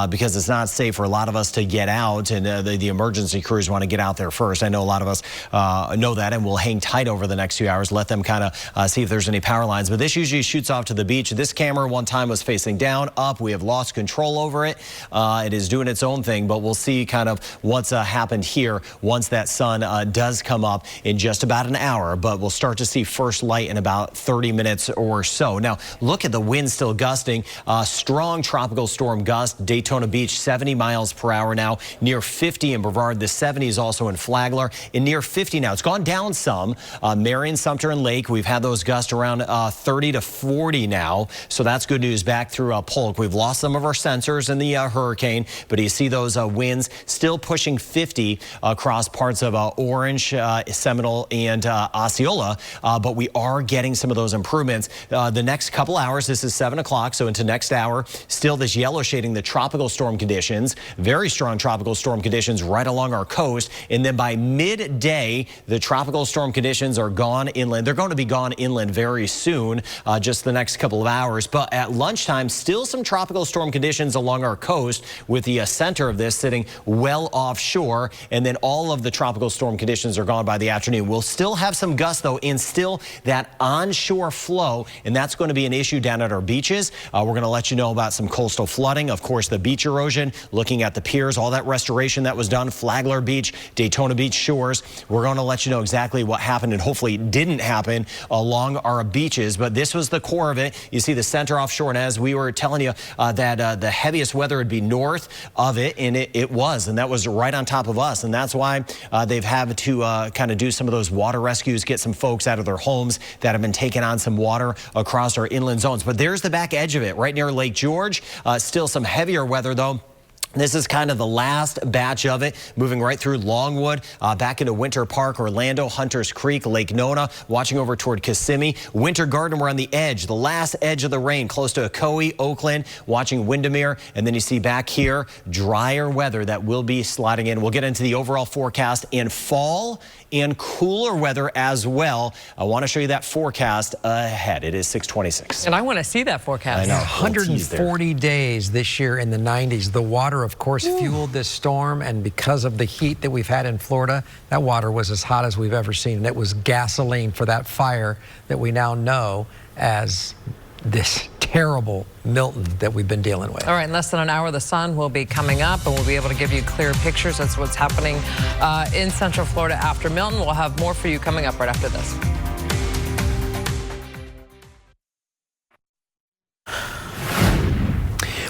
because it's not safe for a lot of us to get out, and the emergency crews want to get out there first. I know a lot of us know that, and we'll hang tight over the next few hours, let them kind of see if there's any power lines. But this usually shoots off to the beach. This camera one time was facing down, up. We have lost control over it. It is doing its own thing, but we'll see kind of what's happened here once that sun does come up in just about an hour. But we'll start to see first light in about 30 minutes or so. Now, look at the wind still gusting. Strong tropical storm gust. Daytona Beach, 70 miles per hour now. Near 50 in Brevard. The 70s also in Flagler. And near 50 now. It's gone down some. Marion, Sumter, and Lake. We've had those gusts around 30 to 40 now. So that's good news back through Polk. We've lost some of our sensors in the hurricane, but you see those winds still pushing 50 across parts of Orange, Seminole, and Osceola. But we are getting some of those improvements. The next couple hours, this is 7 o'clock, so into next hour, still this yellow shading the tropical storm conditions, very strong tropical storm conditions right along our coast. And then by midday, the tropical storm conditions are gone inland. They're going to be gone inland very soon, just the next couple of hours. But at lunchtime, still some tropical storm conditions along our coast, with the center of this sitting well offshore. And then all of the tropical storm conditions are gone by the afternoon. We'll still have some gusts, though, and still that onshore flow. And that's going to be an issue down at our beaches. We're going to let you know about some coastal flooding. Of course, the beach erosion, looking at the piers, all that restoration that was done, Flagler Beach, Daytona Beach shores. We're going to let you know exactly what happened and hopefully didn't happen along our beaches. But this was the core of it. You see the center offshore, and as we were telling you that the heaviest weather would be north of it, and it was, and that was right on top of us. And that's why they've had to kind of do some of those water rescues, get some folks out of their homes that have been taking on some water across our inland zones. But there's the back edge of it right near Lake George. Still some heavier weather, though. This is kind of the last batch of it, moving right through Longwood, back into Winter Park, Orlando, Hunters Creek, Lake Nona, watching over toward Kissimmee. Winter Garden, we're on the edge, the last edge of the rain, close to Ocoee, Oakland, watching Windermere. And then you see back here, drier weather that will be sliding in. We'll get into the overall forecast and fall and cooler weather as well. I want to show you that forecast ahead. It is 6:26. And I want to see that forecast. I know. 140 days this year in the 90s. The water, of course, fueled this storm, and because of the heat that we've had in Florida, that water was as hot as we've ever seen, and it was gasoline for that fire that we now know as this terrible Milton that we've been dealing with. All right, in less than an hour, the sun will be coming up, and we'll be able to give you clear pictures. That's what's happening in Central Florida after Milton. We'll have more for you coming up right after this.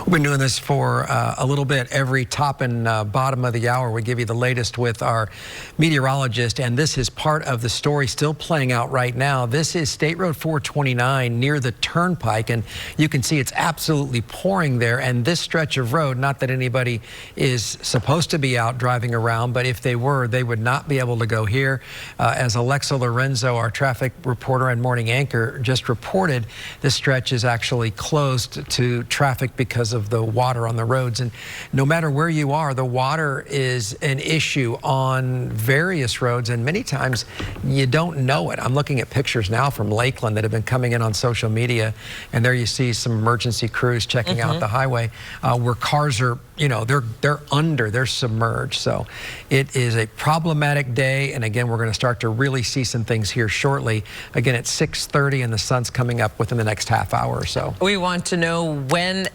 We've been doing this for a little bit. Every top and bottom of the hour, we give you the latest with our meteorologist, and this is part of the story still playing out right now. This is State Road 429 near the Turnpike, and you can see it's absolutely pouring there. And this stretch of road, not that anybody is supposed to be out driving around, but if they were, they would not be able to go here. As Alexa Lorenzo, our traffic reporter and morning anchor, just reported, this stretch is actually closed to traffic because of the water on the roads. And no matter where you are, the water is an issue on various roads, and many times you don't know it. I'm looking at pictures now from Lakeland that have been coming in on social media, and there you see some emergency crews checking out the highway where cars are, you know, they're submerged. So it is a problematic day, and again, we're going to start to really see some things here shortly. Again, it's 6:30 and the sun's coming up within the next half hour or so. We want to know when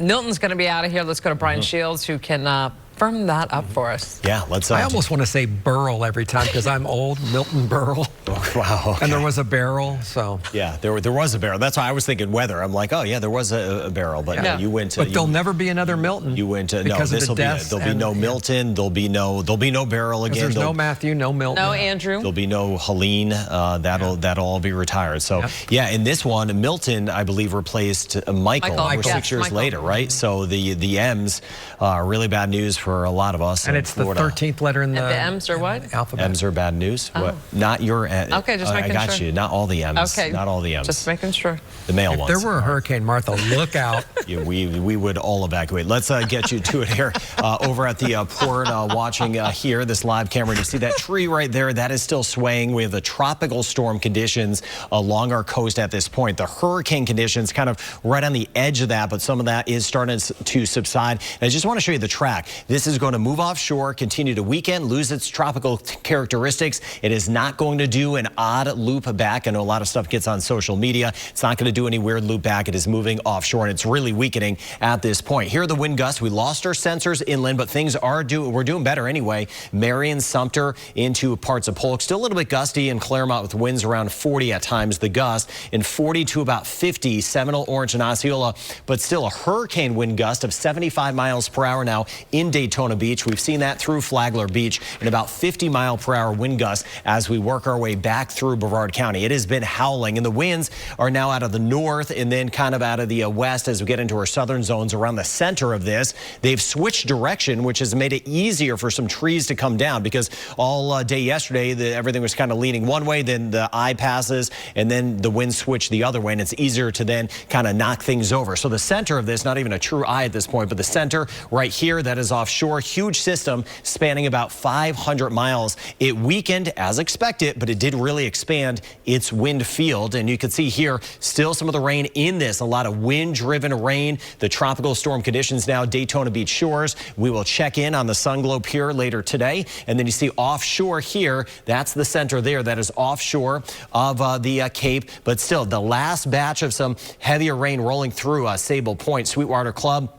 Milton's going to be out of here. Let's go to Brian Shields, who can firm that up for us. Yeah, let's. I almost want to say Burl every time because I'm old. Milton Burl. Oh, wow. Okay. And there was a barrel, so. Yeah, there was a barrel. That's why I was thinking weather. I'm like, oh yeah, there was a barrel, but no, you went to. But there'll never be another Milton. You went to no. This will be. There'll be no Milton. There'll be no barrel again. There's no Matthew, no Milton, no Andrew. There'll be no Helene. That'll all be retired. So yeah, in this one, Milton, I believe, replaced Michael. 6 years later, right? So the M's, really bad news for a lot of us. And it's Florida. the 13th letter in the M's are what? alphabet. M's are bad news. Oh. What? Not your. Okay, just making sure. I got you. Not all the M's. Okay. Not all the M's. Just making sure. The male If ones. there were a Hurricane Martha, look out. Yeah, we would all evacuate. Let's get you to it here over at the port watching here, this live camera. You see that tree right there? That is still swaying. We have the tropical storm conditions along our coast at this point. The hurricane conditions kind of right on the edge of that, but some of that is starting to subside. And I just want to show you the track. This is going to move offshore, continue to weaken, lose its tropical characteristics. It is not going to do an odd loop back. I know a lot of stuff gets on social media. It's not going to do any weird loop back. It is moving offshore, and it's really weakening at this point. Here are the wind gusts. We lost our sensors inland, but things we're doing better anyway. Marion, Sumter into parts of Polk. Still a little bit gusty in Claremont with winds around 40 at times, the gust, and 40 to about 50, Seminole, Orange, and Osceola, but still a hurricane wind gust of 75 miles per hour now in Daytona Beach. We've seen that through Flagler Beach, and about 50 mile per hour wind gusts as we work our way back through Brevard County. It has been howling, and the winds are now out of the north and then kind of out of the west as we get into our southern zones around the center of this. They've switched direction, which has made it easier for some trees to come down, because all day yesterday everything was kind of leaning one way, then the eye passes, and then the wind switched the other way, and it's easier to then kind of knock things over. So the center of this, not even a true eye at this point, but the center right here, that is offshore, huge system spanning about 500 miles. It weakened as expected, but it did really expand its wind field, and you can see here still some of the rain in this, a lot of wind-driven rain. The tropical storm conditions now Daytona Beach shores. We will check in on the sun globe here later today, and then you see offshore here, that's the center there, that is offshore of the Cape, but still the last batch of some heavier rain rolling through Sable Point, Sweetwater Club,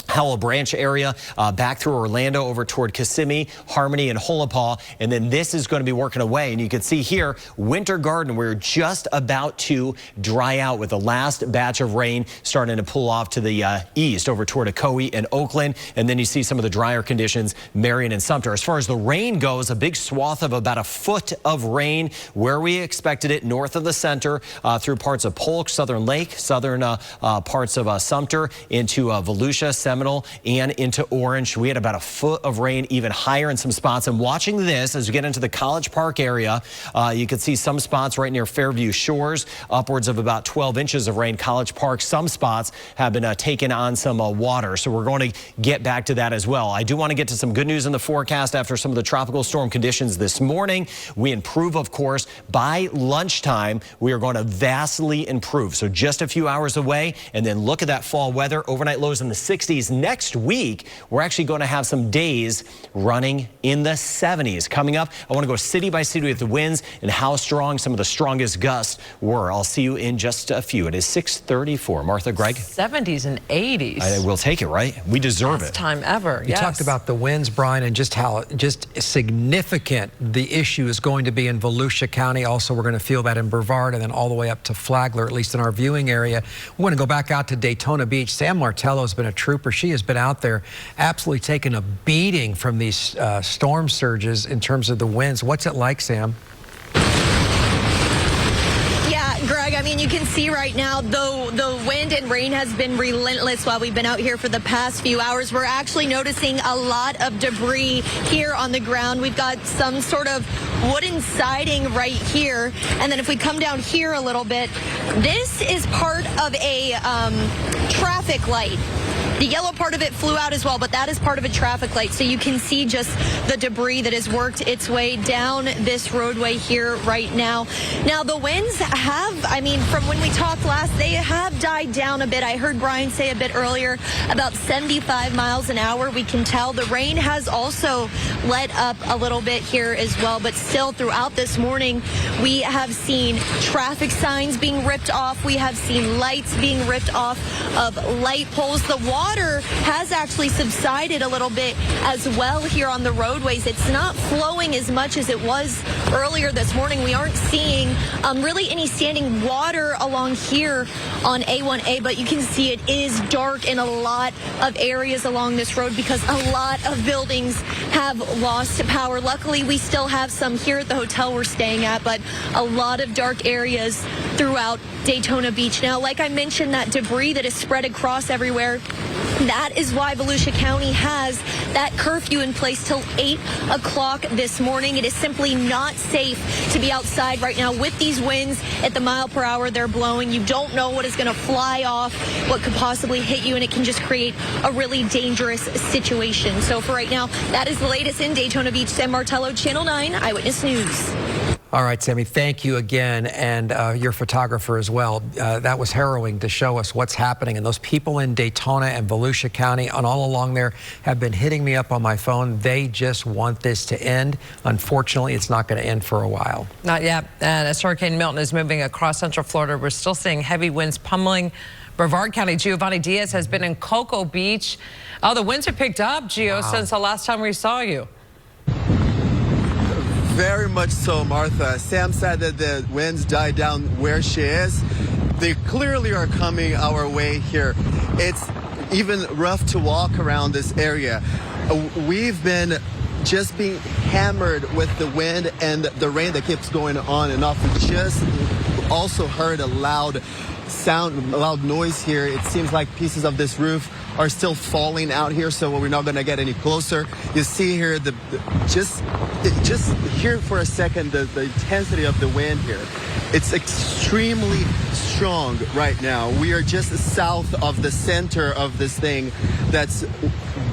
Howell Branch area, back through Orlando over toward Kissimmee, Harmony, and Holopaw. And then this is going to be working away. And you can see here, Winter Garden, we're just about to dry out with the last batch of rain starting to pull off to the east over toward Ocoee and Oakland. And then you see some of the drier conditions, Marion and Sumter. As far as the rain goes, a big swath of about a foot of rain where we expected it, north of the center, through parts of Polk, Southern Lake, southern parts of Sumter, into Volusia, Seminole, and into Orange. We had about a foot of rain, even higher in some spots. And watching this, as we get into the College Park area, you can see some spots right near Fairview Shores, upwards of about 12 inches of rain. College Park, some spots have been taking on some water. So we're going to get back to that as well. I do want to get to some good news in the forecast after some of the tropical storm conditions this morning. We improve, of course. By lunchtime, we are going to vastly improve. So just a few hours away, and then look at that fall weather. Overnight lows in the 60s. Next week, we're actually going to have some days running in the 70s. Coming up, I want to go city by city with the winds and how strong some of the strongest gusts were. I'll see you in just a few. It is 6:34. Martha, Greg? 70s and 80s. We'll take it, right? We deserve it. Best time ever. You talked about the winds, Brian, and just how significant the issue is going to be in Volusia County. Also, we're going to feel that in Brevard and then all the way up to Flagler, at least in our viewing area. We want to go back out to Daytona Beach. Sam Martello has been a trooper. She has been out there absolutely taking a beating from these storm surges in terms of the winds. What's it like, Sam? Yeah, Greg, I mean, you can see right now, though the wind and rain has been relentless while we've been out here for the past few hours, we're actually noticing a lot of debris here on the ground. We've got some sort of wooden siding right here. And then if we come down here a little bit, this is part of a traffic light. The yellow part of it flew out as well, but that is part of a traffic light. So you can see just the debris that has worked its way down this roadway here right now. Now, the winds have, I mean, from when we talked last, they have died down a bit. I heard Brian say a bit earlier about 75 miles an hour. We can tell the rain has also let up a little bit here as well, but still throughout this morning, we have seen traffic signs being ripped off. We have seen lights being ripped off of light poles. The water has actually subsided a little bit as well here on the roadways. It's not flowing as much as it was earlier this morning. We aren't seeing really any standing water along here on A1A, but you can see it is dark in a lot of areas along this road because a lot of buildings have lost power. Luckily, we still have some here at the hotel we're staying at, but a lot of dark areas throughout Daytona Beach. Now, like I mentioned, that debris that is spread across everywhere, That is why Volusia County has that curfew in place till 8 o'clock this morning. It is simply not safe to be outside right now with these winds at the mile per hour they're blowing. You don't know what is going to fly off, what could possibly hit you, and it can just create a really dangerous situation. So for right now, that is the latest in Daytona Beach. Sam Martello, Channel 9 Eyewitness News. All right, Sammy, thank you again, and your photographer as well. That was harrowing to show us what's happening. And those people in Daytona and Volusia County and all along there have been hitting me up on my phone. They just want this to end. Unfortunately, it's not going to end for a while. Not yet. And as Hurricane Milton is moving across Central Florida, we're still seeing heavy winds pummeling Brevard County. Giovanni Diaz has been in Cocoa Beach. Oh, the winds have picked up, Gio, since the last time we saw you. Very much so, Martha. Sam said that the winds died down where she is. They clearly are coming our way here. It's even rough to walk around this area. We've been just being hammered with the wind and the rain that keeps going on and off. We just also heard a loud sound, a loud noise here. It seems like pieces of this roof are still falling out here, so we're not going to get any closer. You see here, just here for a second, the intensity of the wind here. It's extremely strong right now. We are just south of the center of this thing that's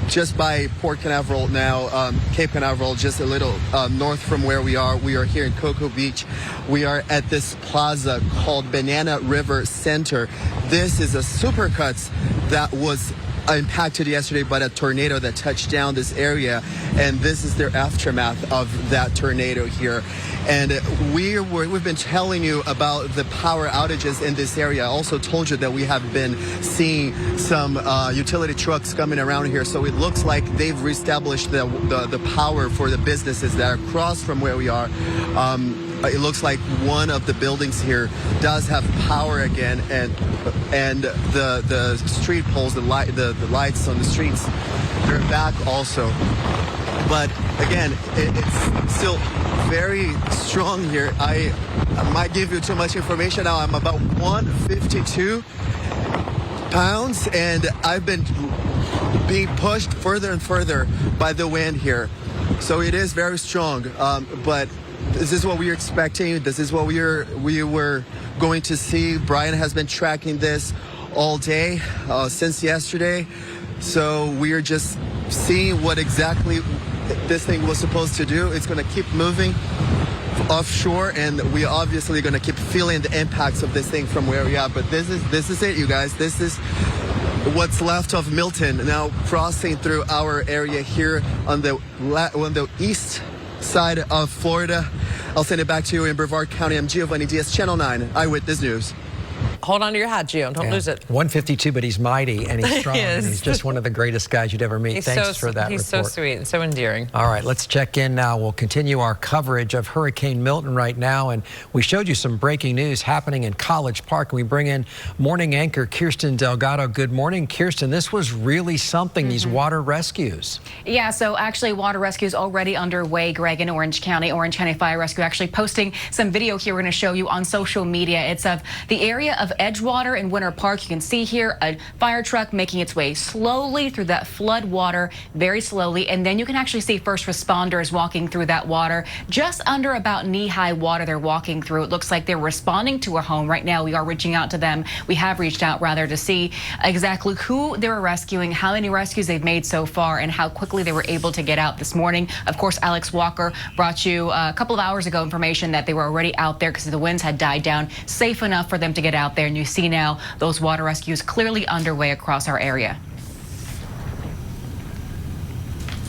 just by Port Canaveral now, Cape Canaveral, just a little north from where we are. We are here in Cocoa Beach. We are at this plaza called Banana River Center. This is a supercuts that was impacted yesterday by a tornado that touched down this area, and this is their aftermath of that tornado here. And we've been telling you about the power outages in this area. I also told you that we have been seeing some utility trucks coming around here, so it looks like they've reestablished the power for the businesses that are across from where we are. It looks like one of the buildings here does have power again, and the street poles, the lights on the streets, they're back also. But again, it's still very strong here. I might give you too much information now. I'm about 152 pounds, and I've been being pushed further and further by the wind here. So it is very strong, but this is what we were expecting. This is what we were going to see. Brian has been tracking this all day since yesterday. So we are just seeing what exactly this thing was supposed to do. It's going to keep moving offshore, and we obviously going to keep feeling the impacts of this thing from where we are. But this is it, you guys. This is what's left of Milton now crossing through our area here on the east side of Florida. I'll send it back to you in Brevard County. I'm Giovanni Diaz, Channel 9 Eyewitness News. Hold on to your hat, Gio. Don't lose it. 152, but he's mighty and he's strong. He and he's just one of the greatest guys you'd ever meet. Thanks for that report. He's so sweet and so endearing. All right, let's check in now. We'll continue our coverage of Hurricane Milton right now. And we showed you some breaking news happening in College Park. And we bring in morning anchor Kirsten Delgado. Good morning, Kirsten. This was really something, these water rescues. Yeah, so actually water rescues already underway, Greg, in Orange County. Orange County Fire Rescue actually posting some video here we're going to show you on social media. It's of the area of Edgewater in Winter Park. You can see here a fire truck making its way slowly through that flood water, very slowly, and then you can actually see first responders walking through that water, just under about knee-high water they're walking through. It looks like they're responding to a home right now. We are reaching out to them. We have reached out rather to see exactly who they were rescuing, how many rescues they've made so far, and how quickly they were able to get out this morning. Of course, Alex Walker brought you a couple of hours ago information that they were already out there because the winds had died down, safe enough for them to get out there. And you see now those water rescues clearly underway across our area.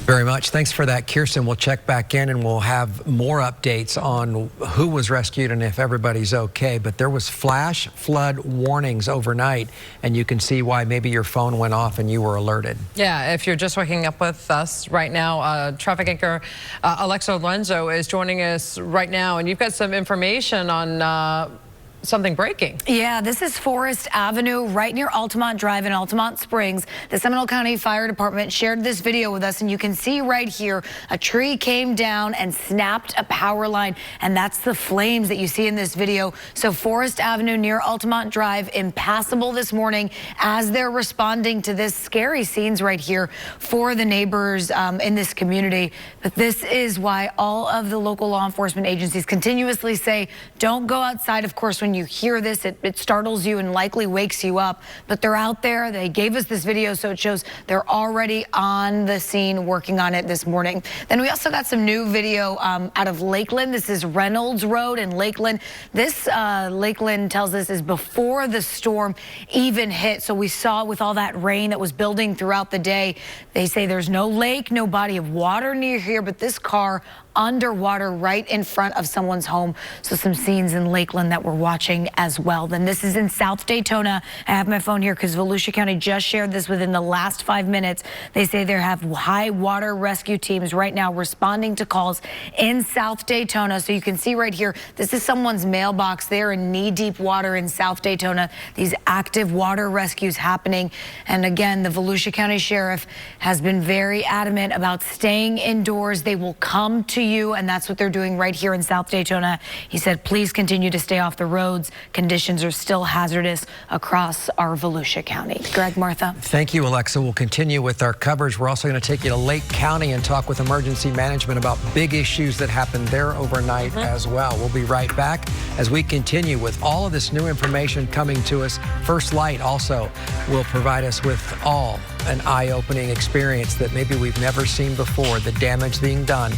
Very much. Thanks for that, Kirsten. We'll check back in and we'll have more updates on who was rescued and if everybody's okay. But there was flash flood warnings overnight, and you can see why maybe your phone went off and you were alerted. Yeah, if you're just waking up with us right now, traffic anchor Alexa Lorenzo is joining us right now, and you've got some information on something breaking. Yeah, this is Forest Avenue right near Altamont Drive in Altamont Springs. The Seminole County Fire Department shared this video with us, and you can see right here a tree came down and snapped a power line, and that's the flames that you see in this video. So Forest Avenue near Altamont Drive, impassable this morning as they're responding to this scary scenes right here for the neighbors in this community. But this is why all of the local law enforcement agencies continuously say, don't go outside. Of course, when you hear this, it startles you and likely wakes you up. But they're out there. They gave us this video, so it shows they're already on the scene working on it this morning. Then we also got some new video out of Lakeland. This is Reynolds Road in Lakeland. This Lakeland tells us is before the storm even hit. So we saw with all that rain that was building throughout the day. They say there's no lake, no body of water near here, but this car underwater right in front of someone's home. So some scenes in Lakeland that we're watching as well. Then this is in South Daytona. I have my phone here because Volusia County just shared this within the last 5 minutes. They say they have high water rescue teams right now responding to calls in South Daytona. So you can see right here, this is someone's mailbox. They're in knee-deep water in South Daytona. These active water rescues happening. And again, the Volusia County Sheriff has been very adamant about staying indoors. They will come to you, and that's what they're doing right here in South Daytona. He said, please continue to stay off the roads. Conditions are still hazardous across our Volusia County. Greg, Martha. Thank you, Alexa. We'll continue with our coverage. We're also going to take you to Lake County and talk with emergency management about big issues that happened there overnight as well. We'll be right back as we continue with all of this new information coming to us. First Light also will provide us with an eye-opening experience that maybe we've never seen before, the damage being done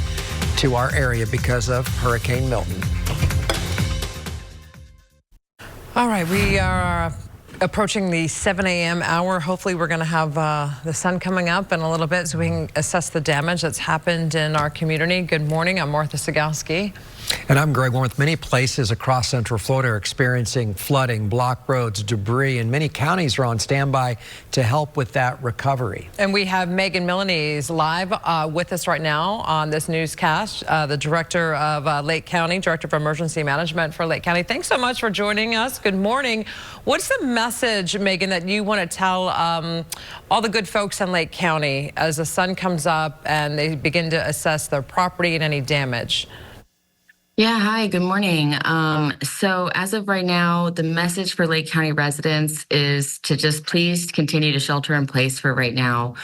to our area because of Hurricane Milton. All right, we are approaching the 7 a.m. hour. Hopefully we're going to have the sun coming up in a little bit so we can assess the damage that's happened in our community. Good morning. I'm Martha Sagowski. And I'm Greg Warren. Many places across Central Florida are experiencing flooding, blocked roads, debris, and many counties are on standby to help with that recovery. And we have Megan Milanese live with us right now on this newscast, the director of Lake County, director of emergency management for Lake County. Thanks so much for joining us. Good morning. What's the message, Megan, that you want to tell all the good folks in Lake County as the sun comes up and they begin to assess their property and any damage? Yeah, hi, good morning. So as of right now, the message for Lake County residents is to just please continue to shelter in place for right now.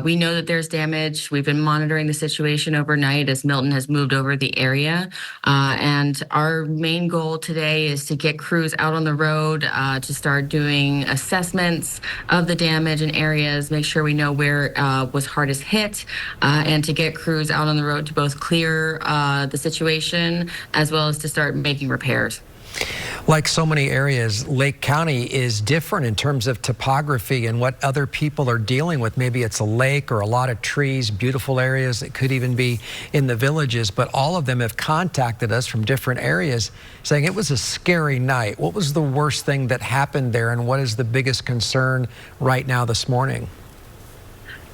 We know that there's damage. We've been monitoring the situation overnight as Milton has moved over the area. And our main goal today is to get crews out on the road to start doing assessments of the damage in areas, make sure we know where was hardest hit, and to get crews out on the road to both clear the situation as well as to start making repairs. Like so many areas, Lake County is different in terms of topography and what other people are dealing with. Maybe it's a lake or a lot of trees, beautiful areas. It could even be in the villages, but all of them have contacted us from different areas saying it was a scary night. What was the worst thing that happened there, and what is the biggest concern right now this morning?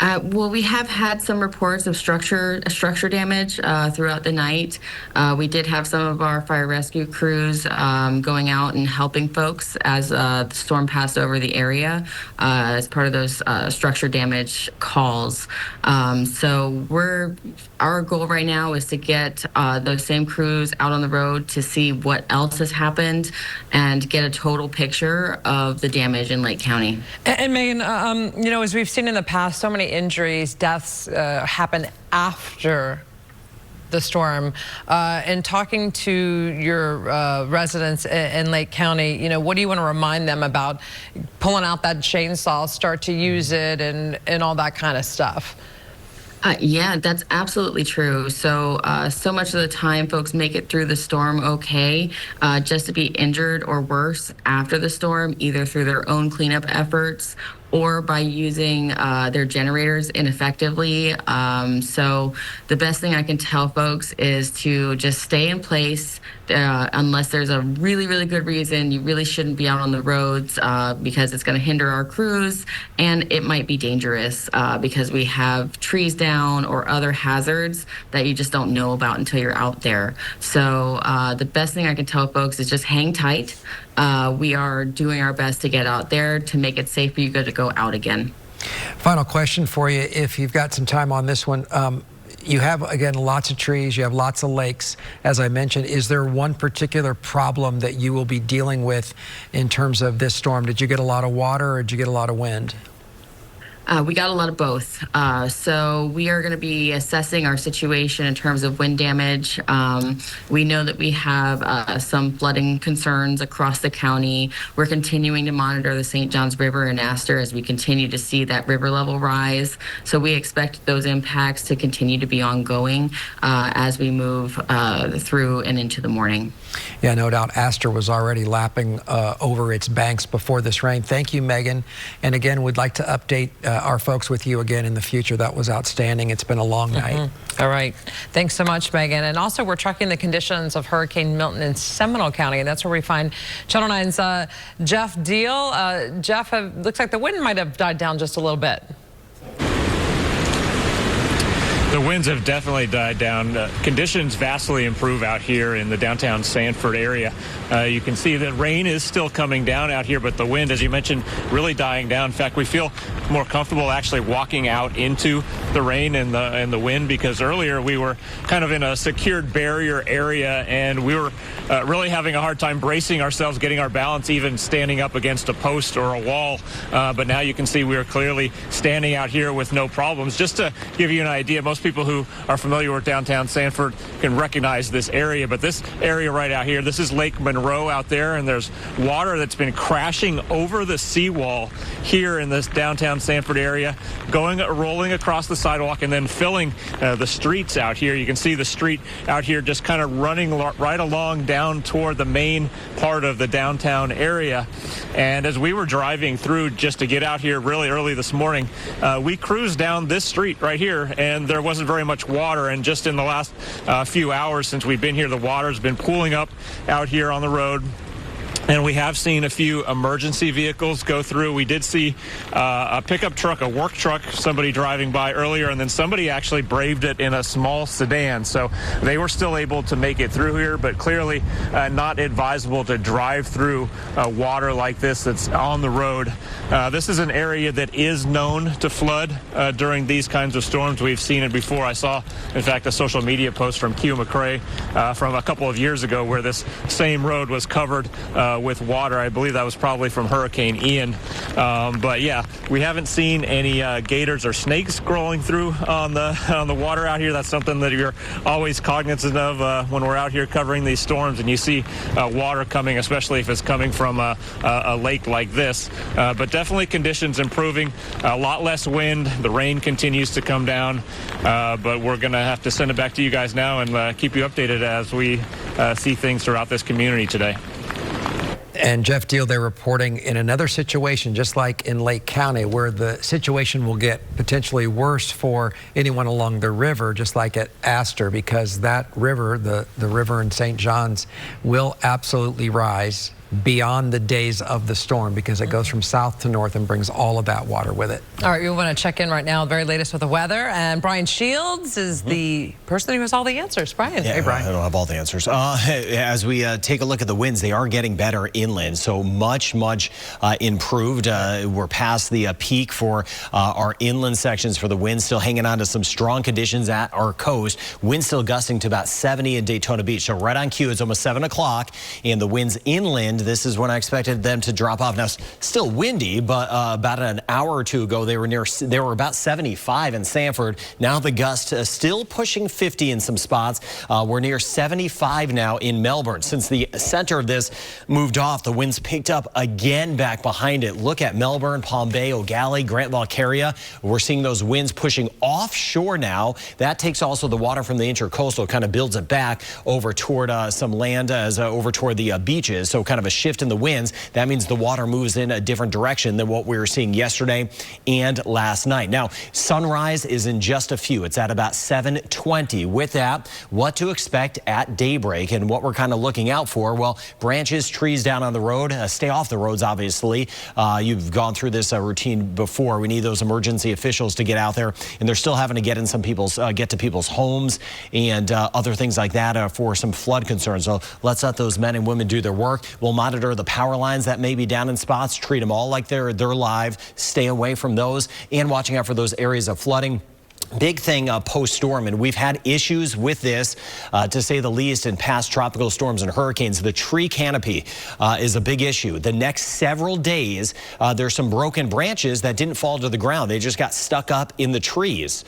Well, we have had some reports of structure damage throughout the night. We did have some of our fire rescue crews going out and helping folks as the storm passed over the area as part of those structure damage calls. So our goal right now is to get those same crews out on the road to see what else has happened and get a total picture of the damage in Lake County. And Megan, you know, as we've seen in the past, so many injuries, deaths happen after the storm. And talking to your residents in Lake County, you know, what do you want to remind them about pulling out that chainsaw, start to use it, and all that kind of stuff? Yeah, that's absolutely true. So much of the time folks make it through the storm okay, just to be injured or worse after the storm, either through their own cleanup efforts or by using their generators ineffectively. So the best thing I can tell folks is to just stay in place. Unless there's a really, really good reason, you really shouldn't be out on the roads because it's going to hinder our crews, and it might be dangerous because we have trees down or other hazards that you just don't know about until you're out there. So the best thing I can tell folks is just hang tight. we are doing our best to get out there to make it safe for you to go out again. Final question for you, if you've got some time on this one. You have, again, lots of trees, you have lots of lakes, as I mentioned. Is there one particular problem that you will be dealing with in terms of this storm? Did you get a lot of water or did you get a lot of wind? We got a lot of both. So we are going to be assessing our situation in terms of wind damage. We know that we have some flooding concerns across the county. We're continuing to monitor the St. Johns River and Astor as we continue to see that river level rise. So we expect those impacts to continue to be ongoing as we move through and into the morning. Yeah, no doubt. Astor was already lapping over its banks before this rain. Thank you, Megan. And again, we'd like to update our folks with you again in the future. That was outstanding. It's been a long night. All right. Thanks so much, Megan. And also, we're tracking the conditions of Hurricane Milton in Seminole County, and that's where we find Channel 9's Jeff Deal. Jeff, looks like the wind might have died down just a little bit. The winds have definitely died down. Conditions vastly improve out here in the downtown Sanford area. You can see that rain is still coming down out here, but the wind, as you mentioned, really dying down. In fact, we feel more comfortable actually walking out into the rain and the wind, because earlier we were kind of in a secured barrier area and we were really having a hard time bracing ourselves, getting our balance, even standing up against a post or a wall. But now you can see we are clearly standing out here with no problems. Just to give you an idea, most people who are familiar with downtown Sanford can recognize this area, but this area right out here, this is Lake Monroe out there, and there's water that's been crashing over the seawall here in this downtown Sanford area, rolling across the sidewalk and then filling the streets out here. You can see the street out here just kind of running right along down toward the main part of the downtown area. And as we were driving through just to get out here really early this morning, we cruised down this street right here, and there wasn't very much water. And just in the last few hours since we've been here, the water's been pooling up out here on the road. And we have seen a few emergency vehicles go through. We did see a pickup truck, a work truck, somebody driving by earlier, and then somebody actually braved it in a small sedan. So they were still able to make it through here, but clearly not advisable to drive through water like this that's on the road. This is an area that is known to flood during these kinds of storms. We've seen it before. I saw, in fact, a social media post from Q McCrae from a couple of years ago where this same road was covered with water. I believe that was probably from Hurricane Ian. But yeah, we haven't seen any gators or snakes crawling through on the water out here. That's something that you're always cognizant of when we're out here covering these storms and you see water coming, especially if it's coming from a lake like this. But definitely conditions improving, a lot less wind. The rain continues to come down, but we're going to have to send it back to you guys now and keep you updated as we see things throughout this community today. And Jeff Deal, they're reporting in another situation, just like in Lake County, where the situation will get potentially worse for anyone along the river, just like at Astor, because that river, the river in St. Johns, will absolutely rise beyond the days of the storm, because it goes from south to north and brings all of that water with it. All right, we want to check in right now, the very latest with the weather. And Brian Shields is the person who has all the answers. Brian. Yeah, hey, Brian. I don't have all the answers. As we take a look at the winds, they are getting better inland, so much improved. We're past the peak for our inland sections for the winds, still hanging on to some strong conditions at our coast. Winds still gusting to about 70 in Daytona Beach. So right on cue, it's almost 7 o'clock, and the winds inland, this is when I expected them to drop off. Now, still windy, but about an hour or two ago, they were about 75 in Sanford. Now the gust still pushing 50 in some spots. We're near 75 now in Melbourne. Since the center of this moved off, the winds picked up again back behind it. Look at Melbourne, Palm Bay, O'Galley, Grant-Valcaria. We're seeing those winds pushing offshore now. That takes also the water from the intercoastal, kind of builds it back over toward some land over toward the beaches. So kind of a shift in the winds. That means the water moves in a different direction than what we were seeing yesterday and last night. Now, sunrise is in just a few. It's at about 7:20. With that, what to expect at daybreak and what we're kind of looking out for? Well, branches, trees down on the road. Stay off the roads, obviously. You've gone through this routine before. We need those emergency officials to get out there, and they're still having to get in get to people's homes and other things like that for some flood concerns. So let's let those men and women do their work. We'll We'll monitor the power lines that may be down in spots, treat them all like they're live, stay away from those, and watching out for those areas of flooding. Big thing post-storm, and we've had issues with this, to say the least, in past tropical storms and hurricanes. The tree canopy is a big issue. The next several days, there's some broken branches that didn't fall to the ground. They just got stuck up in the trees.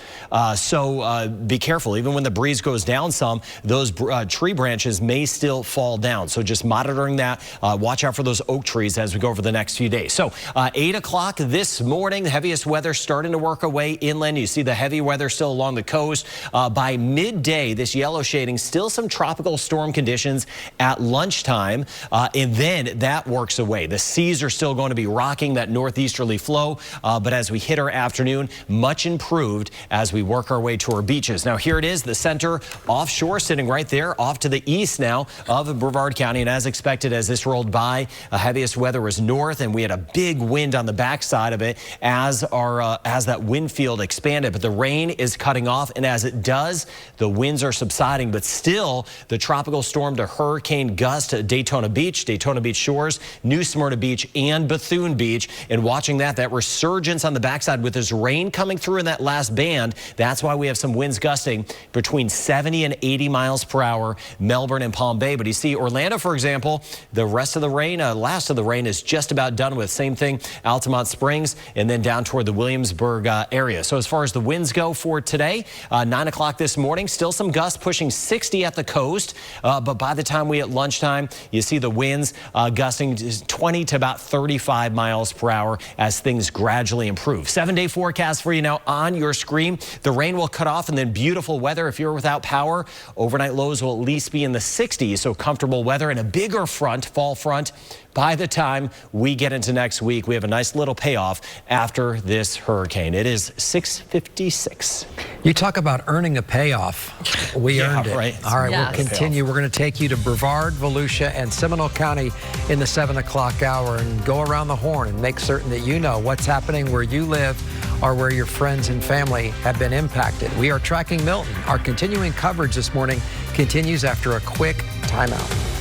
So be careful. Even when the breeze goes down some, those tree branches may still fall down. So just monitoring that. Watch out for those oak trees as we go over the next few days. So 8 o'clock this morning, the heaviest weather starting to work our way inland. You see the heavy weather still along the coast. By midday, this yellow shading, still some tropical storm conditions at lunchtime, and then that works away. The seas are still going to be rocking that northeasterly flow, but as we hit our afternoon, much improved as we work our way to our beaches. Now here it is, the center offshore, sitting right there off to the east now of Brevard County, and as expected, as this rolled by, heaviest weather was north, and we had a big wind on the backside of it as that wind field expanded, but the rain is cutting off, and as it does, the winds are subsiding, but still the tropical storm to hurricane gust to Daytona Beach shores, New Smyrna Beach, and Bethune Beach. And watching that resurgence on the backside with this rain coming through in that last band, that's why we have some winds gusting between 70 and 80 miles per hour, Melbourne and Palm Bay. But you see Orlando, for example, the rest of the rain, last of the rain is just about done with. Same thing, Altamont Springs, and then down toward the Williamsburg area. So as far as the winds go for today, 9 o'clock this morning, still some gusts pushing 60 at the coast, but by the time we hit lunchtime, you see the winds gusting 20 to about 35 miles per hour as things gradually improve. 7-day forecast for you now on your screen. The rain will cut off, and then beautiful weather if you're without power. Overnight lows will at least be in the 60s, so comfortable weather and a bigger front, fall front. By the time we get into next week, we have a nice little payoff after this hurricane. It is 6:56. You talk about earning a payoff. We earned it. Right. All right, Yes. we'll continue. We're going to take you to Brevard, Volusia, and Seminole County in the 7 o'clock hour and go around the horn and make certain that you know what's happening where you live or where your friends and family have been impacted. We are tracking Milton. Our continuing coverage this morning continues after a quick timeout.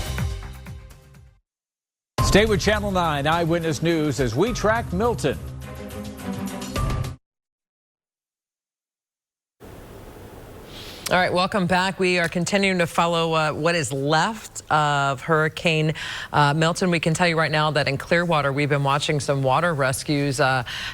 Stay with Channel 9 Eyewitness News as we track Milton. All right, welcome back. We are continuing to follow what is left of Hurricane Milton. We can tell you right now that in Clearwater, we've been watching some water rescues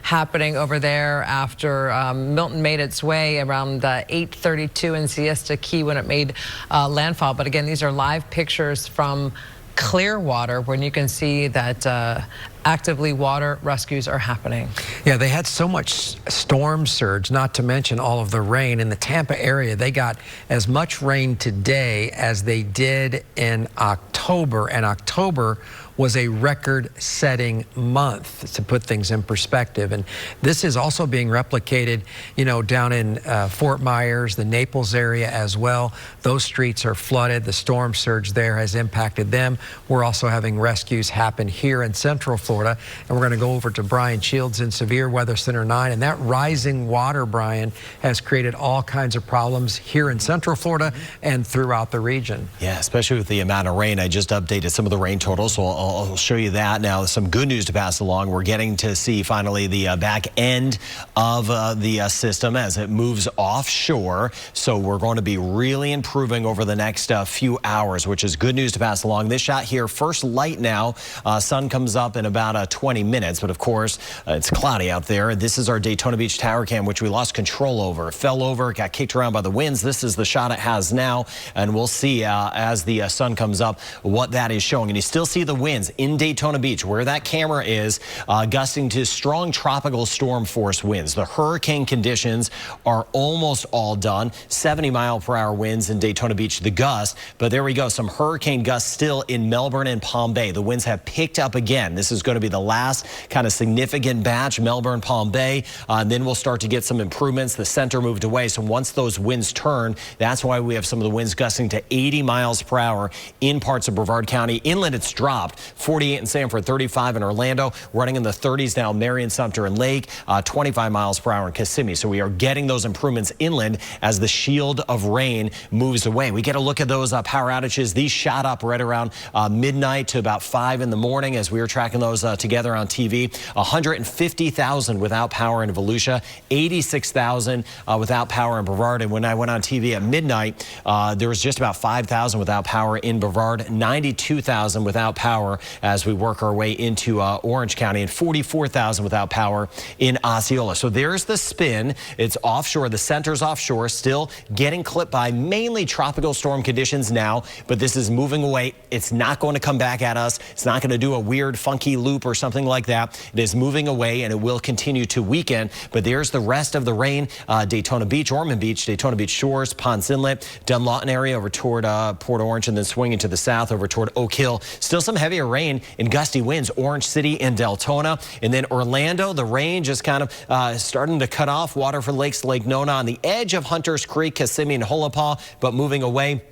happening over there after Milton made its way around 8:32 in Siesta Key when it made landfall. But again, these are live pictures from Clearwater when you can see that actively water rescues are happening. Yeah, they had so much storm surge, not to mention all of the rain. In the Tampa area, they got as much rain today as they did in October, and October was a record-setting month, to put things in perspective. And this is also being replicated, you know, down in Fort Myers, the Naples area as well. Those streets are flooded. The storm surge there has impacted them. We're also having rescues happen here in Central Florida. And we're going to go over to Brian Shields in Severe Weather Center 9. And that rising water, Brian, has created all kinds of problems here in Central Florida and throughout the region. Yeah, especially with the amount of rain. I just updated some of the rain totals, so I'll show you that. Now, some good news to pass along. We're getting to see finally the back end of the system as it moves offshore. So we're going to be really improving over the next few hours, which is good news to pass along. This shot here, first light now. Sun comes up in about 20 minutes, but of course, it's cloudy out there. This is our Daytona Beach tower cam, which we lost control over. It fell over, got kicked around by the winds. This is the shot it has now, and we'll see as the sun comes up what that is showing. And you still see the winds in Daytona Beach, where that camera is, gusting to strong tropical storm force winds. The hurricane conditions are almost all done. 70-mile-per-hour winds in Daytona Beach, the gust. But there we go, some hurricane gusts still in Melbourne and Palm Bay. The winds have picked up again. This is going going to be the last kind of significant batch, Melbourne, Palm Bay. And then we'll start to get some improvements. The center moved away. So once those winds turn, that's why we have some of the winds gusting to 80 miles per hour in parts of Brevard County. Inland, it's dropped. 48 in Sanford, 35 in Orlando, running in the 30s now, Marion, Sumter, and Lake, 25 miles per hour in Kissimmee. So we are getting those improvements inland as the shield of rain moves away. We get a look at those power outages. These shot up right around midnight to about 5 in the morning as we were tracking those together on TV. 150,000 without power in Volusia, 86,000 without power in Brevard. And when I went on TV at midnight, there was just about 5,000 without power in Brevard, 92,000 without power as we work our way into Orange County, and 44,000 without power in Osceola. So there's the spin. It's offshore. The center's offshore, still getting clipped by mainly tropical storm conditions now, but this is moving away. It's not going to come back at us. It's not going to do a weird, funky loop or something like that. It is moving away, and it will continue to weaken. But there's the rest of the rain. Daytona Beach, Ormond Beach, Daytona Beach Shores, Ponce Inlet, Dunlawton area over toward Port Orange, and then swinging to the south over toward Oak Hill. Still some heavier rain and gusty winds, Orange City and Deltona. And then Orlando, the rain just kind of starting to cut off. Waterford Lakes, Lake Nona on the edge of Hunters Creek, Kissimmee, and Hullapaw, but moving away.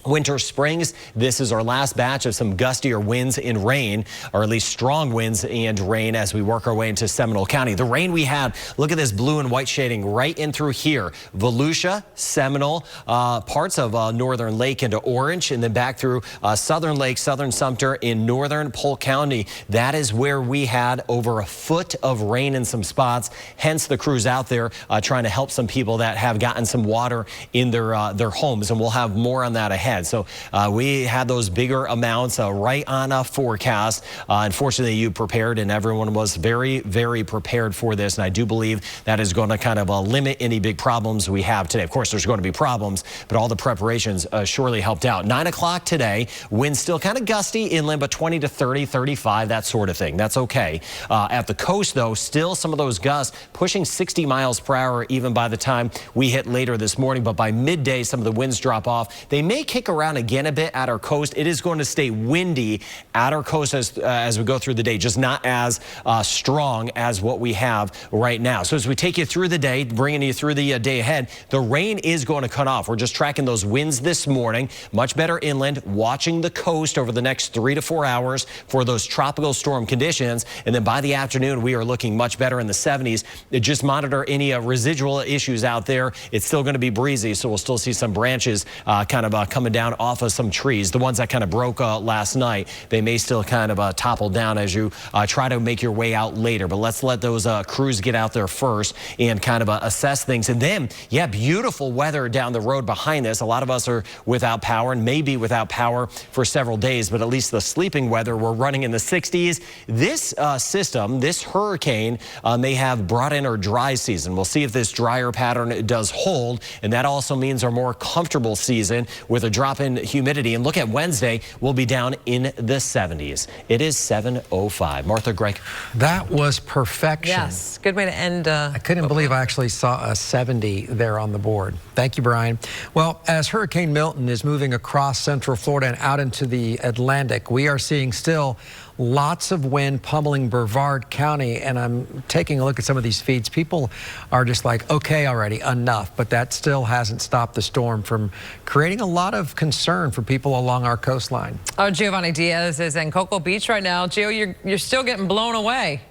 Winter Springs, this is our last batch of some gustier winds and rain, or at least strong winds and rain as we work our way into Seminole County. The rain we had, look at this blue and white shading right in through here. Volusia, Seminole, parts of northern Lake into Orange, and then back through southern Lake, southern Sumter in northern Polk County. That is where we had over a foot of rain in some spots. Hence the crews out there trying to help some people that have gotten some water in their homes, and we'll have more on that ahead. So we had those bigger amounts right on a forecast. Unfortunately, you prepared, and everyone was very, very prepared for this. And I do believe that is going to kind of limit any big problems we have today. Of course, there's going to be problems, but all the preparations surely helped out. 9 o'clock today, winds still kind of gusty inland, but 20 to 30, 35, that sort of thing. That's okay. At the coast, though, still some of those gusts pushing 60 miles per hour even by the time we hit later this morning. But by midday, some of the winds drop off. They may kick around again a bit at our coast. It is going to stay windy at our coast as we go through the day, just not as strong as what we have right now. So as we take you through the day, bringing you through the day ahead, the rain is going to cut off. We're just tracking those winds this morning, much better inland, watching the coast over the next 3 to 4 hours for those tropical storm conditions. And then by the afternoon, we are looking much better in the 70s. Just monitor any residual issues out there. It's still going to be breezy, so we'll still see some branches kind of coming down off of some trees. The ones that kind of broke last night, they may still kind of topple down as you try to make your way out later. But let's let those crews get out there first and kind of assess things. And then, yeah, beautiful weather down the road behind this. A lot of us are without power and may be without power for several days, but at least the sleeping weather, we're running in the 60s. This system, this hurricane, may have brought in our dry season. We'll see if this drier pattern does hold, and that also means our more comfortable season with a drop in humidity. And look at Wednesday, we'll be down in the 70s. It is 7:05. Martha, Greg. That was perfection. Yes, good way to end. I couldn't believe I actually saw a 70 there on the board. Thank you, Brian. Well, as Hurricane Milton is moving across central Florida and out into the Atlantic, we are seeing still lots of wind pummeling Brevard County, and I'm taking a look at some of these feeds. People are just like, okay, already, enough. But that still hasn't stopped the storm from creating a lot of concern for people along our coastline. Oh, Giovanni Diaz is in Cocoa Beach right now. Gio, you're still getting blown away.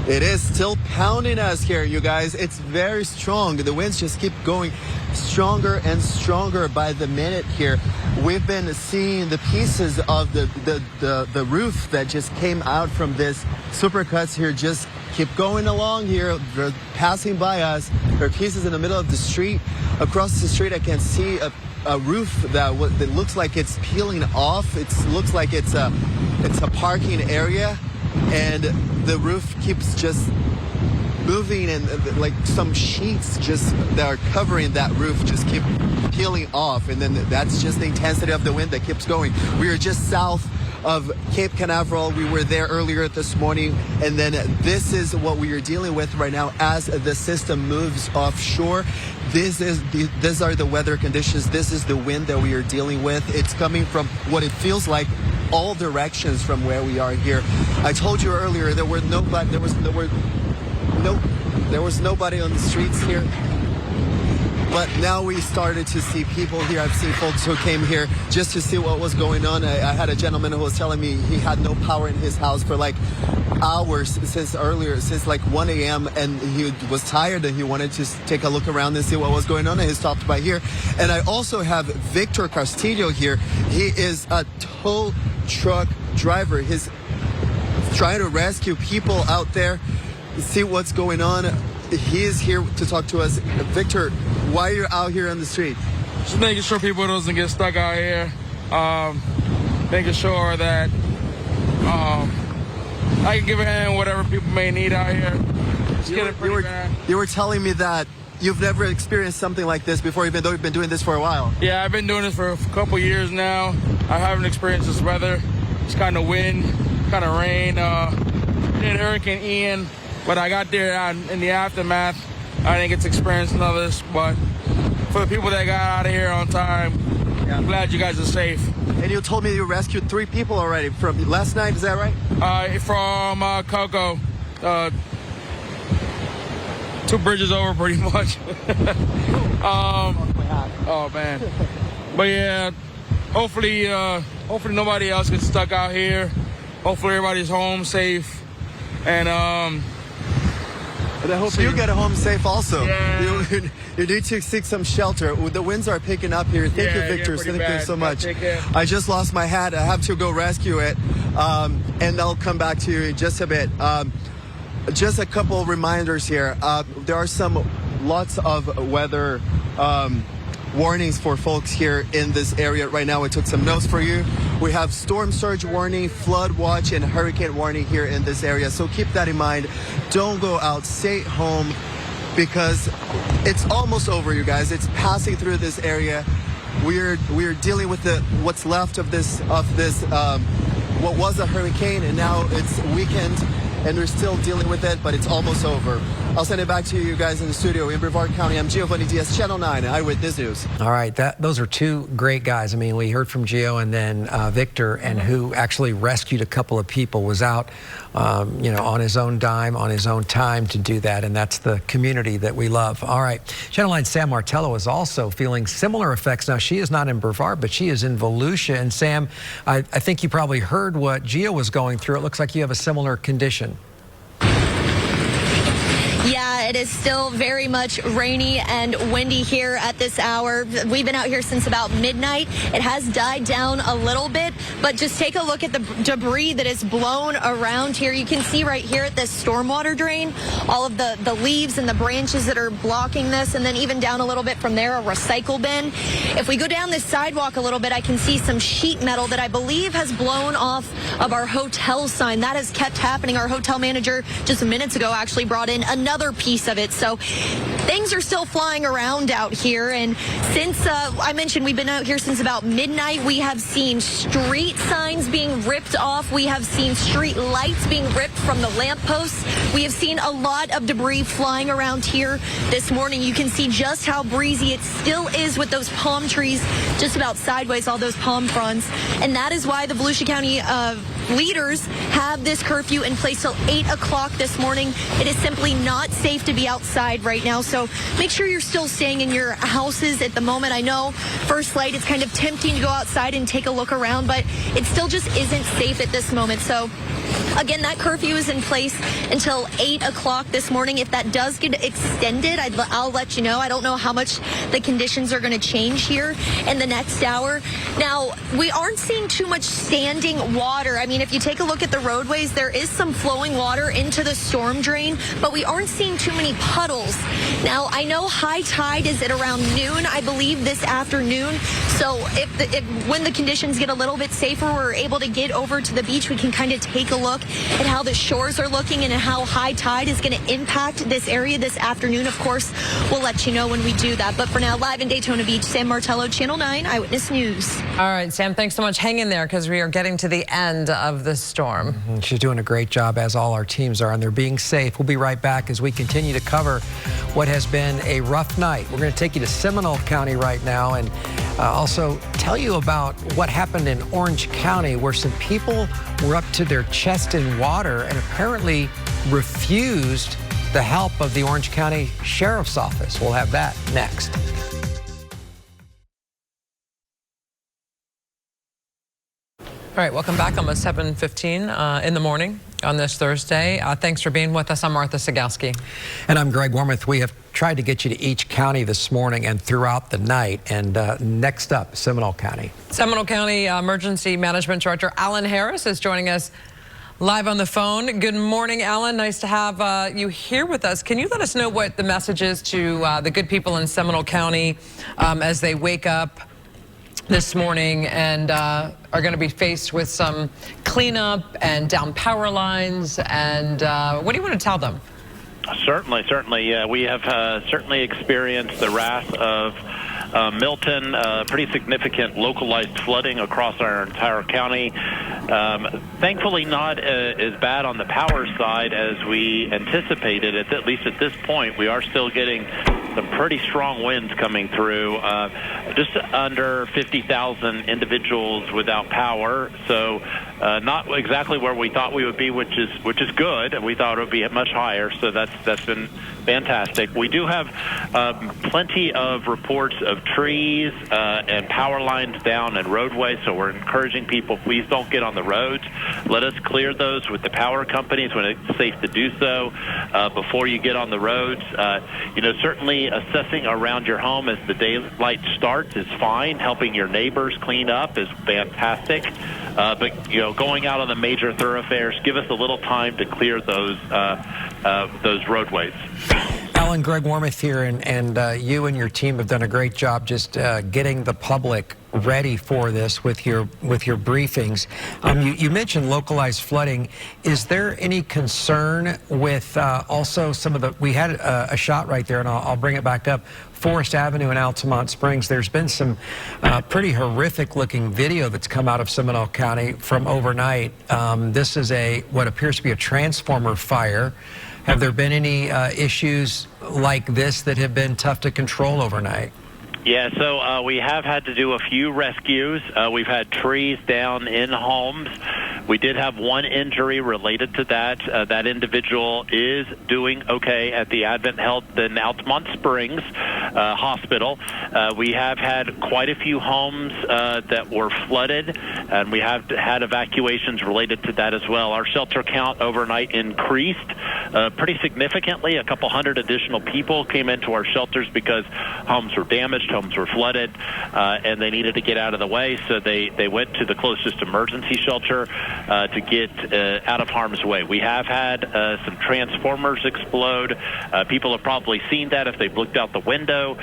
It is still pounding us here, you guys. It's very strong. The winds just keep going stronger and stronger by the minute here. We've been seeing the pieces of the roof that just came out from this supercuts here just keep going along here. They're passing by us. There are pieces in the middle of the street. Across the street, I can see a roof that looks like it's peeling off. It looks like it's a parking area, and the roof keeps just moving, and like some sheets just that are covering that roof just keep peeling off, and then that's just the intensity of the wind that keeps going. We are just south of Cape Canaveral. We were there earlier this morning, and then this is what we are dealing with right now as the system moves offshore. These are the weather conditions. This is the wind that we are dealing with. It's coming from what it feels like all directions from where we are here. I told you earlier there was nobody on the streets here. But now we started to see people here. I've seen folks who came here just to see what was going on. I had a gentleman who was telling me he had no power in his house for like hours since like 1 a.m. and he was tired and he wanted to take a look around and see what was going on, and he stopped by here. And I also have Victor Castillo here. He is a tow truck driver. He's trying to rescue people out there, see what's going on. He is here to talk to us. Victor, why are you out here on the street? Just making sure people doesn't get stuck out here. Making sure that I can give a hand whatever people may need out here. It's getting pretty bad. You were telling me that you've never experienced something like this before, even though you've been doing this for a while. Yeah, I've been doing this for a couple years now. I haven't experienced this weather. It's kind of wind, kind of rain. Did Hurricane Ian, but I got there in the aftermath. I didn't get to experience none of this, but for the people that got out of here on time, I'm glad you guys are safe. And you told me you rescued 3 people already from last night, is that right? From Cocoa. 2 bridges over, pretty much. Oh, man. But yeah, hopefully nobody else gets stuck out here. Hopefully everybody's home safe. And I hope you get home safe also. Yeah. You need to seek some shelter. The winds are picking up here. Thank you, Victor. Thank you so much. I just lost my hat. I have to go rescue it. And I'll come back to you in just a bit. Just a couple reminders here. There are lots of weather warnings for folks here in this area right now. I took some notes for you. We have storm surge warning, flood watch, and hurricane warning here in this area. So keep that in mind. Don't go out. Stay home because it's almost over, you guys. It's passing through this area. We're dealing with what's left of this what was a hurricane, and now it's weekend. And we're still dealing with it, but it's almost over. I'll send it back to you guys in the studio in Brevard County. I'm Giovanni Diaz, Channel 9, Eyewitness News. All right, those are 2 great guys. I mean, we heard from Gio and then Victor, and who actually rescued a couple of people, was out, on his own dime, on his own time to do that, and that's the community that we love. All right, Channel 9's Sam Martello is also feeling similar effects. Now, she is not in Brevard, but she is in Volusia. And Sam, I think you probably heard what Gio was going through. It looks like you have a similar condition. Yeah, it is still very much rainy and windy here at this hour. We've been out here since about midnight. It has died down a little bit, but just take a look at the debris that is blown around here. You can see right here at this stormwater drain, all of the leaves and the branches that are blocking this, and then even down a little bit from there, a recycle bin. If we go down this sidewalk a little bit, I can see some sheet metal that I believe has blown off of our hotel sign. That has kept happening. Our hotel manager just minutes ago actually brought in another piece of it. So things are still flying around out here. And since I mentioned we've been out here since about midnight, we have seen street signs being ripped off. We have seen street lights being ripped from the lampposts. We have seen a lot of debris flying around here this morning. You can see just how breezy it still is with those palm trees just about sideways, all those palm fronds. And that is why the Volusia County leaders have this curfew in place till 8 o'clock this morning. It is simply not safe to be outside right now, so make sure you're still staying in your houses at the moment. I know first light, it's kind of tempting to go outside and take a look around, but it still just isn't safe at this moment. So again, that curfew is in place until 8 o'clock this morning. If that does get extended, I'll let you know. I don't know how much the conditions are going to change here in the next hour. Now, we aren't seeing too much standing water. I mean, if you take a look at the roadways, there is some flowing water into the storm drain, but we aren't seeing too many puddles. Now, I know high tide is at around noon, I believe, this afternoon. So when the conditions get a little bit safer, we're able to get over to the beach, we can kind of take a look at how the shores are looking and how high tide is going to impact this area this afternoon. Of course, we'll let you know when we do that. But for now, live in Daytona Beach, Sam Martello, Channel 9 Eyewitness News. All right, Sam, thanks so much. Hang in there because we are getting to the end of the storm. She's doing a great job, as all our teams are, and they're being safe. We'll be right back as we continue to cover what has been a rough night. We're going to take you to Seminole County right now, and Also, tell you about what happened in Orange County, where some people were up to their chest in water and apparently refused the help of the Orange County Sheriff's Office. We'll have that next. All right, welcome back. Almost 7:15 in the morning on this Thursday. Thanks for being with us. I'm Martha Sagowski. And I'm Greg Wormuth. We have tried to get you to each county this morning and throughout the night. And next up, Seminole County. Seminole County Emergency Management Director Alan Harris is joining us live on the phone. Good morning, Alan. Nice to have you here with us. Can you let us know what the message is to the good people in Seminole County as they wake up this morning and are going to be faced with some cleanup and down power lines? And what do you want to tell them? Certainly. We have certainly experienced the wrath of Milton, pretty significant localized flooding across our entire county. Thankfully not as bad on the power side as we anticipated, at least at this point. We are still getting some pretty strong winds coming through, just under 50,000 individuals without power. So not exactly where we thought we would be, which is good. We thought it would be much higher, so that's been fantastic. We do have plenty of reports of trees and power lines down and roadways, so we're encouraging people, please don't get on the roads. Let us clear those with the power companies when it's safe to do so before you get on the roads. Certainly assessing around your home as the daylight starts is fine. Helping your neighbors clean up is fantastic. But going out on the major thoroughfares, give us a little time to clear those roadways. Alan, Greg Wormuth here, and you and your team have done a great job just getting the public ready for this with your briefings. You mentioned localized flooding. Is there any concern with also some of the, we had a shot right there, and I'll bring it back up, Forest Avenue in Altamont Springs. There's been some pretty horrific looking video that's come out of Seminole County from overnight. This is what appears to be a transformer fire. Have there been any issues like this that have been tough to control overnight? Yeah, so we have had to do a few rescues. We've had trees down in homes. We did have one injury related to that. That individual is doing okay at the Advent Health in Altamont Springs Hospital. We have had quite a few homes that were flooded, and we have had evacuations related to that as well. Our shelter count overnight increased pretty significantly. A couple hundred additional people came into our shelters because homes were damaged, homes were flooded, and they needed to get out of the way, so they went to the closest emergency shelter to get out of harm's way. We have had some transformers explode. People have probably seen that if they've looked out the window,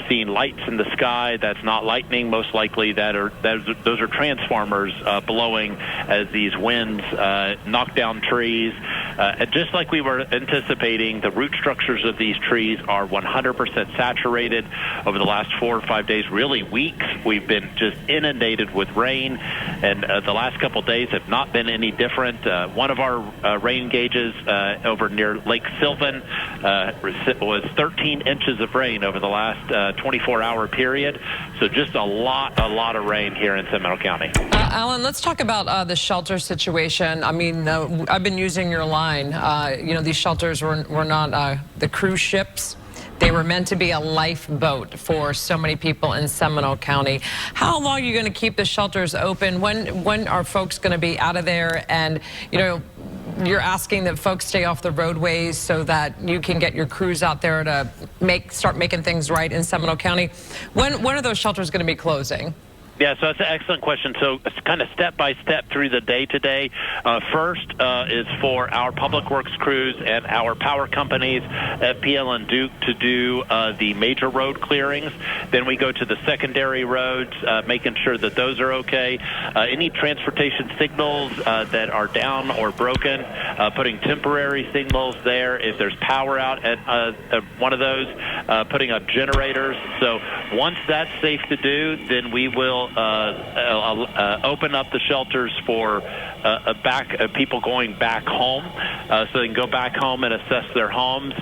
seen lights in the sky. That's not lightning, most likely. Those are transformers blowing as these winds knock down trees. And just like we were anticipating, the root structures of these trees are 100% saturated. Over the last 4 or 5 days, really weeks, we've been just inundated with rain, and the last couple days have not been any different. One of our rain gauges over near Lake Sylvan was 13 inches of rain over the last 24-hour period. So just a lot of rain here in Seminole County. Alan, let's talk about the shelter situation. I mean, I've been using your line. These shelters were not the cruise ships. They were meant to be a lifeboat for so many people in Seminole County. How long are you going to keep the shelters open? When are folks going to be out of there? And, you're asking that folks stay off the roadways so that you can get your crews out there to start making things right in Seminole County. When are those shelters going to be closing? Yeah, so that's an excellent question. So it's kind of step by step through the day today. First is for our public works crews and our power companies, FPL and Duke, to do the major road clearings. Then we go to the secondary roads, making sure that those are okay. Any transportation signals that are down or broken, putting temporary signals there. If there's power out at one of those, putting up generators. So once that's safe to do, then we will open up the shelters for people going back home, so they can go back home and assess their homes.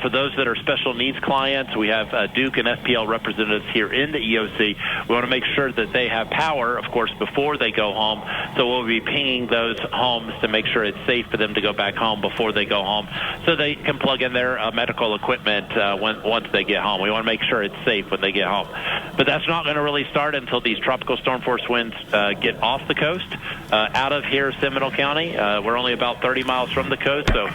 For those that are special needs clients, we have Duke and FPL representatives here in the EOC. We want to make sure that they have power, of course, before they go home. So we'll be pinging those homes to make sure it's safe for them to go back home before they go home, so they can plug in their medical equipment once they get home. We want to make sure it's safe when they get home. But that's not going to really start until these tropical storm force winds get off the coast, out of here, Seminole County. We're only about 30 miles from the coast, so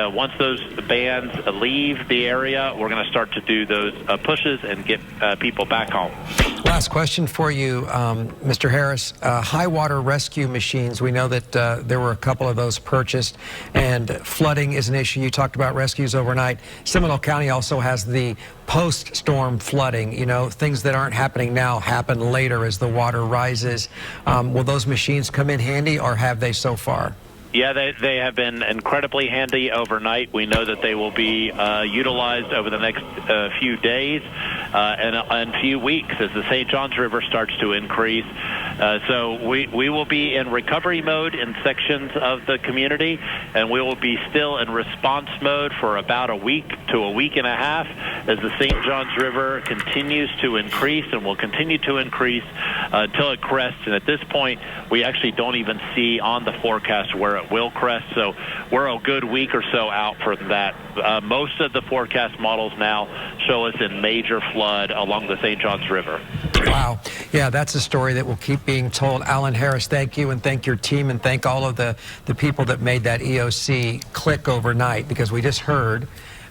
once those bands leave the area, we're going to start to do those pushes and get people back home. Last question for you, Mr. Harris. High water rescue machines, we know that there were a couple of those purchased, and flooding is an issue. You talked about rescues overnight. Seminole County also has the post-storm flooding. You know, things that aren't happening now happen later as the water rises. Will those machines come in handy, or have they so far? Yeah, they have been incredibly handy overnight. We know that they will be utilized over the next few days and few weeks as the St. Johns River starts to increase. So we will be in recovery mode in sections of the community, and we will be still in response mode for about a week to a week and a half as the St. Johns River continues to increase and will continue to increase until it crests. And at this point, we actually don't even see on the forecast where it will crest. So we're a good week or so out for that. Most of the forecast models now show us in major flood along the St. Johns River. Wow. Yeah, that's a story that will keep being told. Alan Harris, thank you, and thank your team, and thank all of the people that made that EOC click overnight, because we just heard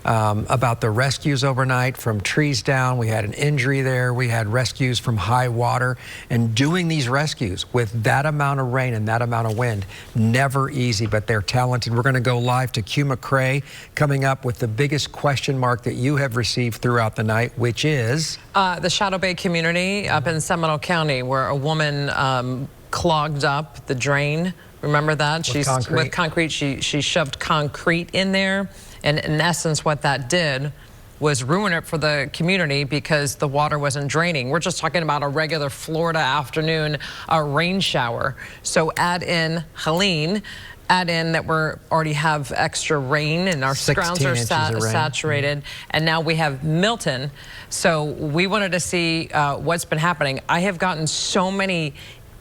about the rescues overnight from trees down. We had an injury there. We had rescues from high water. And doing these rescues with that amount of rain and that amount of wind, never easy, but they're talented. We're going to go live to Q McCrae coming up with the biggest question mark that you have received throughout the night, which is? The Shadow Bay community up in Seminole County, where a woman clogged up the drain. Remember that? With concrete. She shoved concrete in there. And in essence, what that did was ruin it for the community because the water wasn't draining. We're just talking about a regular Florida afternoon rain shower. So add in Helene, add in that we already have extra rain and our grounds are saturated. And now we have Milton. So we wanted to see what's been happening. I have gotten so many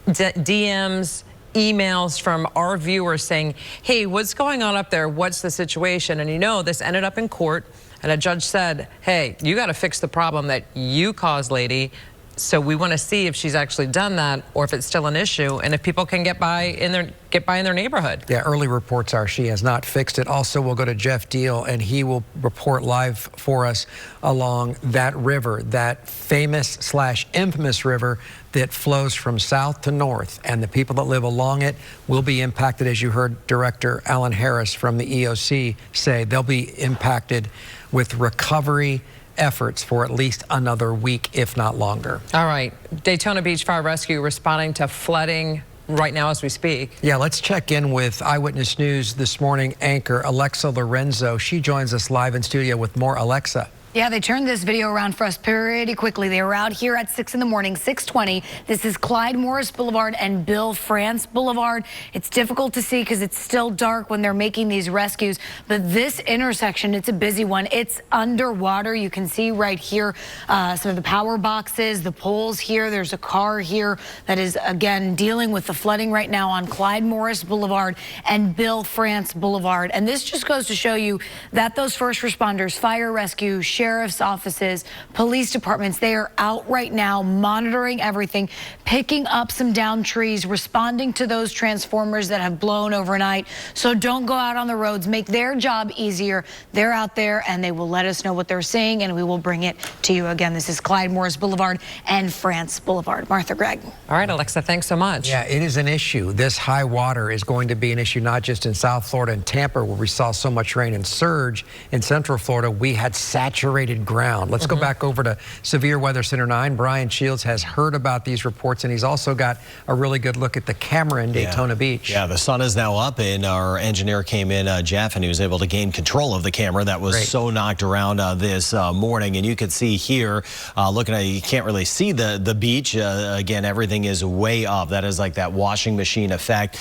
DMs, emails from our viewers saying, hey, what's going on up there? What's the situation? And you know, this ended up in court, and a judge said, hey, you got to fix the problem that you caused, lady. So we want to see if she's actually done that, or if it's still an issue, and if people can get by in their neighborhood. Yeah, early reports are she has not fixed it. Also, we'll go to Jeff Deal, and he will report live for us along that river, that famous / infamous river that flows from south to north, and the people that live along it will be impacted, as you heard Director Alan Harris from the EOC say. They'll be impacted with recovery efforts for at least another week, if not longer. All right, Daytona Beach Fire Rescue responding to flooding right now as we speak. Yeah, let's check in with Eyewitness News this morning anchor Alexa Lorenzo. She joins us live in studio with more. Alexa. Yeah, they turned this video around for us pretty quickly. They were out here at 6 in the morning, 6:20. This is Clyde Morris Boulevard and Bill France Boulevard. It's difficult to see because it's still dark when they're making these rescues, but this intersection, it's a busy one. It's underwater. You can see right here some of the power boxes, the poles here. There's a car here that is, again, dealing with the flooding right now on Clyde Morris Boulevard and Bill France Boulevard. And this just goes to show you that those first responders, fire rescue, sheriff's offices, police departments, they are out right now monitoring everything, picking up some downed trees, responding to those transformers that have blown overnight. So don't go out on the roads. Make their job easier. They're out there, and they will let us know what they're seeing, and we will bring it to you. Again, this is Clyde Morris Boulevard and France Boulevard. Martha, Greg. All right, Alexa, thanks so much. Yeah, it is an issue. This high water is going to be an issue not just in South Florida and Tampa, where we saw so much rain and surge. In Central Florida, we had saturated saturated ground. Let's go back over to Severe Weather Center 9. Brian Shields has heard about these reports, and he's also got a really good look at the camera in Daytona Beach. Yeah, the sun is now up, and our engineer came in, Jeff, and he was able to gain control of the camera that was so knocked around this morning. And you could see here, looking at it, you can't really see the beach. Again, everything is way up. That is like that washing machine effect.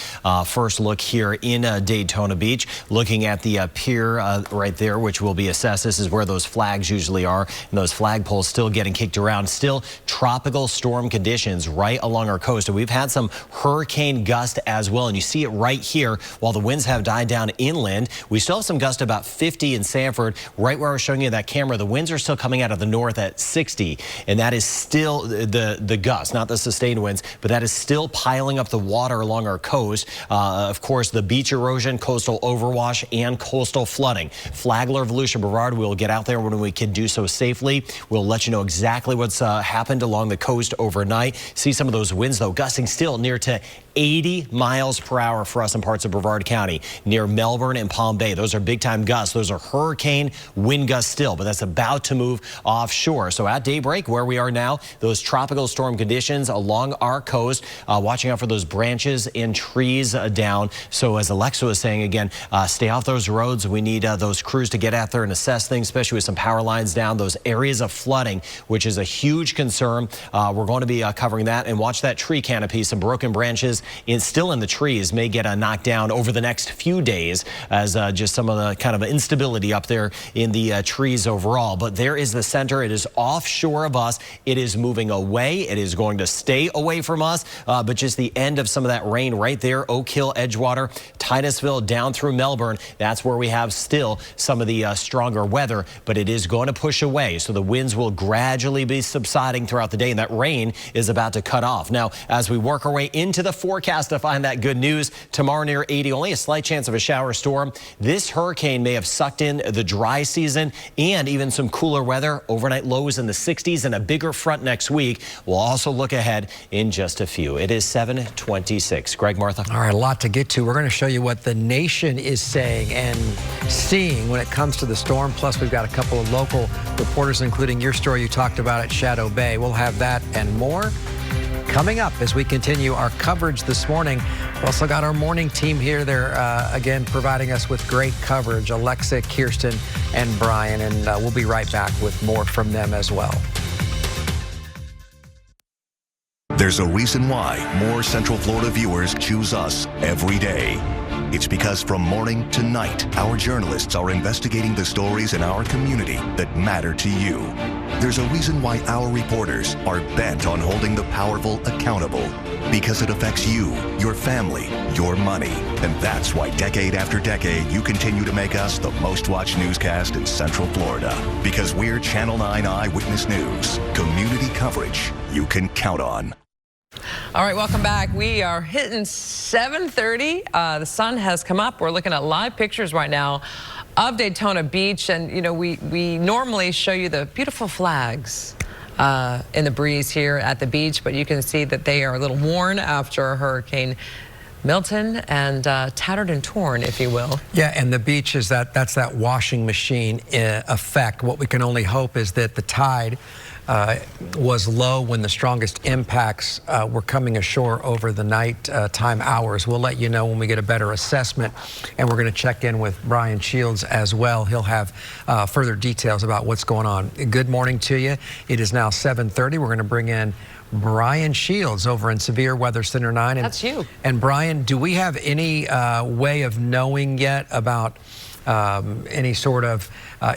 First look here in Daytona Beach, looking at the pier right there, which will be assessed. This is where those flags usually are, and those flagpoles still getting kicked around. Still tropical storm conditions right along our coast. And we've had some hurricane gust as well, and you see it right here. While the winds have died down inland, we still have some gust about 50 in Sanford. Right where I was showing you that camera, the winds are still coming out of the north at 60, and that is still the gust, not the sustained winds, but that is still piling up the water along our coast. Of course, the beach erosion, coastal overwash, and coastal flooding. Flagler, Volusia, Brevard, we'll get out there when we can do so safely. We'll let you know exactly what's happened along the coast overnight. See some of those winds, though, gusting still near to 80 miles per hour for us in parts of Brevard County, near Melbourne and Palm Bay. Those are big-time gusts. Those are hurricane wind gusts still, but that's about to move offshore. So at daybreak, where we are now, those tropical storm conditions along our coast, watching out for those branches and trees down. So as Alexa was saying, again, stay off those roads. We need those crews to get out there and assess things, especially with some power lines down, those areas of flooding, which is a huge concern. We're going to be covering that, and watch that tree canopy. Some broken branches still in the trees may get knocked down over the next few days, as just some of the kind of instability up there in the trees overall. But there is the center. It is offshore of us. It is moving away. It is going to stay away from us, but just the end of some of that rain right there, Oak Hill, Edgewater, Titusville, down through Melbourne. That's where we have still some of the stronger weather, but it is going to push away. So the winds will gradually be subsiding throughout the day, and that rain is about to cut off. Now, as we work our way into the forecast to find that good news, tomorrow near 80, only a slight chance of a shower storm. This hurricane may have sucked in the dry season and even some cooler weather, overnight lows in the 60s, and a bigger front next week. We'll also look ahead in just a few. It is 7:26. Greg, Martha. All right, a lot to get to. We're going to show you what the nation is saying and seeing when it comes to the storm. Plus, we've got a couple of local reporters, including your story you talked about at Shadow Bay. We'll have that and more coming up as we continue our coverage this morning. We've also got our morning team here. They're, again, providing us with great coverage. Alexa, Kirsten, and Brian. And we'll be right back with more from them as well. There's a reason why more Central Florida viewers choose us every day. It's because from morning to night, our journalists are investigating the stories in our community that matter to you. There's a reason why our reporters are bent on holding the powerful accountable, because it affects you, your family, your money. And that's why decade after decade, you continue to make us the most watched newscast in Central Florida. Because we're Channel 9 Eyewitness News. Community coverage you can count on. All right, welcome back. We are hitting 7:30. The sun has come up. We're looking at live pictures right now of Daytona Beach. And, you know, we normally show you the beautiful flags in the breeze here at the beach, but you can see that they are a little worn after Hurricane Milton and tattered and torn, if you will. Yeah, and the beach is that's that washing machine effect. What we can only hope is that the tide was low when the strongest impacts were coming ashore over the night time hours. We'll let you know when we get a better assessment, and we're going to check in with Brian Shields as well. He'll have further details about what's going on. Good morning to you. It is now 7:30. We're going to bring in Brian Shields over in Severe Weather Center 9. And, that's you. And Brian, do we have any way of knowing yet about any sort of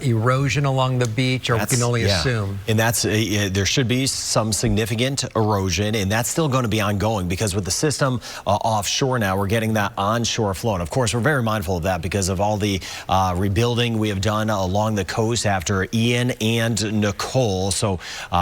erosion along the beach, or we can only assume? And that's there should be some significant erosion, and that's still going to be ongoing, because with the system offshore now, we're getting that onshore flow. And of course, we're very mindful of that because of all the rebuilding we have done along the coast after Ian and Nicole. So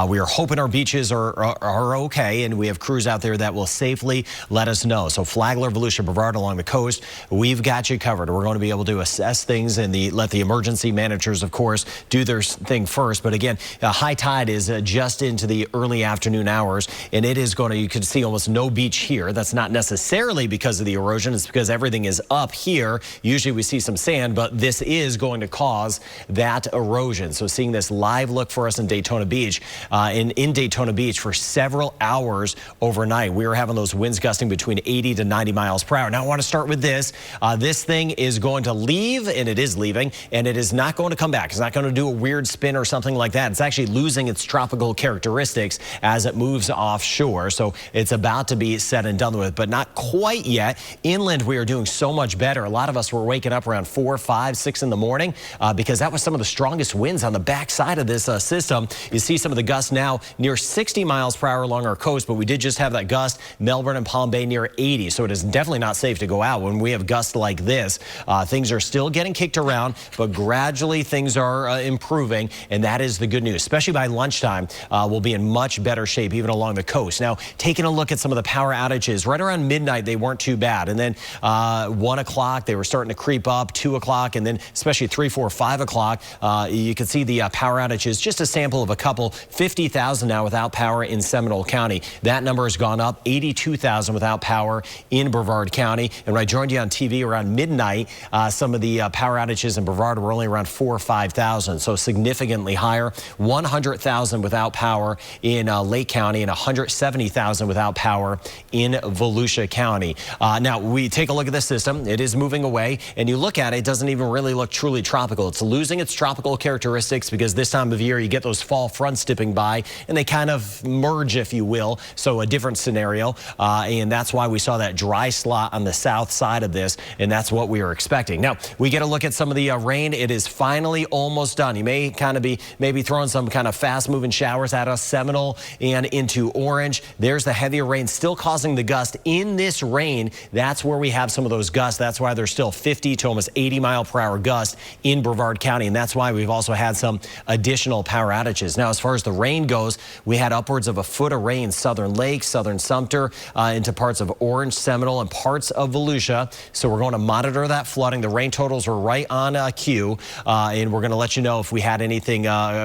we are hoping our beaches are okay, and we have crews out there that will safely let us know. So Flagler, Volusia, Brevard along the coast, we've got you covered. We're going to be able to assess things and let the emergency managers temperatures, of course, do their thing first. But again, high tide is just into the early afternoon hours, and it is going to, you can see almost no beach here. That's not necessarily because of the erosion. It's because everything is up here. Usually we see some sand, but this is going to cause that erosion. So seeing this live look for us in Daytona Beach, in Daytona Beach for several hours overnight, we were having those winds gusting between 80 to 90 miles per hour. Now I want to start with this. This thing is going to leave, and it is leaving, and it is not going to come back. It's not going to do a weird spin or something like that. It's actually losing its tropical characteristics as it moves offshore. So it's about to be said and done with, but not quite yet. Inland, we are doing so much better. A lot of us were waking up around 4, 5, 6 in the morning because that was some of the strongest winds on the backside of this system. You see some of the gusts now near 60 miles per hour along our coast, but we did just have that gust, Melbourne and Palm Bay near 80. So it is definitely not safe to go out when we have gusts like this. Things are still getting kicked around, but gradually things are improving, and that is the good news. Especially by lunchtime, we'll be in much better shape even along the coast. Now, taking a look at some of the power outages, right around midnight, they weren't too bad. And then 1 o'clock, they were starting to creep up, 2 o'clock, and then especially 3, 4, 5 o'clock, you can see the power outages, just a sample of a couple, 50,000 now without power in Seminole County. That number has gone up, 82,000 without power in Brevard County. And when I joined you on TV around midnight, some of the power outages in Brevard were only around 4,000 or 5,000, so significantly higher. 100,000 without power in Lake County and 170,000 without power in Volusia County. Now, we take a look at this system. It is moving away, and you look at it, it doesn't even really look truly tropical. It's losing its tropical characteristics because this time of year you get those fall fronts dipping by, and they kind of merge, if you will, so a different scenario, and that's why we saw that dry slot on the south side of this, and that's what we were expecting. Now, we get a look at some of the rain. It is finally almost done. You may kind of be maybe throwing some kind of fast-moving showers at us, Seminole and into Orange. There's the heavier rain still causing the gust. In this rain, that's where we have some of those gusts. That's why there's still 50 to almost 80 mile per hour gusts in Brevard County, and that's why we've also had some additional power outages. Now, as far as the rain goes, we had upwards of a foot of rain, Southern Lake, Southern Sumter, into parts of Orange, Seminole, and parts of Volusia. So we're going to monitor that flooding. The rain totals are right on cue, and we're going to let you know if we had anything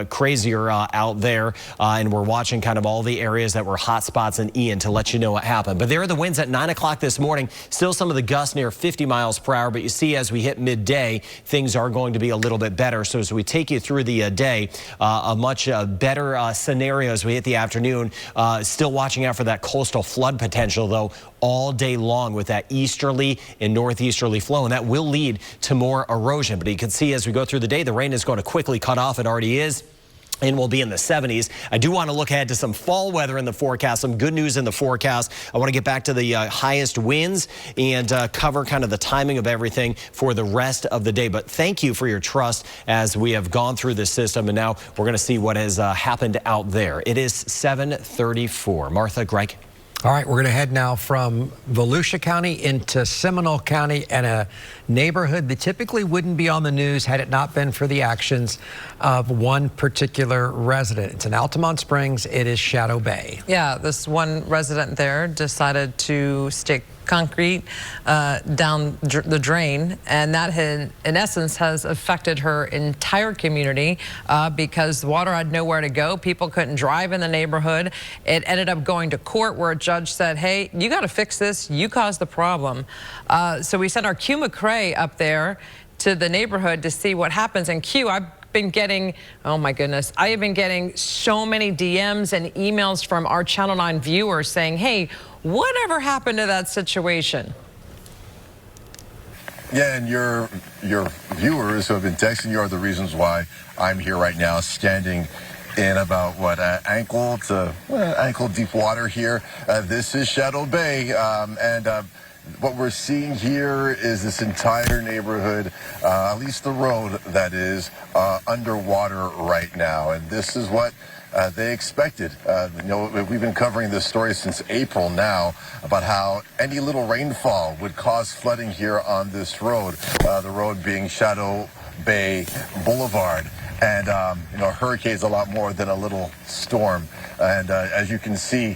crazier out there, and we're watching kind of all the areas that were hot spots in Ian to let you know what happened. But there are the winds at 9 o'clock this morning. Still some of the gusts near 50 miles per hour, but you see as we hit midday, things are going to be a little bit better. So as we take you through the day, a much better scenario as we hit the afternoon. Still watching out for that coastal flood potential, though, all day long with that easterly and northeasterly flow, and that will lead to more erosion. But you can see as we go through the day, the rain is going to quickly cut off. It already is. And we'll be in the 70s. I do want to look ahead to some fall weather in the forecast, some good news in the forecast. I want to get back to the highest winds and cover kind of the timing of everything for the rest of the day. But thank you for your trust as we have gone through this system, and now we're going to see what has happened out there. It is 7:34. Martha, Greg. All right, we're going to head now from Volusia County into Seminole County and a neighborhood that typically wouldn't be on the news had it not been for the actions of one particular resident. It's in Altamont Springs. It is Shadow Bay. Yeah, this one resident there decided to stick concrete down the drain, and that in essence has affected her entire community because the water had nowhere to go. People couldn't drive in the neighborhood. It ended up going to court where a judge said, hey, you got to fix this. You caused the problem. So we sent our Q McCrae up there to the neighborhood to see what happens. And Q, I've been getting, oh my goodness, I have been getting so many DMs and emails from our Channel 9 viewers saying, hey, whatever happened to that situation? Yeah, and your viewers who have been texting you are the reasons why I'm here right now, standing in about what ankle deep water here. This is Shadow Bay, and what we're seeing here is this entire neighborhood, at least the road that is, underwater right now, and this is what they expected. You know, we've been covering this story since April now about how any little rainfall would cause flooding here on this road, the road being Shadow Bay Boulevard. And, you know, a hurricane's a lot more than a little storm. And as you can see,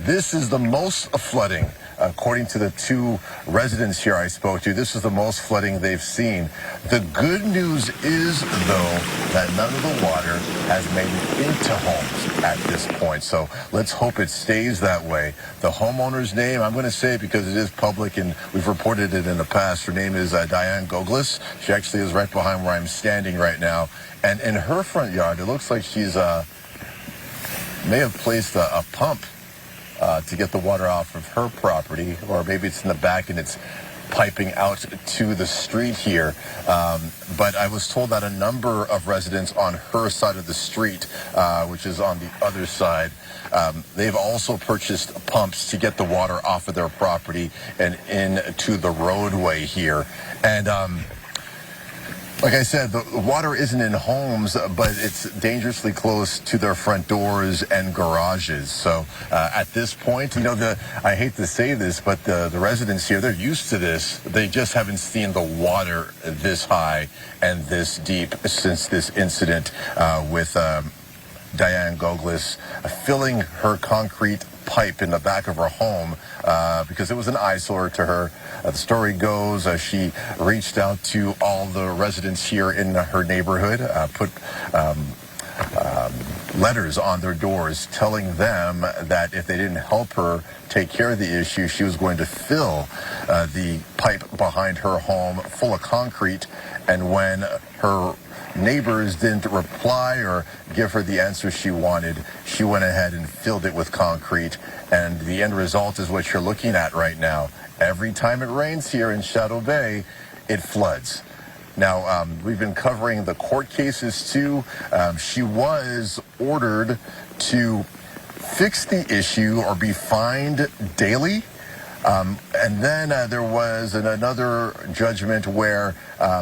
this is the most flooding according to the 2 residents here I spoke to, this is the most flooding they've seen. The good news is, though, that none of the water has made it into homes at this point. So let's hope it stays that way. The homeowner's name, I'm going to say it because it is public and we've reported it in the past. Her name is Diane Goglis. She actually is right behind where I'm standing right now. And in her front yard, it looks like she's may have placed a pump to get the water off of her property, or maybe it's in the back and it's piping out to the street here. But I was told that a number of residents on her side of the street, which is on the other side, they've also purchased pumps to get the water off of their property and into the roadway here. And like I said, the water isn't in homes, but it's dangerously close to their front doors and garages. So at this point, you know, I hate to say this, but the residents here, they're used to this. They just haven't seen the water this high and this deep since this incident with Diane Goglis filling her concrete pipe in the back of her home because it was an eyesore to her. The story goes she reached out to all the residents here in her neighborhood, put letters on their doors telling them that if they didn't help her take care of the issue, she was going to fill the pipe behind her home full of concrete. And when her neighbors didn't reply or give her the answer she wanted, she went ahead and filled it with concrete. And the end result is what you're looking at right now. Every time it rains here in Shadow Bay, it floods. Now, we've been covering the court cases too. She was ordered to fix the issue or be fined daily. And then there was another judgment where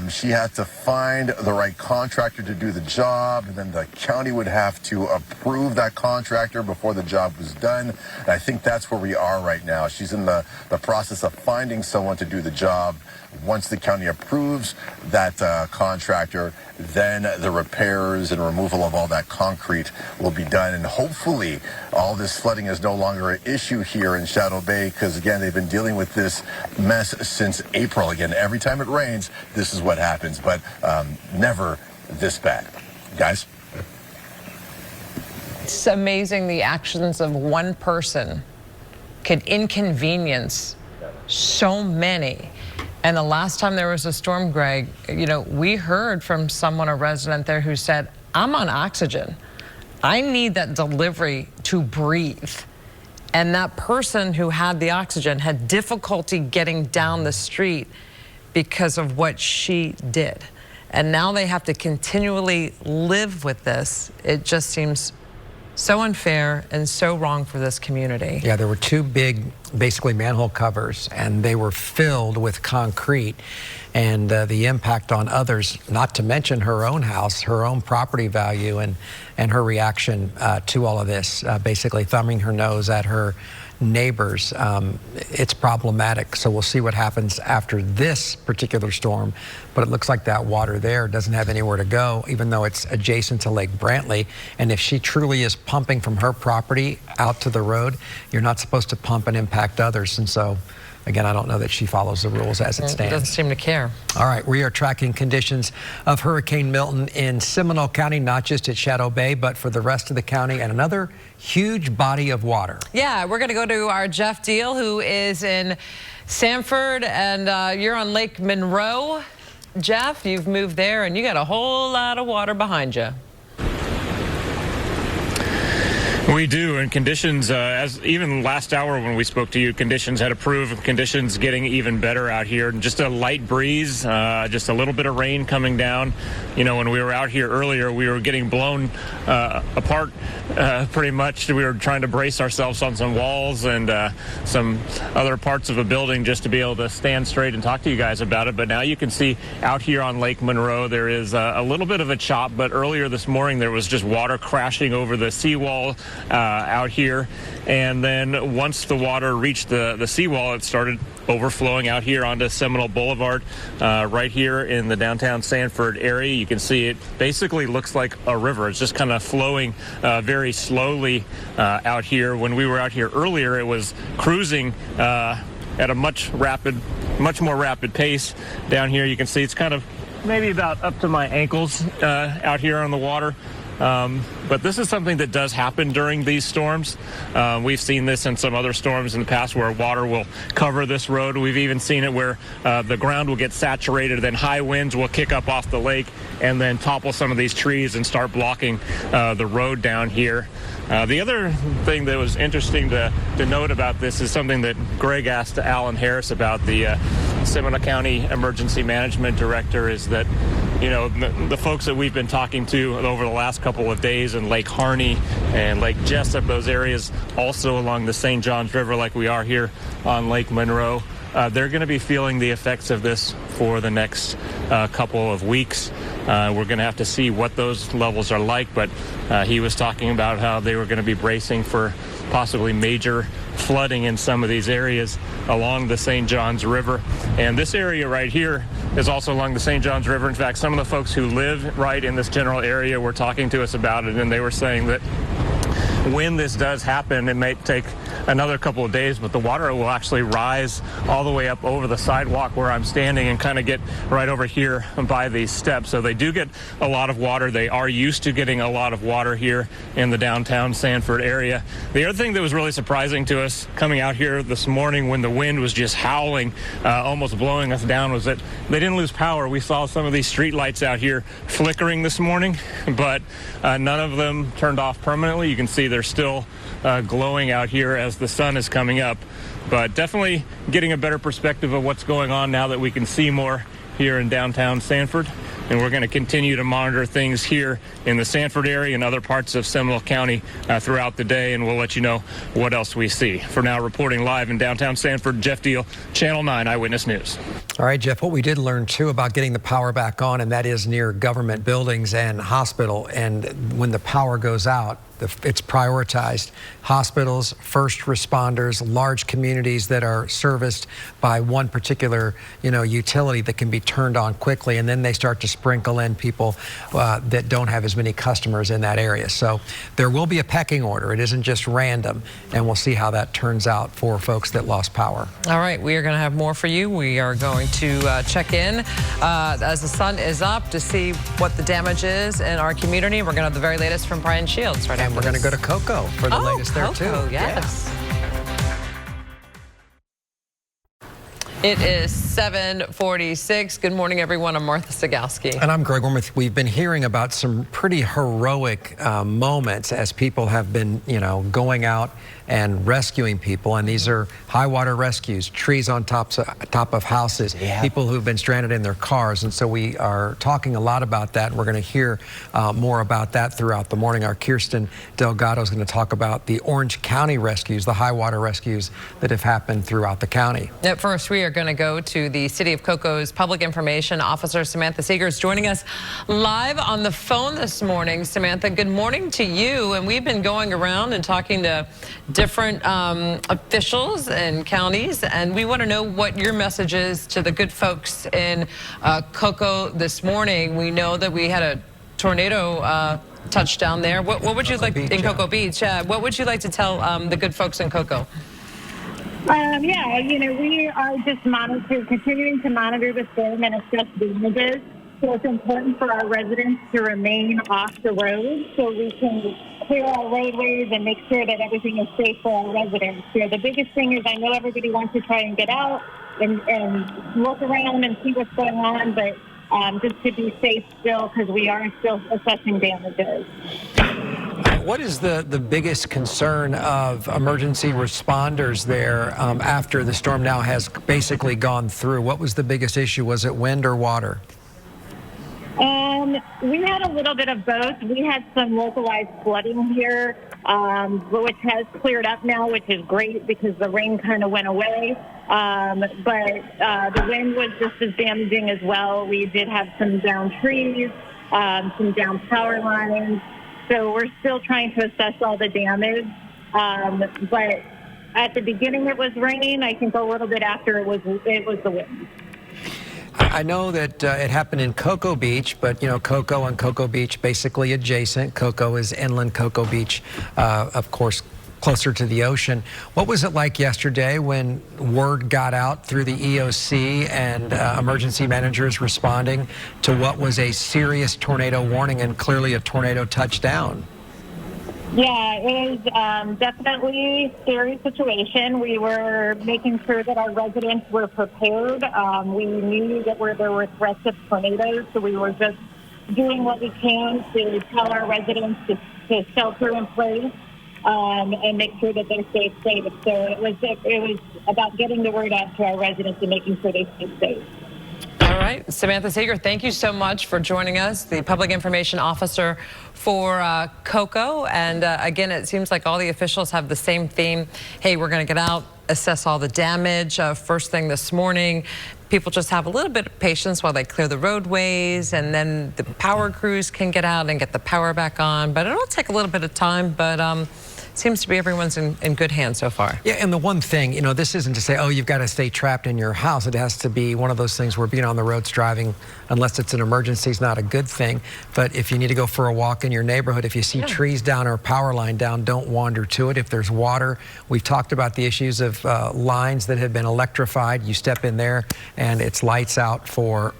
she had to find the right contractor to do the job, and then the county would have to approve that contractor before the job was done. And I think that's where we are right now. She's in the process of finding someone to do the job. Once the county approves that contractor, then the repairs and removal of all that concrete will be done. And hopefully all this flooding is no longer an issue here in Shadow Bay, because again, they've been dealing with this mess since April. Again, every time it rains, this is what happens, but never this bad. Guys? It's amazing the actions of one person could inconvenience so many. And the last time there was a storm, Greg, you know, we heard from someone, a resident there, who said, I'm on oxygen. I need that delivery to breathe. And that person who had the oxygen had difficulty getting down the street because of what she did. And now they have to continually live with this. It just seems so unfair and so wrong for this community. Yeah, there were 2 big, basically manhole covers, and they were filled with concrete. And the impact on others, not to mention her own house, her own property value, and her reaction to all of this, basically thumbing her nose at her neighbors. It's problematic. So we'll see what happens after this particular storm. But it looks like that water there doesn't have anywhere to go, even though it's adjacent to Lake Brantley. And if she truly is pumping from her property out to the road, you're not supposed to pump and impact others. And so, again, I don't know that she follows the rules as it stands. Doesn't seem to care. All right, we are tracking conditions of Hurricane Milton in Seminole County, not just at Shadow Bay, but for the rest of the county, and another huge body of water. Yeah, we're going to go to our Jeff Deal, who is in Sanford, and you're on Lake Monroe. Jeff, you've moved there, and you got a whole lot of water behind you. We do, and conditions, as even last hour when we spoke to you, conditions had improved, conditions getting even better out here. Just a light breeze, just a little bit of rain coming down. You know, when we were out here earlier, we were getting blown apart pretty much. We were trying to brace ourselves on some walls and some other parts of a building just to be able to stand straight and talk to you guys about it. But now you can see out here on Lake Monroe, there is a little bit of a chop, but earlier this morning there was just water crashing over the seawall out here. And then once the water reached the seawall, it started overflowing out here onto Seminole Boulevard, right here in the downtown Sanford area. You can see it basically looks like a river. It's just kind of flowing very slowly out here. When we were out here earlier, it was cruising at a much more rapid pace. Down here, you can see it's kind of maybe about up to my ankles out here on the water. But this is something that does happen during these storms. We've seen this in some other storms in the past where water will cover this road. We've even seen it where the ground will get saturated, then high winds will kick up off the lake and then topple some of these trees and start blocking the road down here. The other thing that was interesting to note about this is something that Greg asked Alan Harris about, the Seminole County Emergency Management Director, is that, you know, the folks that we've been talking to over the last couple of days in Lake Harney and Lake Jessup, those areas also along the St. Johns River like we are here on Lake Monroe, they're going to be feeling the effects of this for the next couple of weeks. We're going to have to see what those levels are like, but he was talking about how they were going to be bracing for possibly major flooding in some of these areas along the St. Johns River. And this area right here is also along the St. Johns River. In fact, some of the folks who live right in this general area were talking to us about it, and they were saying that when this does happen, it may take another couple of days, but the water will actually rise all the way up over the sidewalk where I'm standing and kind of get right over here by these steps. So they do get a lot of water. They are used to getting a lot of water here in the downtown Sanford area. The other thing that was really surprising to us coming out here this morning when the wind was just howling, almost blowing us down, was that they didn't lose power. We saw some of these street lights out here flickering this morning, but none of them turned off permanently. You can see they're still glowing out here as the sun is coming up, but definitely getting a better perspective of what's going on now that we can see more here in downtown Sanford. And we're going to continue to monitor things here in the Sanford area and other parts of Seminole County throughout the day, and we'll let you know what else we see. For now, reporting live in downtown Sanford, Jeff Deal, Channel 9 Eyewitness News. All right, Jeff, what we did learn, too, about getting the power back on, and that is near government buildings and hospital, and when the power goes out, it's prioritized. Hospitals, first responders, large communities that are serviced by one particular, utility that can be turned on quickly, and then they start to sprinkle in people that don't have as many customers in that area. So there will be a pecking order. It isn't just random, and we'll see how that turns out for folks that lost power. All right, we are going to have more for you. We are going to check in as the sun is up to see what the damage is in our community. We're going to have the very latest from Brian Shields right now. And we're going to go to Cocoa for the latest there, too. Yes. It is 7:46. Good morning, everyone. I'm Martha Sagalski. And I'm Greg Wormuth. We've been hearing about some pretty heroic moments as people have been, going out and rescuing people. And these are high water rescues, trees on top of houses, people who've been stranded in their cars. And so we are talking a lot about that. And we're going to hear more about that throughout the morning. Our Kirsten Delgado is going to talk about the Orange County rescues, the high water rescues that have happened throughout the county. At first, we are going to go to the City of Cocoa's Public Information Officer, Samantha Seegers, joining us live on the phone this morning. Samantha, good morning to you. And we've been going around and talking to different officials and counties, and we want to know what your message is to the good folks in Cocoa this morning. We know that we had a tornado touchdown there. What would you like in Cocoa Beach? What would you like to tell the good folks in Cocoa? We are just continuing to monitor the storm and assess damages. So it's important for our residents to remain off the road so we can clear our roadways and make sure that everything is safe for our residents. The biggest thing is I know everybody wants to try and get out and look around and see what's going on, but just to be safe still, because we are still assessing damages. What is the biggest concern of emergency responders there after the storm now has basically gone through? What was the biggest issue? Was it wind or water? We had a little bit of both. We had some localized flooding here, which has cleared up now, which is great because the rain kind of went away. But the wind was just as damaging as well. We did have some downed trees, some downed power lines. So we're still trying to assess all the damage. But at the beginning it was raining. I think a little bit after it was the wind. I know that it happened in Cocoa Beach, but, Cocoa and Cocoa Beach basically adjacent. Cocoa is inland, Cocoa Beach, of course, closer to the ocean. What was it like yesterday when word got out through the EOC and emergency managers responding to what was a serious tornado warning and clearly a tornado touchdown? Yeah, it was definitely a scary situation. We were making sure that our residents were prepared. We knew that there were threats of tornadoes, so we were just doing what we can to tell our residents to shelter in place and make sure that they stay safe. So it was about getting the word out to our residents and making sure they stay safe. All right, Samantha Seeger, thank you so much for joining us, the Public Information Officer for Cocoa. And again, it seems like all the officials have the same theme. Hey, we're going to get out, assess all the damage. First thing this morning, people just have a little bit of patience while they clear the roadways, and then the power crews can get out and get the power back on. But it'll take a little bit of time, but seems to be everyone's in good hands so far. Yeah, and the one thing, this isn't to say, oh, you've got to stay trapped in your house. It has to be one of those things where being on the roads driving, unless it's an emergency, is not a good thing. But if you need to go for a walk in your neighborhood, if you see trees down or a power line down, don't wander to it. If there's water, we've talked about the issues of lines that have been electrified. You step in there and it's lights out for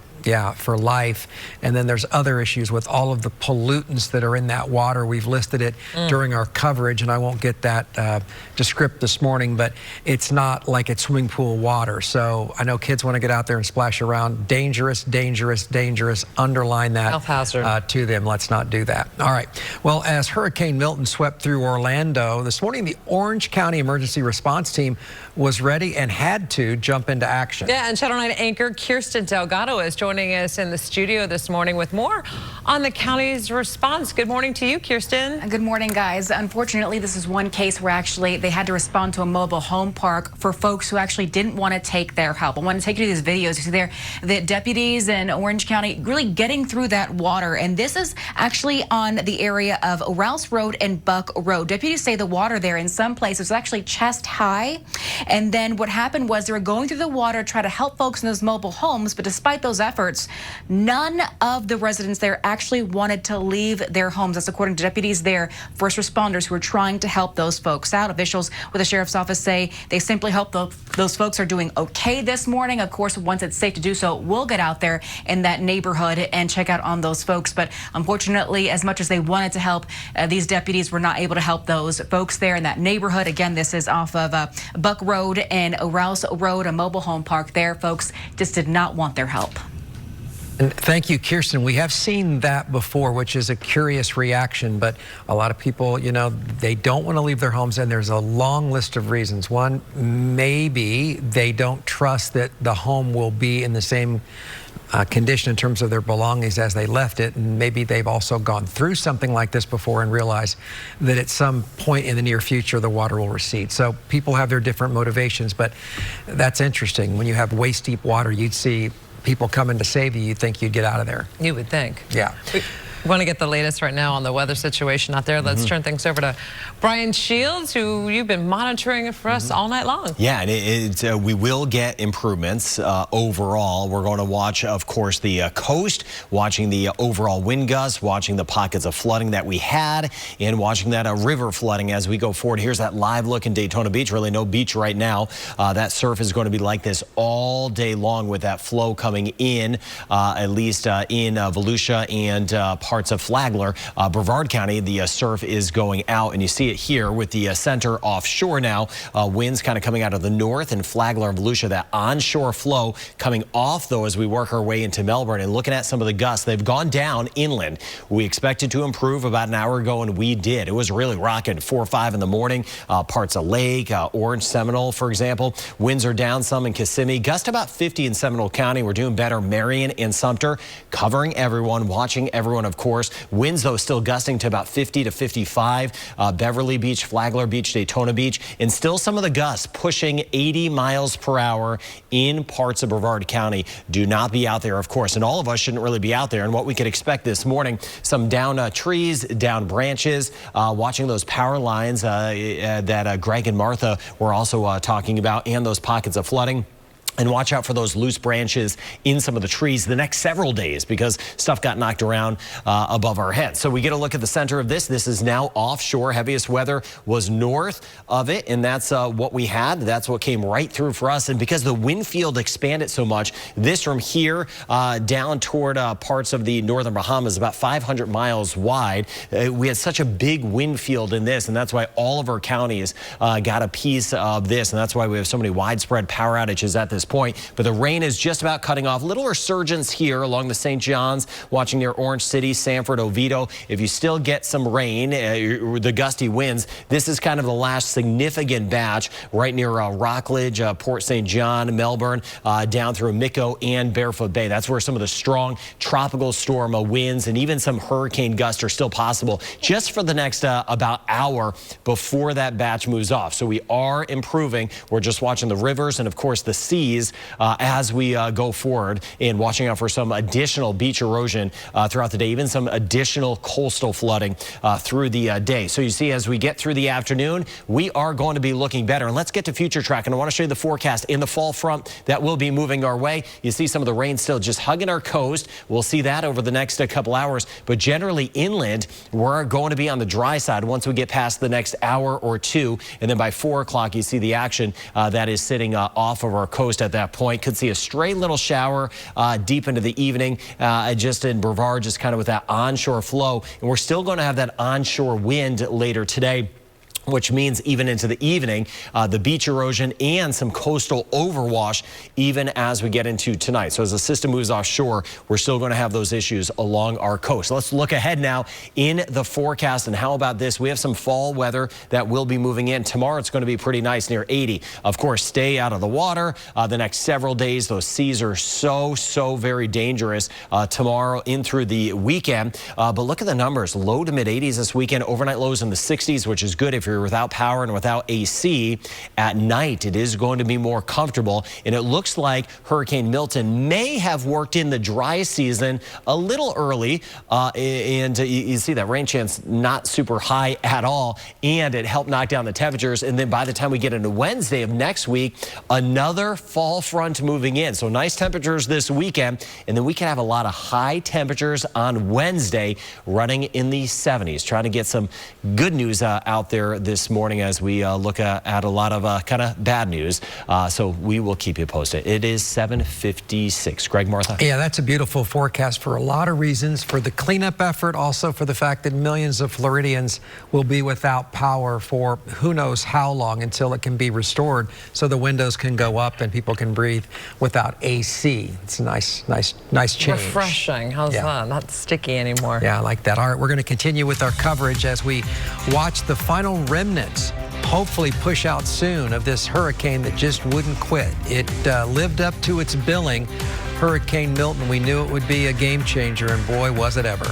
life. And then there's other issues with all of the pollutants that are in that water. We've listed it during our coverage, and I won't get that descript this morning, but it's not like it's swimming pool water. So I know kids want to get out there and splash around. Dangerous, dangerous, dangerous. Underline that health hazard to them. Let's not do that. All right. Well, as Hurricane Milton swept through Orlando this morning, the Orange County Emergency Response Team was ready and had to jump into action. Yeah, and Channel 9 anchor Kirsten Delgado is joining us in the studio this morning with more on the county's response. Good morning to you, Kirsten. Good morning, guys. Unfortunately, this is one case where actually they had to respond to a mobile home park for folks who actually didn't want to take their help. I want to take you to these videos. You see there, the deputies in Orange County really getting through that water. And this is actually on the area of Rouse Road and Buck Road. Deputies say the water there in some places was actually chest high. And then what happened was they were going through the water, try to help folks in those mobile homes. But despite those efforts, none of the residents there actually wanted to leave their homes. That's according to deputies there, first responders who are trying to help those folks out. Officials with the sheriff's office say they simply hope those folks are doing okay this morning. Of course, once it's safe to do so, we'll get out there in that neighborhood and check out on those folks. But unfortunately, as much as they wanted to help, these deputies were not able to help those folks there in that neighborhood. Again, this is off of Buck Road and Rouse Road, a mobile home park there. Folks just did not want their help. And thank you, Kirsten. We have seen that before, which is a curious reaction, but a lot of people, they don't want to leave their homes, and there's a long list of reasons. One, maybe they don't trust that the home will be in the same condition in terms of their belongings as they left it, and maybe they've also gone through something like this before and realize that at some point in the near future the water will recede. So people have their different motivations, but that's interesting. When you have waist deep water, you'd see people coming to save you, you'd think you'd get out of there. You would think. Yeah. We want to get the latest right now on the weather situation out there. Let's turn things over to Brian Shields, who you've been monitoring for us all night long. Yeah, and we will get improvements overall. We're going to watch, of course, the coast, watching the overall wind gusts, watching the pockets of flooding that we had, and watching that river flooding as we go forward. Here's that live look in Daytona Beach. Really no beach right now. That surf is going to be like this all day long with that flow coming in, at least in Volusia and parts of Flagler. Brevard County, the surf is going out, and you see it here with the center offshore now. Winds kind of coming out of the north, and Flagler and Volusia, that onshore flow coming off, though, as we work our way into Melbourne. And looking at some of the gusts, they've gone down inland. We expected to improve about an hour ago, and we did. It was really rocking 4 or 5 in the morning. Parts of Lake, Orange, Seminole, for example. Winds are down some in Kissimmee. Gust about 50 in Seminole County. We're doing better. Marion and Sumter covering everyone, watching everyone, of course. Winds, though, still gusting to about 50 to 55. Beverly Beach, Flagler Beach, Daytona Beach, and still some of the gusts pushing 80 miles per hour in parts of Brevard County. Do not be out there, of course, and all of us shouldn't really be out there. And what we could expect this morning, some down trees, down branches, watching those power lines that Greg and Martha were also talking about, and those pockets of flooding. And watch out for those loose branches in some of the trees the next several days, because stuff got knocked around above our heads. So we get a look at the center of this. This is now offshore. Heaviest weather was north of it, and that's what we had. That's what came right through for us. And because the wind field expanded so much, this from here down toward parts of the northern Bahamas, about 500 miles wide. We had such a big wind field in this, and that's why all of our counties got a piece of this. And that's why we have so many widespread power outages at this point. But the rain is just about cutting off. Little resurgence here along the St. John's, watching near Orange City, Sanford, Oviedo. If you still get some rain, the gusty winds, this is kind of the last significant batch right near Rockledge, Port St. John, Melbourne, down through Mico and Barefoot Bay. That's where some of the strong tropical storm winds and even some hurricane gusts are still possible just for the next about hour before that batch moves off. So we are improving. We're just watching the rivers and, of course, the seas as we go forward, and watching out for some additional beach erosion throughout the day, even some additional coastal flooding through the day. So you see, as we get through the afternoon, we are going to be looking better. And let's get to future track. And I want to show you the forecast in the fall front that will be moving our way. You see some of the rain still just hugging our coast. We'll see that over the next couple hours. But generally inland, we're going to be on the dry side once we get past the next hour or two. And then by 4 o'clock, you see the action that is sitting off of our coast at that point. Could see a stray little shower deep into the evening, just in Brevard, just kind of with that onshore flow. And we're still going to have that onshore wind later today, which means even into the evening, the beach erosion and some coastal overwash even as we get into tonight. So as the system moves offshore, we're still going to have those issues along our coast. Let's look ahead now in the forecast. And how about this? We have some fall weather that will be moving in. Tomorrow it's going to be pretty nice, near 80. Of course, stay out of the water the next several days. Those seas are so very dangerous tomorrow in through the weekend. But look at the numbers. Low to mid 80s this weekend. Overnight lows in the 60s, which is good if you're without power and without AC. At night, it is going to be more comfortable, and it looks like Hurricane Milton may have worked in the dry season a little early, and you see that rain chance not super high at all, and it helped knock down the temperatures. And then by the time we get into Wednesday of next week, another fall front moving in. So nice temperatures this weekend, and then we can have a lot of high temperatures on Wednesday, running in the 70s. Trying to get some good news out there this morning as we look at a lot of kind of bad news. So we will keep you posted. It is 7:56. Greg, Martha. Yeah, that's a beautiful forecast for a lot of reasons. For the cleanup effort, also for the fact that millions of Floridians will be without power for who knows how long until it can be restored, so the windows can go up and people can breathe without AC. It's a nice change. Refreshing. How's that? Not sticky anymore. Yeah, I like that. All right, we're going to continue with our coverage as we watch the final remnants hopefully push out soon of this hurricane that just wouldn't quit. It lived up to its billing. Hurricane Milton, we knew it would be a game changer, and boy, was it ever.